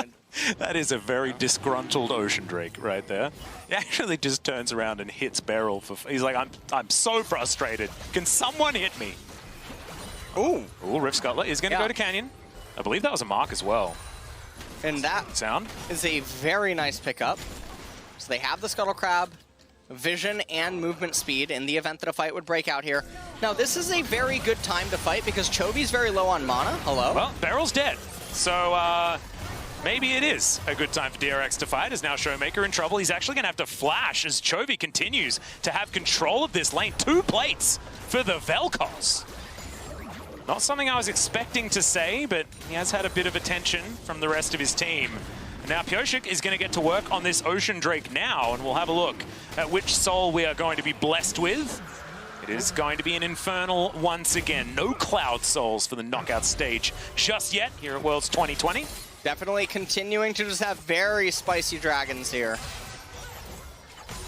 that is a very disgruntled Ocean Drake right there. He actually just turns around and hits Beryl. He's like, I'm so frustrated. Can someone hit me? Ooh, Rift Scuttler is going to go to Canyon. I believe that was a mark as well. And that is a very nice pickup. So they have the Scuttle Crab, vision, and movement speed in the event that a fight would break out here. Now, this is a very good time to fight because Chovy's very low on mana. Hello? Well, Beryl's dead. So maybe it is a good time for DRX to fight, as now Showmaker in trouble. He's actually going to have to flash as Chovy continues to have control of this lane. 2 plates for the Vel'Koz. Not something I was expecting to say, but he has had a bit of attention from the rest of his team. Now Pyosik is going to get to work on this Ocean Drake now, and we'll have a look at which soul we are going to be blessed with. It is going to be an Infernal once again. No Cloud Souls for the knockout stage just yet here at Worlds 2020. Definitely continuing to just have very spicy dragons here.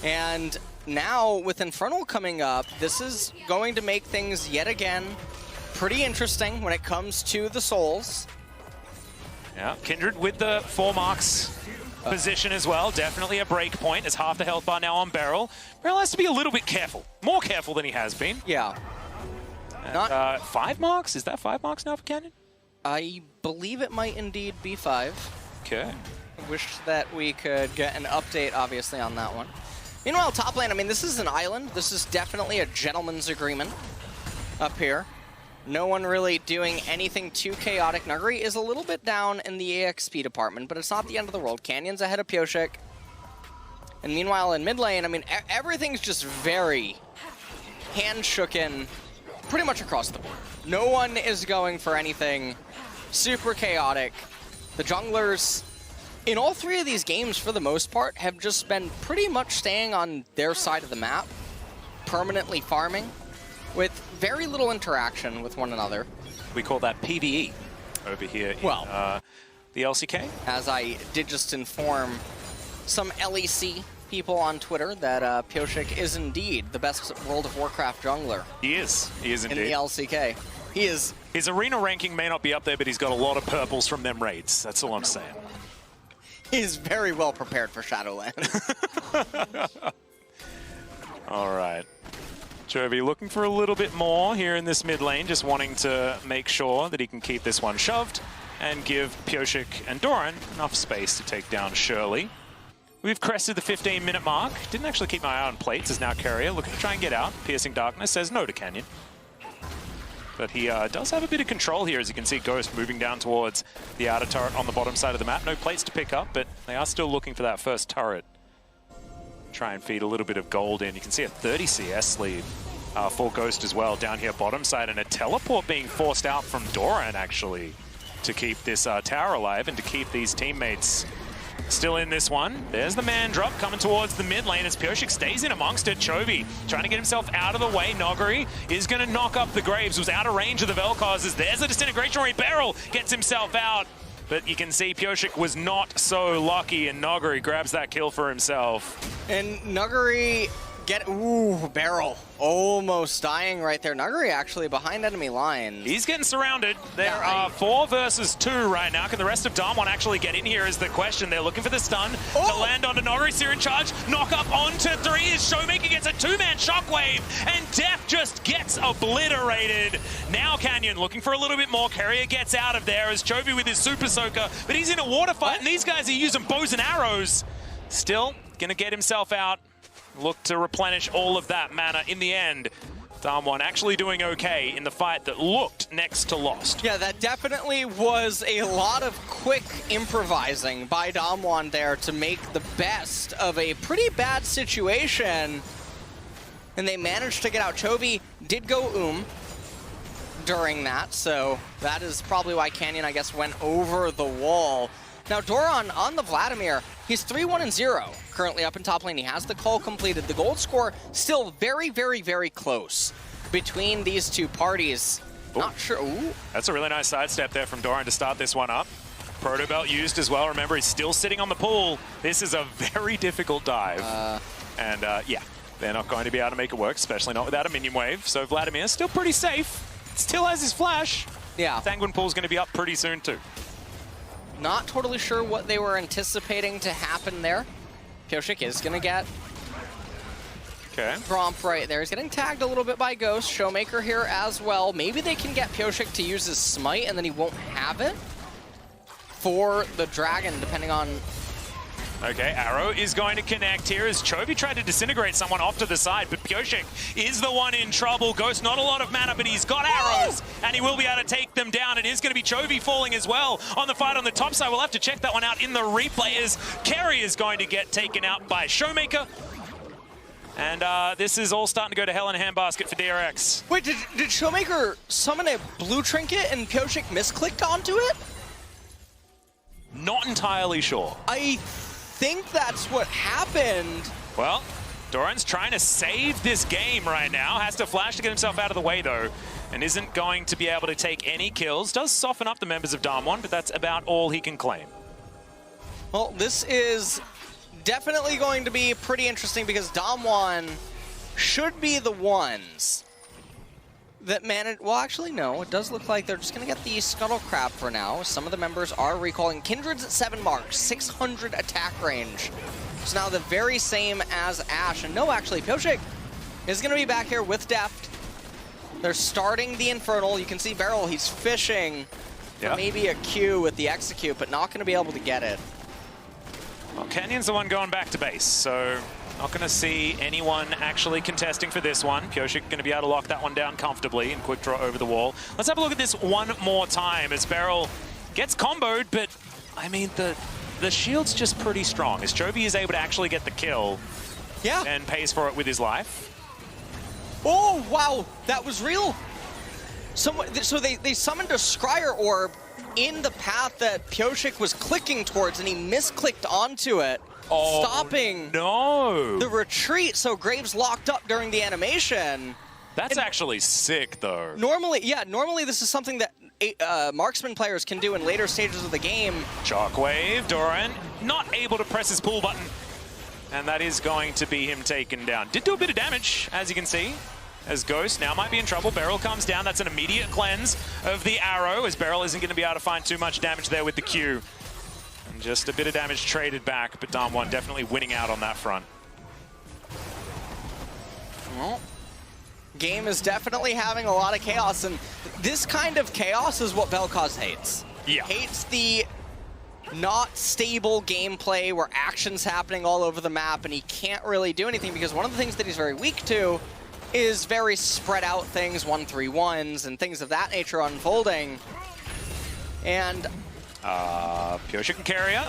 And now with Infernal coming up, this is going to make things yet again pretty interesting when it comes to the souls. Yeah, Kindred with the 4 marks position as well. Definitely a break point as half the health bar now on Beryl. Beryl has to be a little bit careful. More careful than he has been. Yeah. And, 5 marks? Is that 5 marks now for Canyon? I believe it might indeed be 5. Okay. I wish that we could get an update, obviously, on that one. Meanwhile, top lane, I mean, this is an island. This is definitely a gentleman's agreement up here. No one really doing anything too chaotic. Nuguri is a little bit down in the EXP department, but it's not the end of the world. Canyon's ahead of Pyosik. And meanwhile, in mid lane, I mean, everything's just very hand-shooken pretty much across the board. No one is going for anything super chaotic. The junglers, in all 3 of these games, for the most part, have just been pretty much staying on their side of the map, permanently farming, with very little interaction with one another. We call that PvE over here in the LCK. As I did just inform some LEC people on Twitter that Pyosik is indeed the best World of Warcraft jungler. He is indeed. In the LCK. He is. His arena ranking may not be up there, but he's got a lot of purples from them raids. That's all I'm saying. He's very well prepared for Shadowlands. All right. Chovy looking for a little bit more here in this mid lane, just wanting to make sure that he can keep this one shoved and give Pyosik and Doran enough space to take down Shirley. We've crested the 15-minute mark. Didn't actually keep my eye on plates as now Carrier looking to try and get out. Piercing Darkness says no to Canyon. But he does have a bit of control here, as you can see Ghost moving down towards the outer turret on the bottom side of the map. No plates to pick up, but they are still looking for that first turret. Try and feed a little bit of gold in. You can see a 30 CS lead for Ghost as well down here bottom side, and a teleport being forced out from Doran actually to keep this tower alive and to keep these teammates still in this one. There's the man drop coming towards the mid lane as Pyosik stays in amongst it. Chovy trying to get himself out of the way. Noguri is going to knock up the Graves, who's out of range of the Vel'Koz. There's a disintegration rate. Beryl gets himself out. But you can see Pyosik was not so lucky, and Noguri grabs that kill for himself. And Nuguri Beryl almost dying right there. Nuguri actually behind enemy lines. He's getting surrounded. There are 4 versus 2 right now. Can the rest of DAMWON actually get in here is the question. They're looking for the stun to land onto Noguri. Seer in charge. Knock up onto 3 as Showmaker gets a 2-man shockwave, and Def just gets obliterated. Now Canyon looking for a little bit more. Carrier gets out of there as Chovy with his Super Soaker, but he's in a water fight, and these guys are using bows and arrows. Still gonna get himself out. Look to replenish all of that mana. In the end, DAMWON actually doing okay in the fight that looked next to lost. Yeah, that definitely was a lot of quick improvising by DAMWON there to make the best of a pretty bad situation. And they managed to get out. Chovy did go during that, so that is probably why Canyon, I guess, went over the wall. Now Doran on the Vladimir, he's 3-1-0 currently up in top lane. He has the call completed. The gold score still very, very, very close between these two parties. Not sure. Ooh. That's a really nice sidestep there from Doran to start this one up. Proto Belt used as well. Remember, he's still sitting on the pool. This is a very difficult dive. Yeah, they're not going to be able to make it work, especially not without a minion wave. So Vladimir still pretty safe. Still has his flash. Yeah. Thangwon Pool's going to be up pretty soon too. Not totally sure what they were anticipating to happen there. Pyosik is going to get Gromp right there. He's getting tagged a little bit by Ghost. Showmaker here as well. Maybe they can get Pyosik to use his smite and then he won't have it for the dragon, depending on... Okay, Arrow is going to connect here as Chovy tried to disintegrate someone off to the side, but Pyosik is the one in trouble. Ghost, not a lot of mana, but he's got arrows, and he will be able to take them down. It is going to be Chovy falling as well on the fight on the top side. We'll have to check that one out in the replay as Kerry is going to get taken out by Showmaker. And this is all starting to go to hell in a handbasket for DRX. Wait, did Showmaker summon a blue trinket and Pyosik misclicked onto it? Not entirely sure. I think that's what happened. Well, Doran's trying to save this game right now. Has to flash to get himself out of the way, though, and isn't going to be able to take any kills. Does soften up the members of DAMWON, but that's about all he can claim. Well, this is definitely going to be pretty interesting because DAMWON should be the ones that manage... Well, actually, no. It does look like they're just going to get the Scuttle Crab for now. Some of the members are recalling. Kindred's at 7 marks, 600 attack range. It's now the very same as Ashe. And no, actually, Pyosik is going to be back here with Deft. They're starting the Infernal. You can see Beryl, he's fishing for maybe a Q with the Execute, but not going to be able to get it. Well, Canyon's the one going back to base, so not going to see anyone actually contesting for this one. Pyosik going to be able to lock that one down comfortably and quick draw over the wall. Let's have a look at this one more time as Beryl gets comboed, but I mean, the shield's just pretty strong as Chovy is able to actually get the kill and pays for it with his life. Oh, wow, that was real. So they summoned a Scryer Orb in the path that Pyosik was clicking towards, and he misclicked onto it, stopping the retreat. So Graves locked up during the animation. That's actually sick, though. Normally, normally this is something that marksman players can do in later stages of the game. Shockwave, Doran not able to press his pull button, and that is going to be him taken down. Did do a bit of damage, as you can see, as Ghost now might be in trouble. Beryl comes down. That's an immediate cleanse of the arrow, as Beryl isn't going to be able to find too much damage there with the Q. And just a bit of damage traded back, but DAMWON definitely winning out on that front. Well, game is definitely having a lot of chaos, and this kind of chaos is what Vel'Koz hates. Yeah. Hates the not stable gameplay where action's happening all over the map and he can't really do anything, because one of the things that he's very weak to is very spread out things, 1-3-1s and things of that nature unfolding. And Pyosik and Carrier,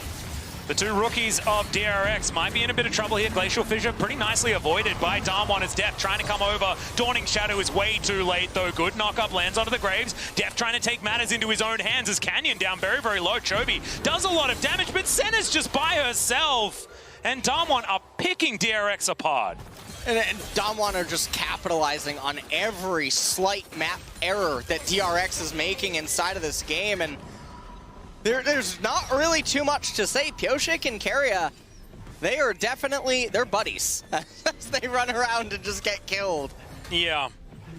the two rookies of DRX, might be in a bit of trouble here. Glacial Fissure pretty nicely avoided by DAMWON as Deft trying to come over. Dawning Shadow is way too late, though. Good knock-up lands onto the Graves. Deft trying to take matters into his own hands as Canyon down very, very low. Chovy does a lot of damage, but Senna's just by herself. And DAMWON are picking DRX apart. And DAMWON are just capitalizing on every slight map error that DRX is making inside of this game. And there's not really too much to say. Pyosik and Keria, they are definitely, they're buddies. They run around and just get killed. Yeah.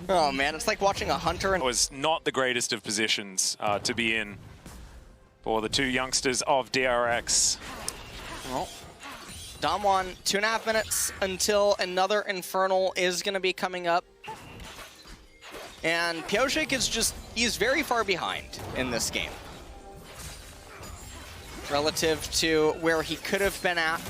Oh man, it's like watching a hunter. It was not the greatest of positions to be in for the two youngsters of DRX. Well, DAMWON, 2.5 minutes until another Infernal is going to be coming up. And Pyosik is just, he's very far behind in this game relative to where he could have been at.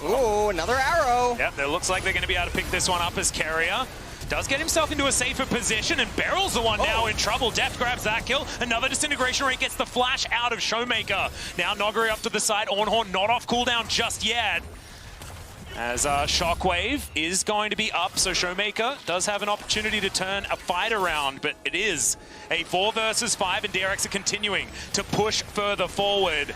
Ooh, another arrow. Yep, it looks like they're going to be able to pick this one up as Carrier does get himself into a safer position, and Beryl's the one now in trouble. Deft grabs that kill. Another disintegration rate gets the flash out of Showmaker. Now Noguri up to the side. Ornhorn not off cooldown just yet, as Shockwave is going to be up, so Showmaker does have an opportunity to turn a fight around, but it is a 4 versus 5, and DRX are continuing to push further forward.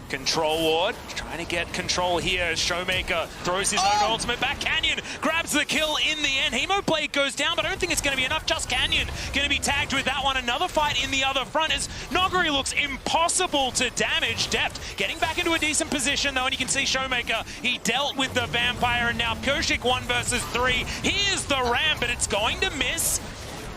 Control ward, trying to get control here. Showmaker throws his own ultimate back. Canyon grabs the kill in the end. Hemo Blade goes down, but I don't think it's going to be enough. Just Canyon going to be tagged with that one. Another fight in the other front as Noguri looks impossible to damage. Deft getting back into a decent position though, and you can see Showmaker, he dealt with the Vampire, and now Pyoshik 1 versus 3. Here's the ram, but it's going to miss.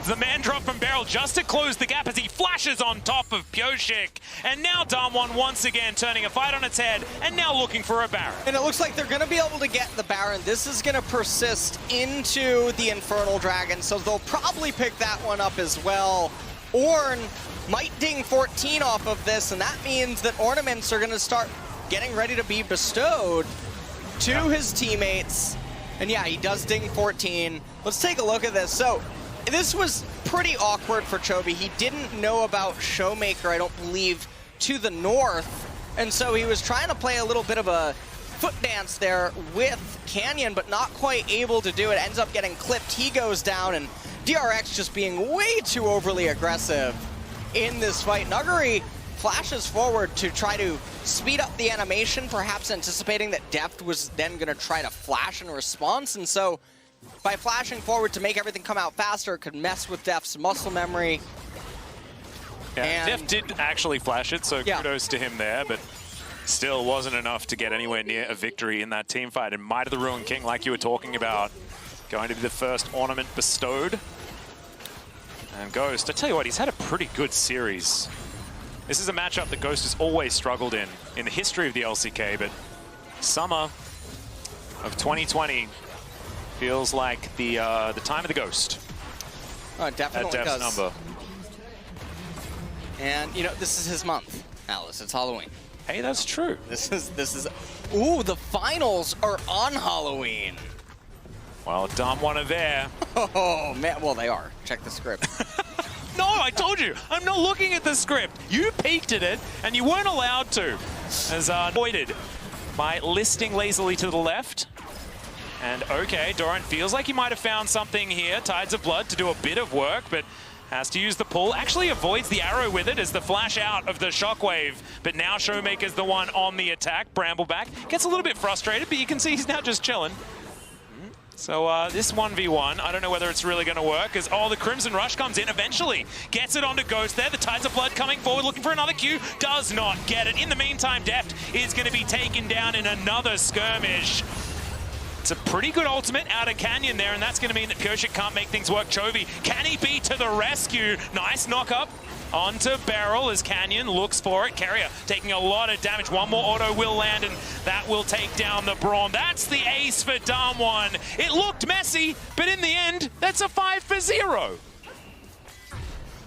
The man drop from Beryl just to close the gap as he flashes on top of Pyoshik. And now DAMWON once again turning a fight on its head and now looking for a Baron. And it looks like they're going to be able to get the Baron. This is going to persist into the Infernal Dragon, so they'll probably pick that one up as well. Ornn might ding 14 off of this, and that means that ornaments are going to start getting ready to be bestowed to his teammates. And yeah, he does ding 14. Let's take a look at this. So this was pretty awkward for Chovy. He didn't know about Showmaker, I don't believe, to the north. And so he was trying to play a little bit of a foot dance there with Canyon, but not quite able to do it. Ends up getting clipped. He goes down, and DRX just being way too overly aggressive in this fight. Nuguri flashes forward to try to speed up the animation, perhaps anticipating that Deft was then going to try to flash in response. And so by flashing forward to make everything come out faster, it could mess with Deft's muscle memory. Yeah, Deft did actually flash it, so kudos to him there, but still wasn't enough to get anywhere near a victory in that team fight. And Might of the Ruined King, like you were talking about, going to be the first ornament bestowed. And Ghost, I tell you what, he's had a pretty good series. This is a matchup that Ghost has always struggled in the history of the LCK, but summer of 2020 feels like the time of the Ghost. Oh, it definitely at Deft's does. number. And you know, this is his month, Alice. It's Halloween. Hey, that's true. This is. Ooh, the finals are on Halloween. Well, DAMWON are there. Oh man, well they are. Check the script. No, I told you, I'm not looking at the script. You peeked at it, and you weren't allowed to. As avoided by listing lazily to the left. And okay, Doran feels like he might have found something here. Tides of Blood to do a bit of work, but has to use the pull. Actually avoids the arrow with it as the flash out of the shockwave. But now Showmaker's the one on the attack. Brambleback gets a little bit frustrated, but you can see he's now just chilling. So this 1v1, I don't know whether it's really going to work, as the Crimson Rush comes in eventually. Gets it onto Ghost there. The Tides of Blood coming forward, looking for another Q. Does not get it. In the meantime, Deft is going to be taken down in another skirmish. It's a pretty good ultimate out of Canyon there, and that's going to mean that Pyoshik can't make things work. Chovy, can he be to the rescue? Nice knock-up onto Beryl as Canyon looks for it. Carrier taking a lot of damage. One more auto will land, and that will take down the Braum. That's the ace for DAMWON. It looked messy, but in the end, that's a 5-0.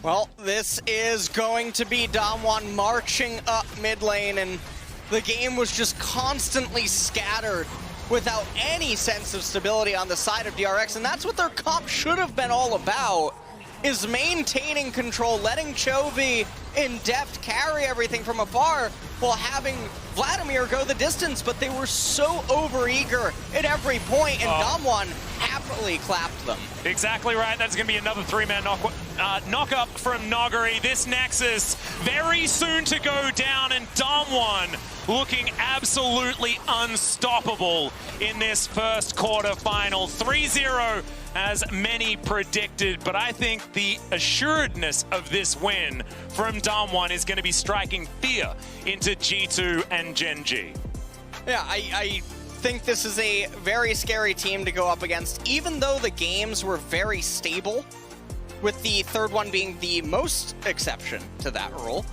Well, this is going to be DAMWON marching up mid lane, and the game was just constantly scattered without any sense of stability on the side of DRX, and that's what their comp should have been all about, is maintaining control, letting Chovy in Deft carry everything from afar while having Vladimir go the distance, but they were so overeager at every point, and DAMWON happily clapped them. Exactly right. That's going to be another three-man knock-up from Noguri. This Nexus very soon to go down, and DAMWON looking absolutely unstoppable in this first quarterfinal. 3-0 as many predicted, but I think the assuredness of this win from DAMWON is going to be striking fear into G2 and Gen G. Yeah, I think this is a very scary team to go up against, even though the games were very stable, with the third one being the most exception to that rule.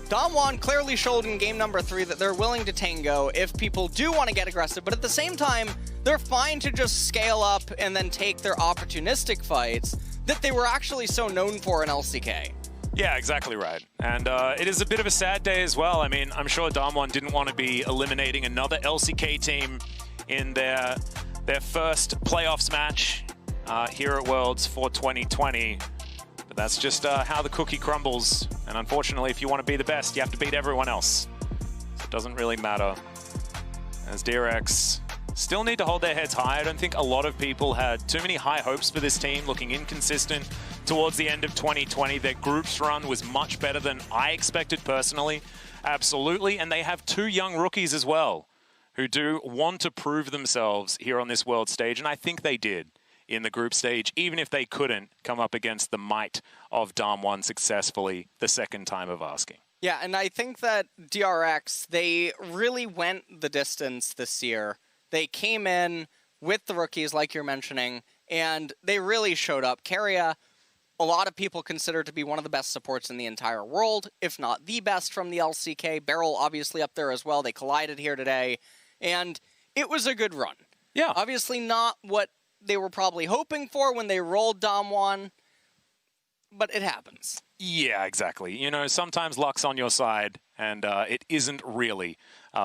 DAMWON clearly showed in game number 3 that they're willing to tango if people do want to get aggressive, but at the same time, they're fine to just scale up and then take their opportunistic fights that they were actually so known for in LCK. Yeah, exactly right. And it is a bit of a sad day as well. I mean, I'm sure DAMWON didn't want to be eliminating another LCK team in their first playoffs match here at Worlds for 2020. But that's just how the cookie crumbles. And unfortunately, if you want to be the best, you have to beat everyone else. So it doesn't really matter. As DRX still need to hold their heads high. I don't think a lot of people had too many high hopes for this team, looking inconsistent towards the end of 2020. Their groups run was much better than I expected personally. Absolutely. And they have 2 young rookies as well who do want to prove themselves here on this world stage. And I think they did in the group stage, even if they couldn't come up against the might of DAMWON successfully the second time of asking. Yeah, and I think that DRX, they really went the distance this year. They came in with the rookies, like you're mentioning, and they really showed up. Keria, a lot of people consider to be one of the best supports in the entire world, if not the best from the LCK. Beryl obviously up there as well. They collided here today, and it was a good run. Yeah. Obviously not what they were probably hoping for when they rolled DAMWON, but it happens. Yeah, exactly. You know, sometimes luck's on your side, and it isn't really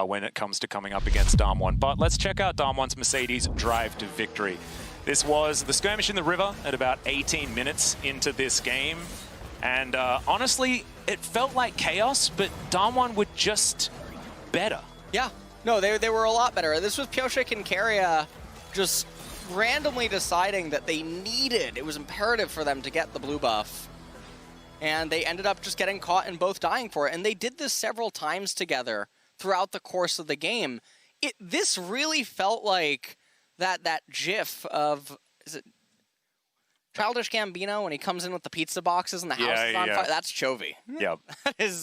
when it comes to coming up against DAMWON. But let's check out DAMWON's Mercedes drive to victory. This was the skirmish in the river at about 18 minutes into this game. And honestly, it felt like chaos, but DAMWON were just better. Yeah. No, they were a lot better. This was Pioshik and Keria just randomly deciding that they needed, it was imperative for them to get the blue buff. And they ended up just getting caught and both dying for it. And they did this several times together throughout the course of the game. This really felt like that GIF of, is it Childish Gambino when he comes in with the pizza boxes and the house is on fire? That's Chovy. Yep. That is,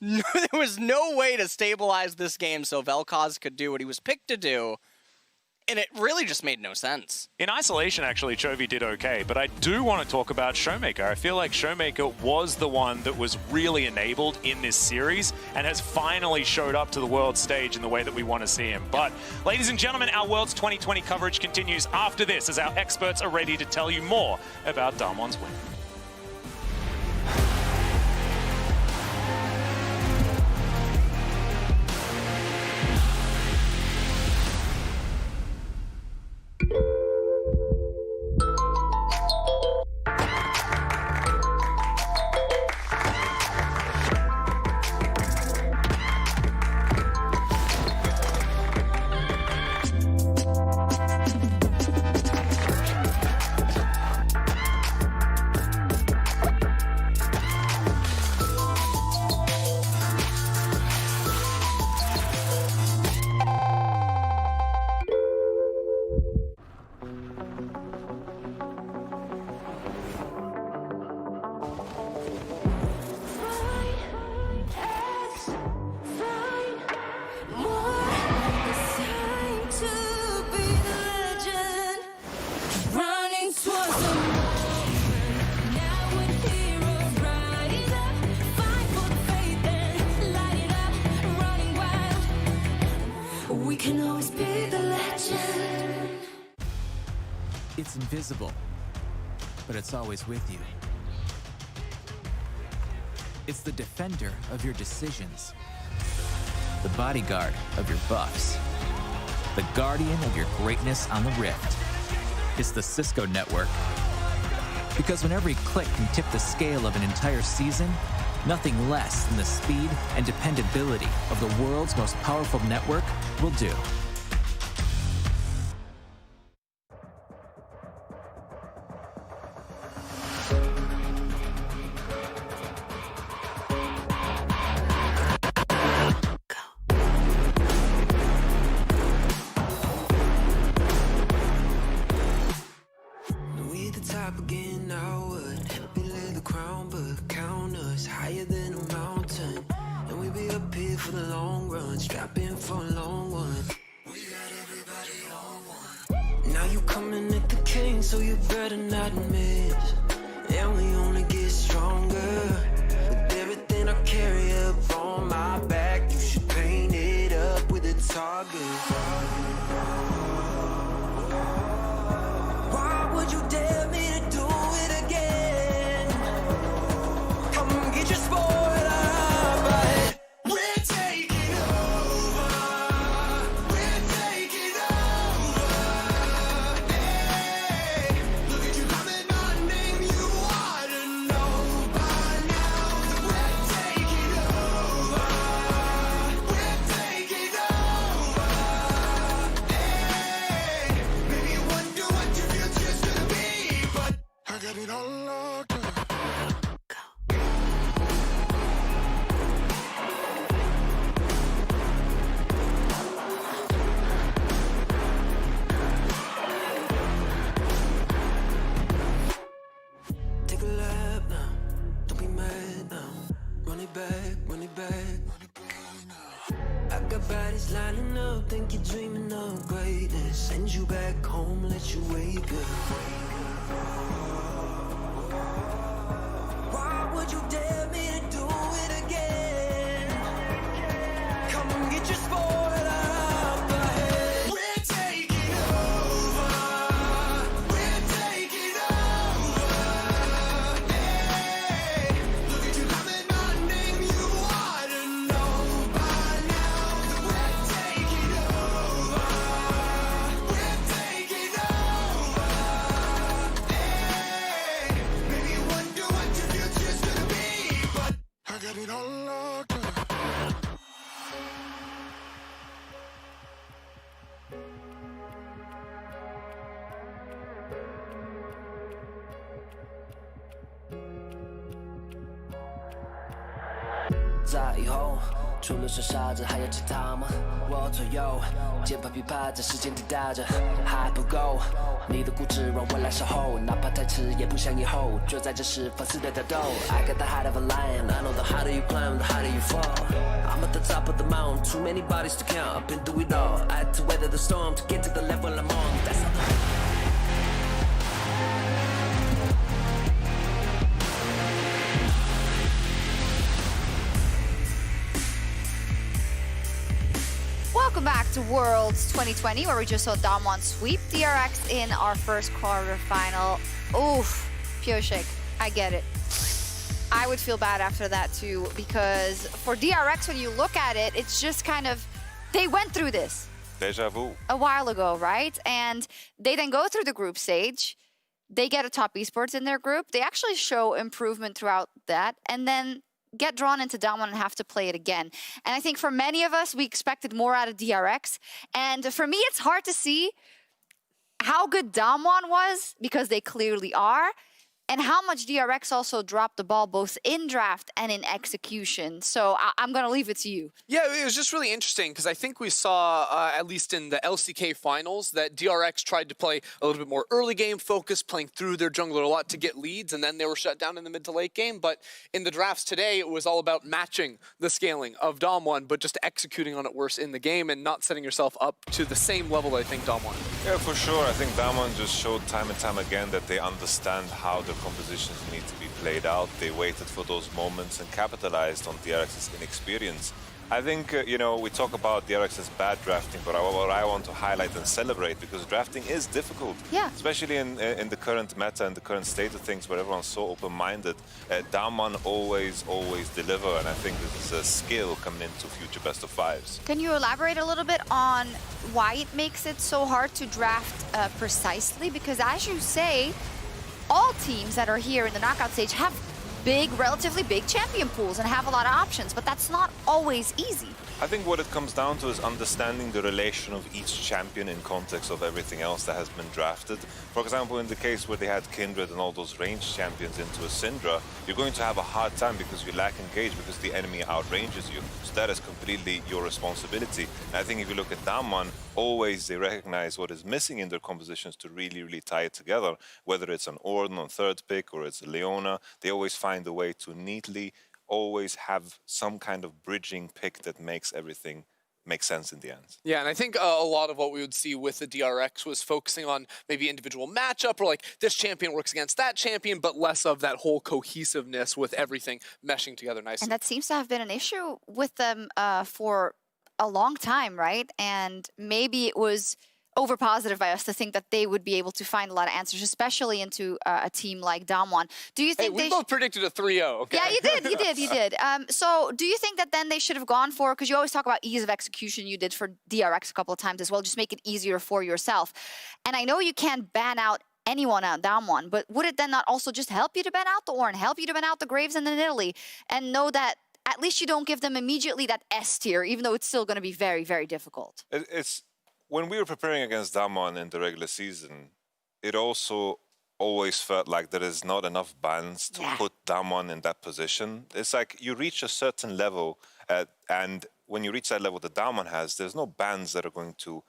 there was no way to stabilize this game so Vel'Koz could do what he was picked to do. And it really just made no sense. In isolation, actually, Chovy did okay, but I do want to talk about Showmaker. I feel like Showmaker was the one that was really enabled in this series and has finally showed up to the world stage in the way that we want to see him. But, ladies and gentlemen, our Worlds 2020 coverage continues after this as our experts are ready to tell you more about DAMWON's win. It's invisible, but it's always with you. It's the defender of your decisions, the bodyguard of your buffs, the guardian of your greatness on the Rift. It's the Cisco network. Because when every click can tip the scale of an entire season, nothing less than the speed and dependability of the world's most powerful network will do. So you better not miss. And we only get stronger with everything I carry up on my back. You should paint it up with a target. Why would you dare me to do it again? Come get your spoiler, but we're taking over. We're taking over. Hey, look at you calling my name, you ought to know by Everybody's lining up, think you're dreaming of greatness. Send you back home, let you wake up. Why would you dare me to do it again? Come and get your spoiler out the head. We're taking over. We're taking over. Hey, look at you loving my name. You ought to know by now that we're taking over. We're taking over. Hey, maybe you wonder what your future's gonna be, but I got it all locked up.在以后，除了说傻子，还有其他吗？我左右，键盘噼啪着，时间滴答着，还不够。你的固执让我来守候，哪怕太迟也不想以后。就在这时放肆的挑逗。I got the heart of a lion, I know the harder you climb, the harder you fall. I'm at the top of the mountain, too many bodies to count. I've been through it all. I had to weather the storm to get to the level I'm on. That's how the Welcome back to Worlds 2020, where we just saw DAMWON sweep DRX in our first quarterfinal. Oof, Pioshik, I get it. I would feel bad after that too, because for DRX, when you look at it, it's just kind of, they went through this. Deja vu. A while ago, right? And they then go through the group stage. They get a top esports in their group. They actually show improvement throughout that, and then get drawn into DAMWON and have to play it again. And I think for many of us, we expected more out of DRX. And for me, it's hard to see how good DAMWON was, because they clearly are, and how much DRX also dropped the ball both in draft and in execution. So I'm going to leave it to you. Yeah, it was just really interesting because I think we saw, at least in the LCK finals, that DRX tried to play a little bit more early game focus, playing through their jungler a lot to get leads, and then they were shut down in the mid to late game. But in the drafts today, it was all about matching the scaling of DAMWON, but just executing on it worse in the game and not setting yourself up to the same level I think DAMWON. Yeah, for sure. I think DAMWON just showed time and time again that they understand how the compositions need to be played out. They waited for those moments and capitalized on DRX's inexperience. I think, you know, we talk about DRX's bad drafting, but what I want to highlight and celebrate, because drafting is difficult. Yeah. Especially in the current meta and the current state of things where everyone's so open-minded. DAMWON always deliver, and I think this is a skill coming into future best of fives. Can you elaborate a little bit on why it makes it so hard to draft precisely? Because as you say, all teams that are here in the knockout stage have big, relatively big champion pools and have a lot of options, but that's not always easy. I think what it comes down to is understanding the relation of each champion in context of everything else that has been drafted. For example, in the case where they had Kindred and all those ranged champions into a Syndra, you're going to have a hard time because you lack engage, because the enemy outranges you. So that is completely your responsibility. And I think if you look at DAMWON, always they recognize what is missing in their compositions to really tie it together. Whether it's an Orden on third pick or it's a Leona, they always find a way to neatly always have some kind of bridging pick that makes everything make sense in the end. Yeah, and I think a lot of what we would see with the DRX was focusing on maybe individual matchup, or like this champion works against that champion, but less of that whole cohesiveness with everything meshing together nicely. And that seems to have been an issue with them for a long time, right? And maybe it was over positive by us to think that they would be able to find a lot of answers, especially into a team like DAMWON. Do you think we both predicted a 3-0, okay? Yeah, you did. So do you think that then they should have gone for, because you always talk about ease of execution, you did for DRX a couple of times as well, just make it easier for yourself. And I know you can't ban out anyone out DAMWON, but would it then not also just help you to ban out the Ornn, help you to ban out the Graves and the Nidalee, and know that at least you don't give them immediately that S tier, even though it's still going to be very, very difficult? It's when we were preparing against DAMWON in the regular season, it also always felt like there is not enough bans to put DAMWON in that position. It's like you reach a certain level, and when you reach that level that DAMWON has, there's no bans that are going to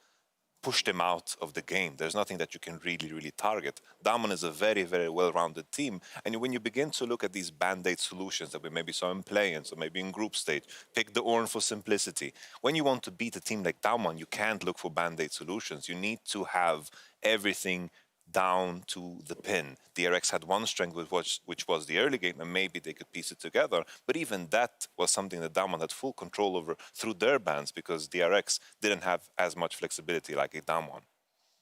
push them out of the game. There's nothing that you can really target. DAMWON is a very well-rounded team. And when you begin to look at these band-aid solutions that we maybe saw in play-ins or maybe in group stage, pick the Ornn for simplicity. When you want to beat a team like DAMWON, you can't look for band-aid solutions. You need to have everything down to the pin. DRX had one strength, which was the early game, and maybe they could piece it together. But even that was something that DAMWON had full control over through their bans, because DRX didn't have as much flexibility like a DAMWON.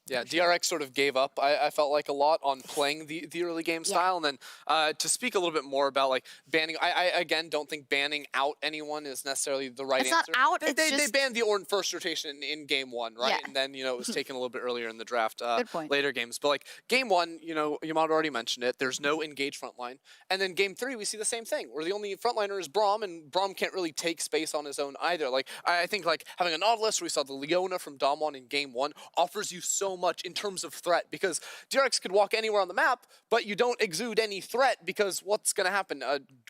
Yeah, DRX sort of gave up, I felt like, a lot on playing the early game style. And then to speak a little bit more about like banning, I again don't think banning out anyone is necessarily the right answer. It's not out, They banned the Ornn first rotation in game 1, right? Yeah. And then, you know, it was taken a little bit earlier in the draft, Good point. later games. But like game 1, you know, Yamato already mentioned it, there's no engaged frontline. And then game 3, we see the same thing, where the only frontliner is Braum, and Braum can't really take space on his own either. Like, I think like having a Nautilus, where we saw the Leona from DAMWON in game 1, offers you so much in terms of threat, because DRX could walk anywhere on the map, but you don't exude any threat, because what's going to happen?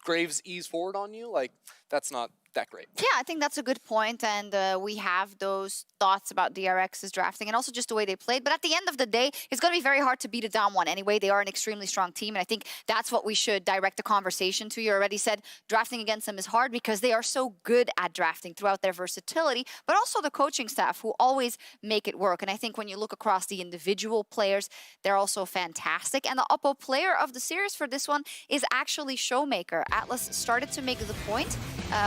Graves ease forward on you? Like, that's not that great. Yeah, I think that's a good point, and we have those thoughts about DRX's drafting and also just the way they played. But at the end of the day, it's going to be very hard to beat a DAMWON anyway. They are an extremely strong team, and I think that's what we should direct the conversation to. You already said drafting against them is hard because they are so good at drafting throughout their versatility, but also the coaching staff who always make it work. And I think when you look across the individual players, they're also fantastic. And the Oppo player of the series for this one is actually Showmaker. Atlas started to make the point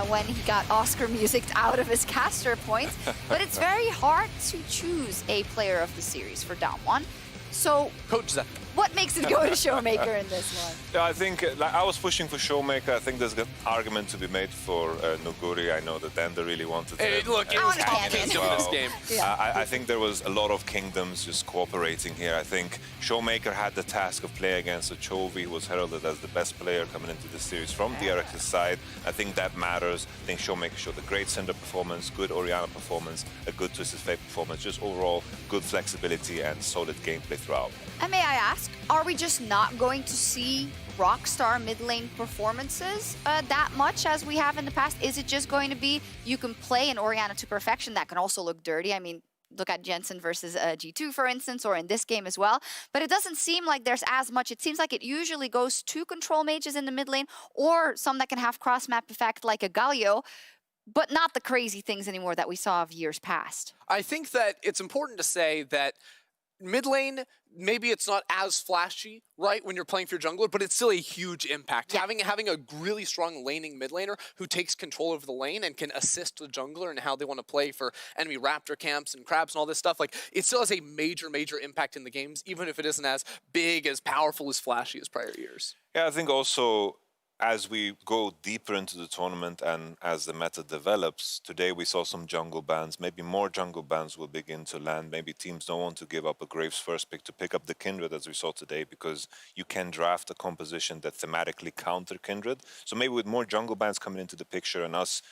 when he got Oscar musicked out of his caster point, but it's very hard to choose a player of the series for DAMWON. So, Coach Zep, what makes it go to Showmaker in this one? Yeah, I think like, I was pushing for Showmaker. I think there's an argument to be made for Nuguri. I know that Dender really wanted hey, him. look, it was half kingdom in this game. Yeah. I think there was a lot of kingdoms just cooperating here. I think Showmaker had the task of playing against a Chovy, who was heralded as the best player coming into the series from DRX's side. I think that matters. I think Showmaker showed a great Cinder performance, good Orianna performance, a good Twisted Fate performance, just overall good flexibility and solid gameplay throughout. And may I ask, are we just not going to see Rockstar mid lane performances that much as we have in the past? Is it just going to be you can play an Orianna to perfection that can also look dirty? I mean, look at Jensen versus G2, for instance, or in this game as well. But it doesn't seem like there's as much. It seems like it usually goes to control mages in the mid lane, or some that can have cross-map effect like a Galio, but not the crazy things anymore that we saw of years past. I think that it's important to say that mid lane, maybe it's not as flashy, right, when you're playing for your jungler, but it's still a huge impact. Yeah. Having a really strong laning mid laner who takes control of the lane and can assist the jungler and how they want to play for enemy raptor camps and crabs and all this stuff, like, it still has a major impact in the games, even if it isn't as big, as powerful, as flashy as prior years. Yeah, I think also as we go deeper into the tournament and as the meta develops, today we saw some jungle bans. Maybe more jungle bans will begin to land. Maybe teams don't want to give up a Graves first pick to pick up the Kindred, as we saw today, because you can draft a composition that thematically counter Kindred. So maybe with more jungle bans coming into the picture and us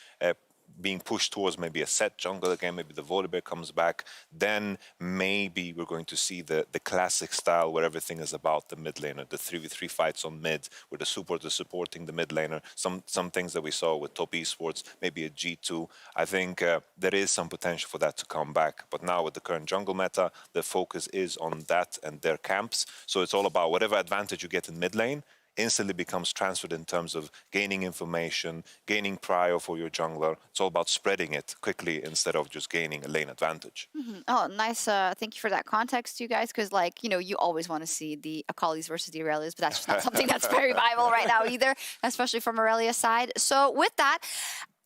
being pushed towards maybe a set jungle again, maybe the Volibear comes back, then maybe we're going to see the classic style where everything is about the mid laner, the 3v3 fights on mid, where the support is supporting the mid laner, some things that we saw with top esports, maybe a G2. I think there is some potential for that to come back. But now with the current jungle meta, the focus is on that and their camps. So it's all about whatever advantage you get in mid lane, instantly becomes transferred in terms of gaining information, gaining prio for your jungler. It's all about spreading it quickly instead of just gaining a lane advantage. Mm-hmm. Oh, nice. Thank you for that context, you guys, because, like, you know, you always want to see the Akali's versus the Aurelias, but that's just not something that's very viable right now either, especially from Aurelia's side. So with that,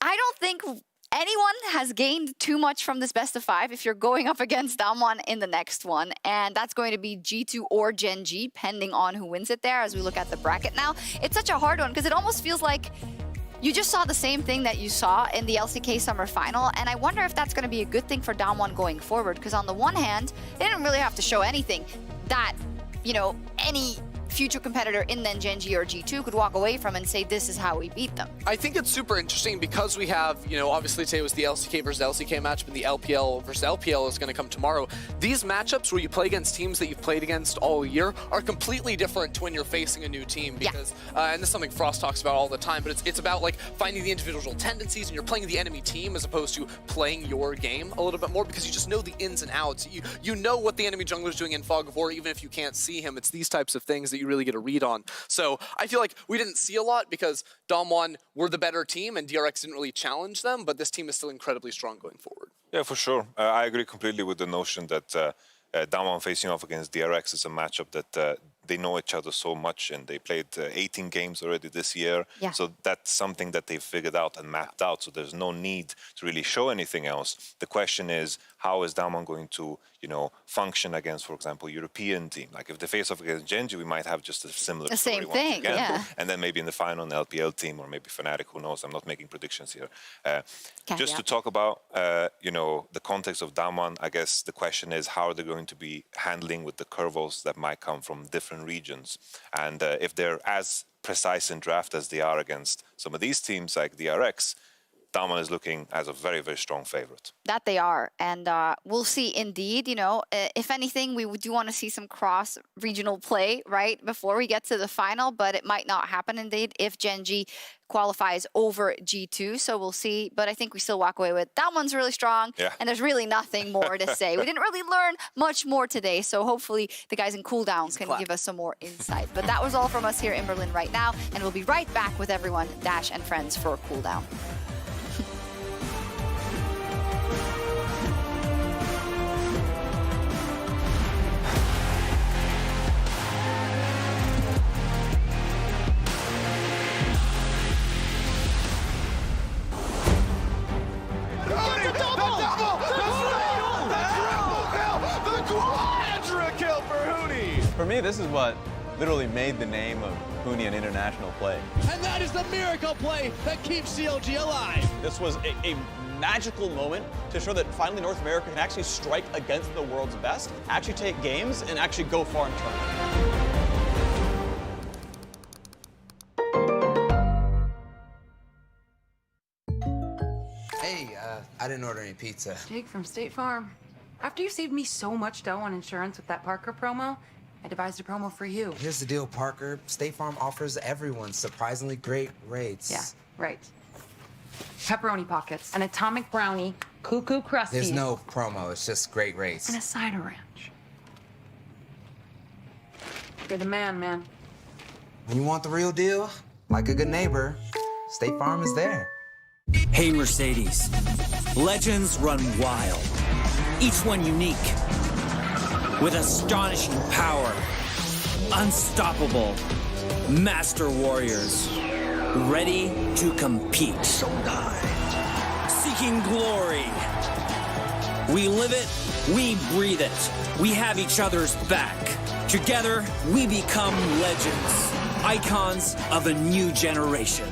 I don't think anyone has gained too much from this best of 5 if you're going up against DAMWON in the next one. And that's going to be G2 or Gen G, depending on who wins it there as we look at the bracket now. It's such a hard one because it almost feels like you just saw the same thing that you saw in the LCK Summer Final. And I wonder if that's going to be a good thing for DAMWON going forward. Because on the one hand, they didn't really have to show anything that, you know, any future competitor in then Gen.G or G2 could walk away from and say, this is how we beat them. I think it's super interesting because we have, obviously today was the LCK versus LCK matchup, and the LPL versus LPL is going to come tomorrow. These matchups where you play against teams that you've played against all year are completely different to when you're facing a new team because, and this is something Frost talks about all the time, but it's about like finding the individual tendencies, and you're playing the enemy team as opposed to playing your game a little bit more because you just know the ins and outs. You know what the enemy jungler is doing in Fog of War, even if you can't see him. It's these types of things that you really get a read on. So I feel like we didn't see a lot because DAMWON were the better team and DRX didn't really challenge them, but this team is still incredibly strong going forward. Yeah, for sure. I agree completely with the notion that DAMWON facing off against DRX is a matchup that they know each other so much, and they played 18 games already this year. Yeah. So that's something that they've figured out and mapped out. So there's no need to really show anything else. The question is, how is DAMWON going to, function against, for example, European team? Like if they face off against Gen.G, we might have just a similar The story same once thing, again. yeah. And then maybe in the final, an LPL team or maybe Fnatic, who knows? I'm not making predictions here. Just to talk about, the context of DAMWON, I guess the question is how are they going to be handling with the curveballs that might come from different regions? And if they're as precise in draft as they are against some of these teams like DRX, DAMWON is looking as a very, very strong favorite. That they are. And we'll see indeed, if anything, we do want to see some cross-regional play, right, before we get to the final, but it might not happen indeed if Gen.G qualifies over G2, so we'll see. But I think we still walk away with DAMWON's really strong, and there's really nothing more to say. We didn't really learn much more today, so hopefully the guys in cooldown can give us some more insight. But that was all from us here in Berlin right now, and we'll be right back with everyone, Dash and friends, for cooldown. For me, this is what literally made the name of Huni an international play. And that is the miracle play that keeps CLG alive. This was a magical moment to show that finally North America can actually strike against the world's best, actually take games, and actually go far in tournament. Hey, I didn't order any pizza. Jake from State Farm. After you saved me so much dough on insurance with that Parker promo, I devised a promo for you. Here's the deal, Parker. State Farm offers everyone surprisingly great rates. Yeah, right. Pepperoni pockets, an atomic brownie, cuckoo crusty. There's no promo, it's just great rates. And a cider ranch. You're the man. When you want the real deal, like a good neighbor, State Farm is there. Hey, Mercedes. Legends run wild, each one unique, with astonishing power, unstoppable master warriors, ready to compete. Seeking glory. We live it, we breathe it. We have each other's back. Together, we become legends, icons of a new generation.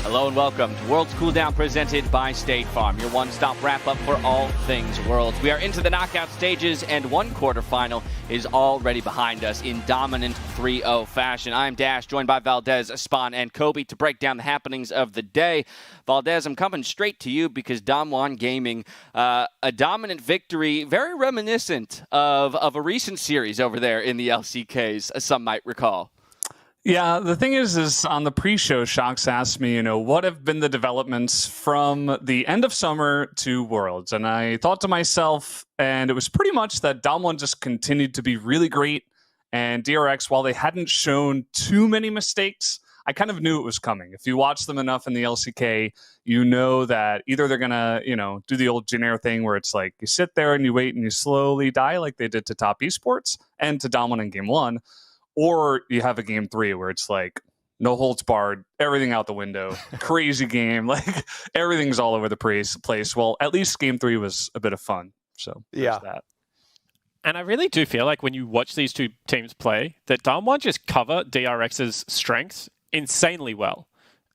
Hello and welcome to Worlds Cooldown presented by State Farm, your one-stop wrap-up for all things Worlds. We are into the knockout stages and one quarterfinal is already behind us in dominant 3-0 fashion. I'm Dash, joined by Valdez, Spawn, and Kobe to break down the happenings of the day. Valdez, I'm coming straight to you because DAMWON Gaming, a dominant victory, very reminiscent of a recent series over there in the LCKs, as some might recall. Yeah, the thing is on the pre-show, Shox asked me, what have been the developments from the end of summer to Worlds? And I thought to myself, and it was pretty much that DAMWON just continued to be really great. And DRX, while they hadn't shown too many mistakes, I kind of knew it was coming. If you watch them enough in the LCK, you know that either they're going to, do the old Jnair thing where it's like you sit there and you wait and you slowly die like they did to Top Esports and to DAMWON in Game 1. Or you have a Game 3 where it's like no holds barred, everything out the window, crazy game, like everything's all over the place. Well, at least Game 3 was a bit of fun. So yeah, that. And I really do feel like when you watch these two teams play, that DAMWON just cover DRX's strengths insanely well.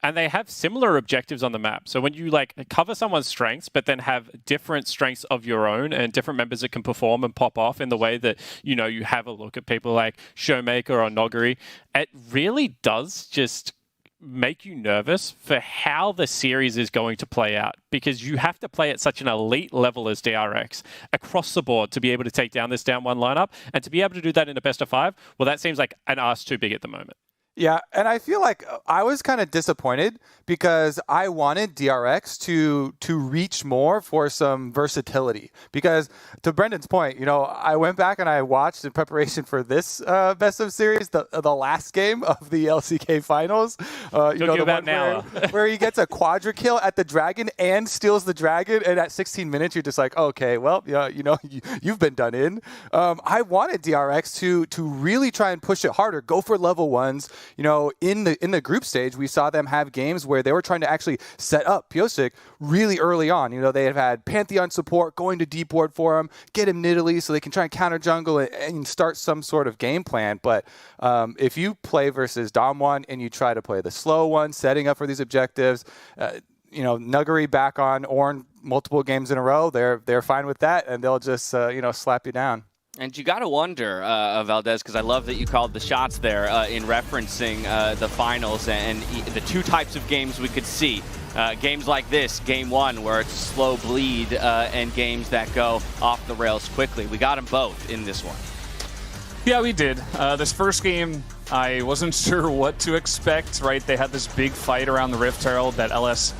And they have similar objectives on the map. So when you cover someone's strengths, but then have different strengths of your own and different members that can perform and pop off in the way that, you have a look at people like Showmaker or Noguri, it really does just make you nervous for how the series is going to play out, because you have to play at such an elite level as DRX across the board to be able to take down this DAMWON lineup, and to be able to do that in a best of 5, well, that seems like an ask too big at the moment. Yeah, and I feel like I was kind of disappointed because I wanted DRX to reach more for some versatility. Because to Brendan's point, I went back and I watched in preparation for this best of series, the last game of the LCK finals. The one where he gets a quadra kill at the dragon and steals the dragon, and at 16 minutes you're just like, okay, well, you've been done in. I wanted DRX to really try and push it harder, go for level 1s. In the group stage, we saw them have games where they were trying to actually set up Pyosik really early on. They have had Pantheon support going to deep ward for him, get him Nidalee so they can try and counter jungle and start some sort of game plan. But if you play versus DAMWON and you try to play the slow one, setting up for these objectives, Nuggery back on Ornn multiple games in a row, they're fine with that, and they'll just slap you down. And you got to wonder, Valdez, because I love that you called the shots there in referencing the finals and the two types of games we could see. Games like this, Game 1, where it's a slow bleed, and games that go off the rails quickly. We got them both in this one. Yeah, we did. This first game, I wasn't sure what to expect, right? They had this big fight around the Rift Herald that LS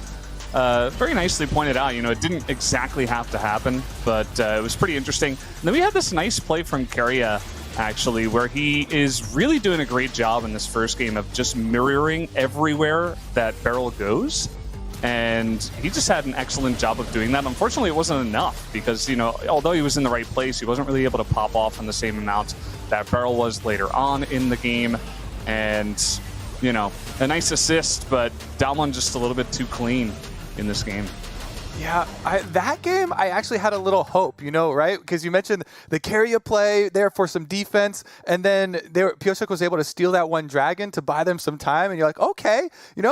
very nicely pointed out. It didn't exactly have to happen, but it was pretty interesting. And then we had this nice play from Keria, actually, where he is really doing a great job in this first game of just mirroring everywhere that Beryl goes. And he just had an excellent job of doing that. Unfortunately, it wasn't enough because, although he was in the right place, he wasn't really able to pop off in the same amount that Beryl was later on in the game. And, a nice assist, but DAMWON just a little bit too clean in this game. Yeah, that game, I actually had a little hope, right? Because you mentioned the Keria play there for some defense, and then Pyosik was able to steal that one dragon to buy them some time, and you're like, okay,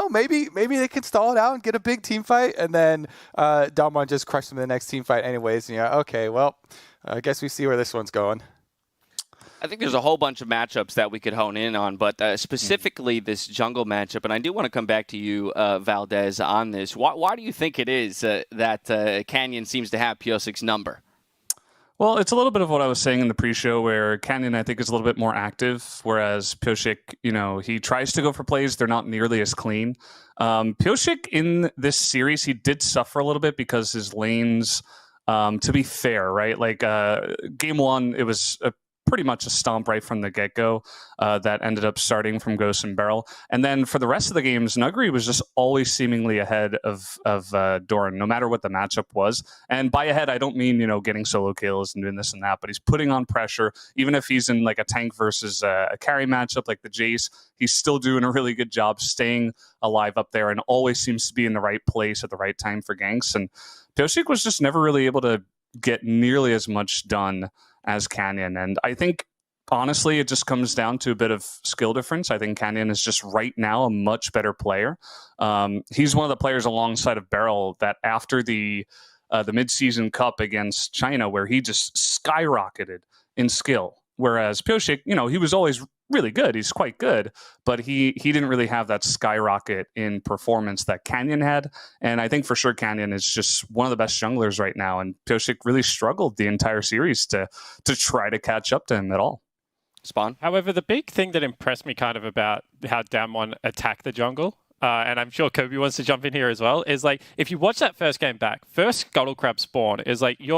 maybe they can stall it out and get a big team fight, and then DAMWON just crushed them in the next team fight anyways, and you're like, okay, well, I guess we see where this one's going. I think there's a whole bunch of matchups that we could hone in on, but specifically this jungle matchup, and I do want to come back to you, Valdez, on this. Why do you think it is that Canyon seems to have Pyosik's number? Well, it's a little bit of what I was saying in the pre-show, where Canyon, I think, is a little bit more active, whereas Pyosik, he tries to go for plays. They're not nearly as clean. Pyosik, in this series, he did suffer a little bit because his lanes, to be fair, right? Game 1, it was a pretty much a stomp right from the get-go that ended up starting from Ghost and Beryl. And then for the rest of the games, Nuguri was just always seemingly ahead of Doran, no matter what the matchup was. And by ahead, I don't mean, getting solo kills and doing this and that, but he's putting on pressure. Even if he's in like a tank versus a carry matchup like the Jace, he's still doing a really good job staying alive up there and always seems to be in the right place at the right time for ganks. And Pyosik was just never really able to get nearly as much done as Canyon. And I think, honestly, it just comes down to a bit of skill difference. I think Canyon is just right now a much better player. He's one of the players alongside of Beryl that after the mid-season cup against China, where he just skyrocketed in skill. Whereas Pyosik, he was always really good. He's quite good, but he didn't really have that skyrocket in performance that Canyon had. And I think for sure Canyon is just one of the best junglers right now. And Pyosik really struggled the entire series to try to catch up to him at all. Spawn. However, the big thing that impressed me kind of about how DAMWON attacked the jungle, and I'm sure Kobe wants to jump in here as well, is like, if you watch that first game back, first Scuttle Crab spawn is like, you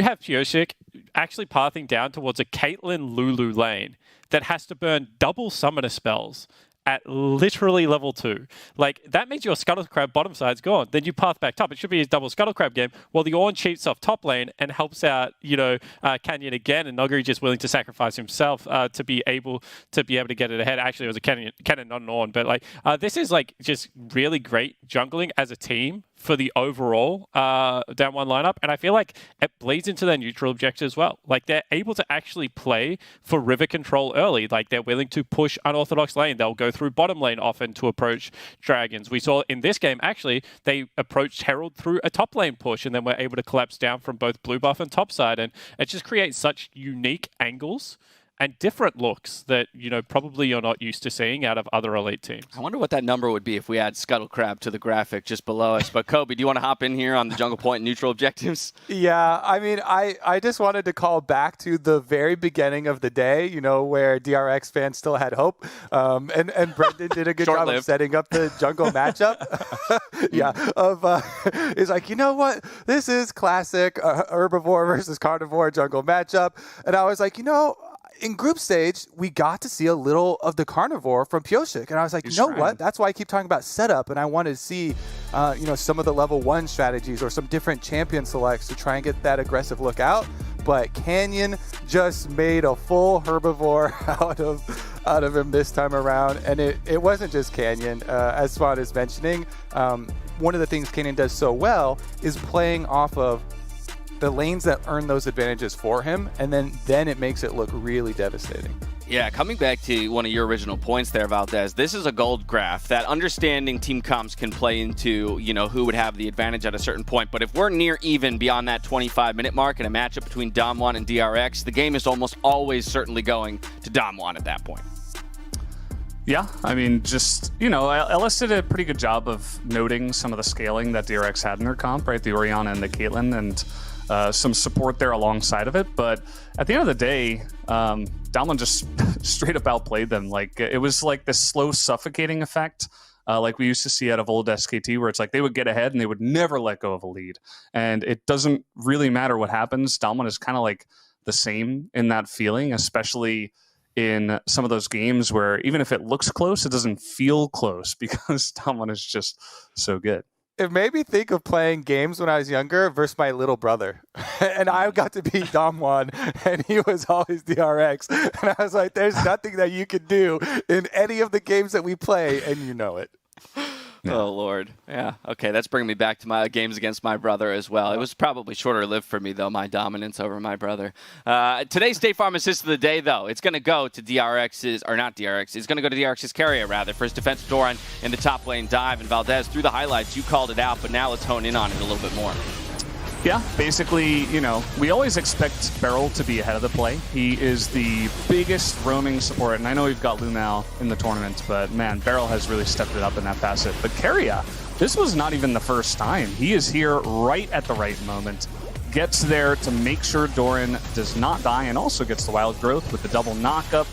have Pyosik actually pathing down towards a Caitlyn Lulu lane that has to burn double summoner spells at literally level 2. Like, that means your Scuttle Crab bottom side's gone. Then you path back top. It should be a double Scuttle Crab game, while the Ornn cheats off top lane and helps out, Canyon again, and Nuguri just willing to sacrifice himself to be able to get it ahead. Actually, it was a Cannon, not an Ornn, but this is just really great jungling as a team for the overall DAMWON lineup, and I feel like it bleeds into their neutral objectives as well. Like, they're able to actually play for river control early. Like, they're willing to push unorthodox lane. They'll go through bottom lane often to approach dragons. We saw in this game, actually, they approached Herald through a top lane push and then were able to collapse down from both blue buff and top side, and it just creates such unique angles and different looks that, probably you're not used to seeing out of other elite teams. I wonder what that number would be if we add Scuttle Crab to the graphic just below us. But Kobe, do you want to hop in here on the Jungle Point neutral objectives? Yeah, I mean, I just wanted to call back to the very beginning of the day, where DRX fans still had hope. And Brendan did a good job of setting up the jungle matchup. He's like, you know what? This is classic herbivore versus carnivore jungle matchup. And I was like, in group stage, we got to see a little of the carnivore from Pyosik. And I was like, what? That's why I keep talking about setup. And I wanted to see, some of the level 1 strategies or some different champion selects to try and get that aggressive look out. But Canyon just made a full herbivore out of him this time around. And it wasn't just Canyon. As Spawn is mentioning, one of the things Canyon does so well is playing off of the lanes that earn those advantages for him, and then it makes it look really devastating. Yeah, coming back to one of your original points there, Valdez, this is a gold graph that understanding team comps can play into, who would have the advantage at a certain point. But if we're near even beyond that 25-minute mark in a matchup between DAMWON and DRX, the game is almost always certainly going to DAMWON at that point. Yeah, I mean, just, Ellis did a pretty good job of noting some of the scaling that DRX had in their comp, right? The Orianna and the Caitlyn, and some support there alongside of it. But at the end of the day, DAMWON just straight up outplayed them. Like, it was like this slow suffocating effect, like we used to see out of old SKT, where it's like they would get ahead and they would never let go of a lead. And it doesn't really matter what happens. DAMWON is kind of like the same in that feeling, especially in some of those games where even if it looks close, it doesn't feel close because DAMWON is just so good. It made me think of playing games when I was younger versus my little brother. And I got to be DAMWON, and he was always DRX. And I was like, there's nothing that you can do in any of the games that we play, and you know it. Yeah. Oh, Lord. Yeah. Okay, that's bringing me back to my games against my brother as well. It was probably shorter-lived for me, though, my dominance over my brother. Today's State Farm Assist of the Day, though, it's going to go to DRX's, or not DRX, it's going to go to DRX's carrier, rather, for his defensive Doran in the top lane dive. And Valdez, through the highlights, you called it out, but now let's hone in on it a little bit more. Yeah, basically, we always expect Beryl to be ahead of the play. He is the biggest roaming support, and I know we've got Lumao in the tournament, but man, Beryl has really stepped it up in that facet. But Keria, this was not even the first time. He is here right at the right moment, gets there to make sure Doran does not die, and also gets the wild growth with the double knockup,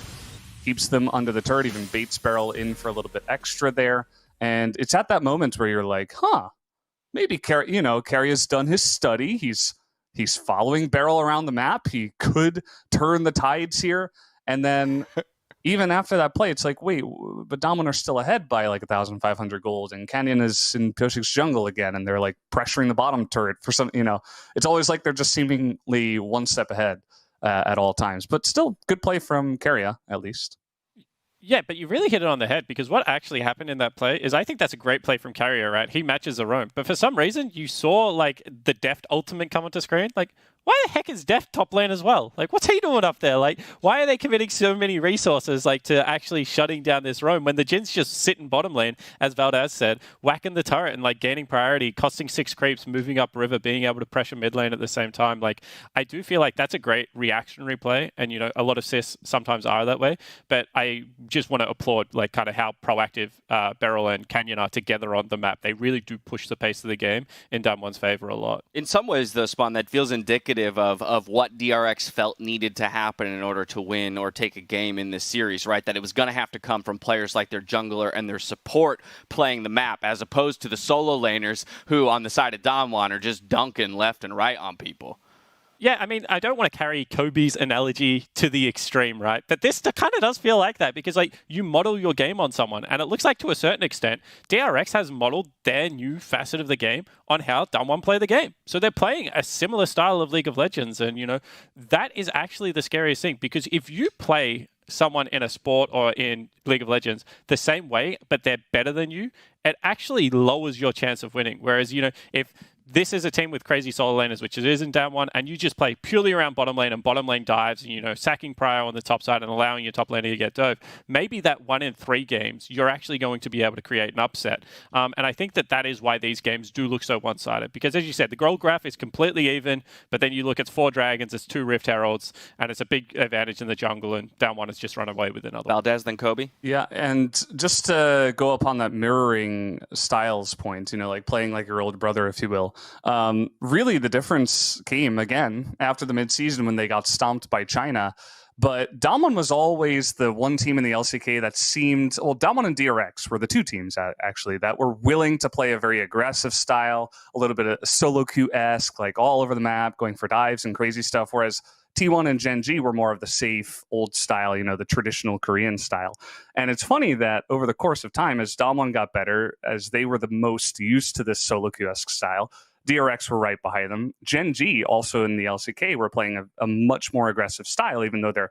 keeps them under the turret, even baits Beryl in for a little bit extra there. And it's at that moment where you're like, maybe Keria's done his study. He's He's following Beryl around the map. He could turn the tides here. And then even after that play, it's like, wait, but DAMWON are still ahead by like 1,500 gold, and Canyon is in Pyosik's jungle again, and they're like pressuring the bottom turret for some, it's always like they're just seemingly one step ahead at all times. But still, good play from Keria, at least. Yeah, but you really hit it on the head, because what actually happened in that play is I think that's a great play from Keria, right? He matches a roam. But for some reason, you saw like the Deft ultimate come onto screen. Like, why the heck is Deft top lane as well? Like, what's he doing up there? Like, why are they committing so many resources like to actually shutting down this roam when the Jin's just sitting bottom lane, as Valdez said, whacking the turret and like gaining priority, costing 6 creeps, moving up river, being able to pressure mid lane at the same time. Like, I do feel like that's a great reactionary play, and a lot of cis sometimes are that way. But I just want to applaud like kind of how proactive Beryl and Canyon are together on the map. They really do push the pace of the game in DAMWON's favor a lot. In some ways, though, Spawn, that feels indicative of what DRX felt needed to happen in order to win or take a game in this series, right? That it was going to have to come from players like their jungler and their support playing the map, as opposed to the solo laners who, on the side of DAMWON, are just dunking left and right on people. Yeah, I mean, I don't want to carry Kobe's analogy to the extreme, right? But this kind of does feel like that, because like you model your game on someone, and it looks like to a certain extent, DRX has modeled their new facet of the game on how DAMWON play the game. So they're playing a similar style of League of Legends, and that is actually the scariest thing, because if you play someone in a sport or in League of Legends the same way, but they're better than you, it actually lowers your chance of winning. Whereas, if this is a team with crazy solo laners, which it is in DAMWON, and you just play purely around bottom lane and bottom lane dives, and, sacking prio on the top side and allowing your top laner to get dove, maybe that 1 in 3 games, you're actually going to be able to create an upset. And I think that is why these games do look so one-sided, because as you said, the gold graph is completely even, but then you look, it's 4 dragons, it's 2 Rift Heralds, and it's a big advantage in the jungle, and DAMWON has just run away with another. Valdez, then Kobe? Yeah, and just to go upon that mirroring styles point, like playing like your older brother, if you will, really the difference came again after the midseason when they got stomped by China. But DAMWON was always the one team in the LCK that seemed, DAMWON and DRX were the 2 teams actually that were willing to play a very aggressive style, a little bit of solo queue-esque, like all over the map, going for dives and crazy stuff, whereas T1 and Gen G were more of the safe old style, the traditional Korean style. And it's funny that over the course of time, as DAMWON got better, as they were the most used to this solo queue-esque style, DRX were right behind them. Gen G, also in the LCK, were playing a much more aggressive style, even though they're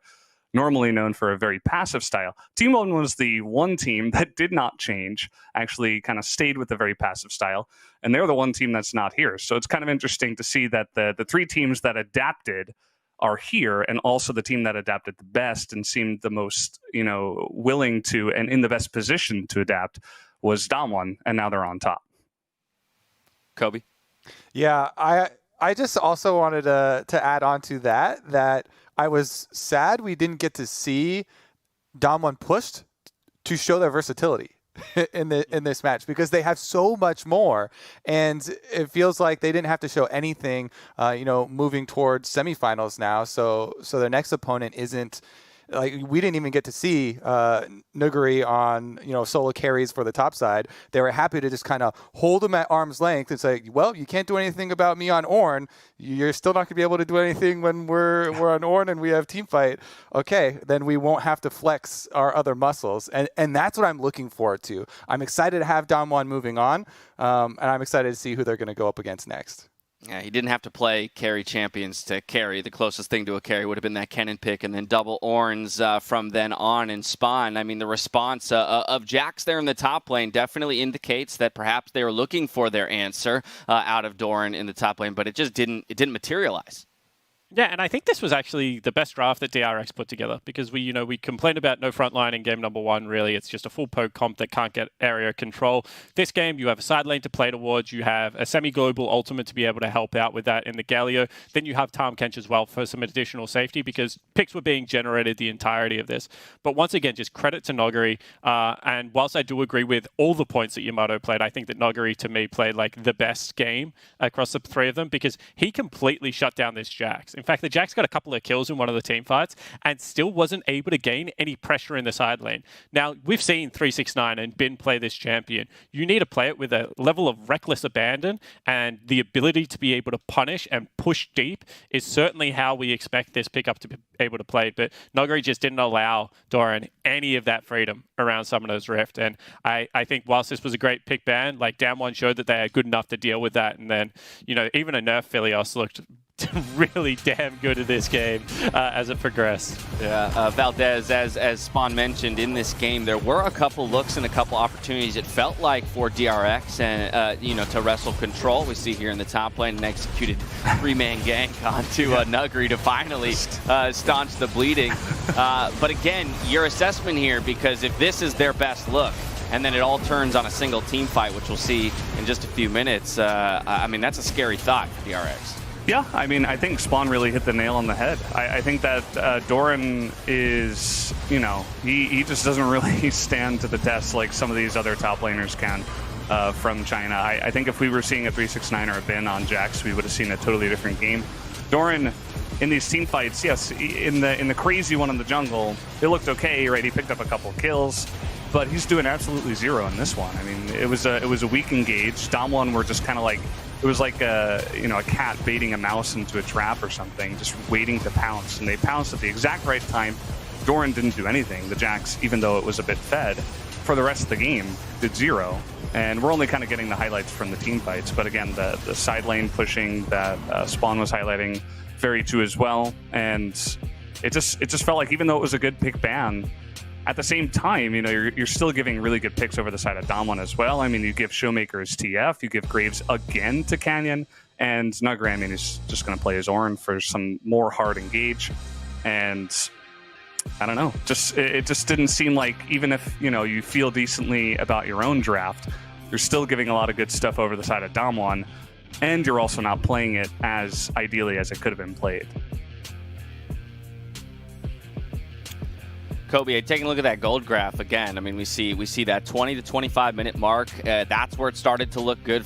normally known for a very passive style. T1 was the one team that did not change, actually kind of stayed with the very passive style, and they're the one team that's not here. So it's kind of interesting to see that the 3 teams that adapted are here, and also the team that adapted the best and seemed the most, willing to and in the best position to adapt was DAMWON, and now they're on top. Kobe? Yeah, I just also wanted to add on to that I was sad we didn't get to see DAMWON pushed to show their versatility in this match, because they have so much more, and it feels like they didn't have to show anything, moving towards semifinals now. So their next opponent isn't. Like, we didn't even get to see Nuguri on, solo carries for the top side. They were happy to just kind of hold them at arm's length and say, well, you can't do anything about me on Ornn. You're still not going to be able to do anything when we're on Ornn and we have team fight. Okay, then we won't have to flex our other muscles. And that's what I'm looking forward to. I'm excited to have DAMWON moving on, and I'm excited to see who they're going to go up against next. Yeah, he didn't have to play carry champions to carry. The closest thing to a carry would have been that Kennen pick, and then double Ornns from then on in Spawn. I mean, the response of Jax there in the top lane definitely indicates that perhaps they were looking for their answer out of Doran in the top lane, but it just didn't materialize. Yeah, and I think this was actually the best draft that DRX put together, because we complained about no frontline in game number 1. Really, it's just a full poke comp that can't get area control. This game, you have a side lane to play towards. You have a semi-global ultimate to be able to help out with that in the Galio. Then you have Tahm Kench as well for some additional safety, because picks were being generated the entirety of this. But once again, just credit to Nuguri. And whilst I do agree with all the points that Yamato played, I think that Nuguri, to me, played like the best game across the 3 of them, because he completely shut down this Jax. In fact, the Jax got a couple of kills in one of the team fights and still wasn't able to gain any pressure in the side lane. Now, we've seen 369 and Bin play this champion. You need to play it with a level of reckless abandon, and the ability to be able to punish and push deep is certainly how we expect this pickup to be able to play. But Nuguri just didn't allow Doran any of that freedom around Summoner's Rift. And I think whilst this was a great pick ban, like DAMWON showed that they are good enough to deal with that. And then, you know, even a nerf Philios looked really damn good at this game as it progressed. Yeah, Valdez, as Spawn mentioned, in this game, there were a couple looks and a couple opportunities, it felt like, for DRX and, you know, to wrestle control. We see here in the top lane an executed three-man gank onto Nuguri to finally staunch the bleeding. But again, your assessment here, because if this is their best look, and then it all turns on a single team fight, which we'll see in just a few minutes, I mean, that's a scary thought for DRX. Yeah, I mean, I think Spawn really hit the nail on the head. I think that Doran is, you know, he just doesn't really stand to the test like some of these other top laners can from China. I think if we were seeing a 369 or a Bin on Jax, we would have seen a totally different game. Doran, in these team fights, yes, in the crazy one in the jungle, it looked okay, right? He picked up a couple kills, but he's doing absolutely zero in this one. I mean, it was a weak engage. DAMWON were just kind of like, it was like a cat baiting a mouse into a trap or something, just waiting to pounce. And they pounced at the exact right time. Doran didn't do anything. The Jax, even though it was a bit fed, for the rest of the game, did zero. And we're only kind of getting the highlights from the team fights. But again, the side lane pushing that Spawn was highlighting, very true as well. And it just felt like, even though it was a good pick ban, at the same time, you know, you're still giving really good picks over the side of DAMWON as well. I mean, you give Showmaker his TF, you give Graves again to Canyon, and Nuguri, I mean, is just going to play his Ornn for some more hard engage. And I don't know, it just didn't seem like, even if, you know, you feel decently about your own draft, you're still giving a lot of good stuff over the side of DAMWON, and you're also not playing it as ideally as it could have been played. Kobe, taking a look at that gold graph again, I mean, we see that 20 to 25 minute mark. That's where it started to look good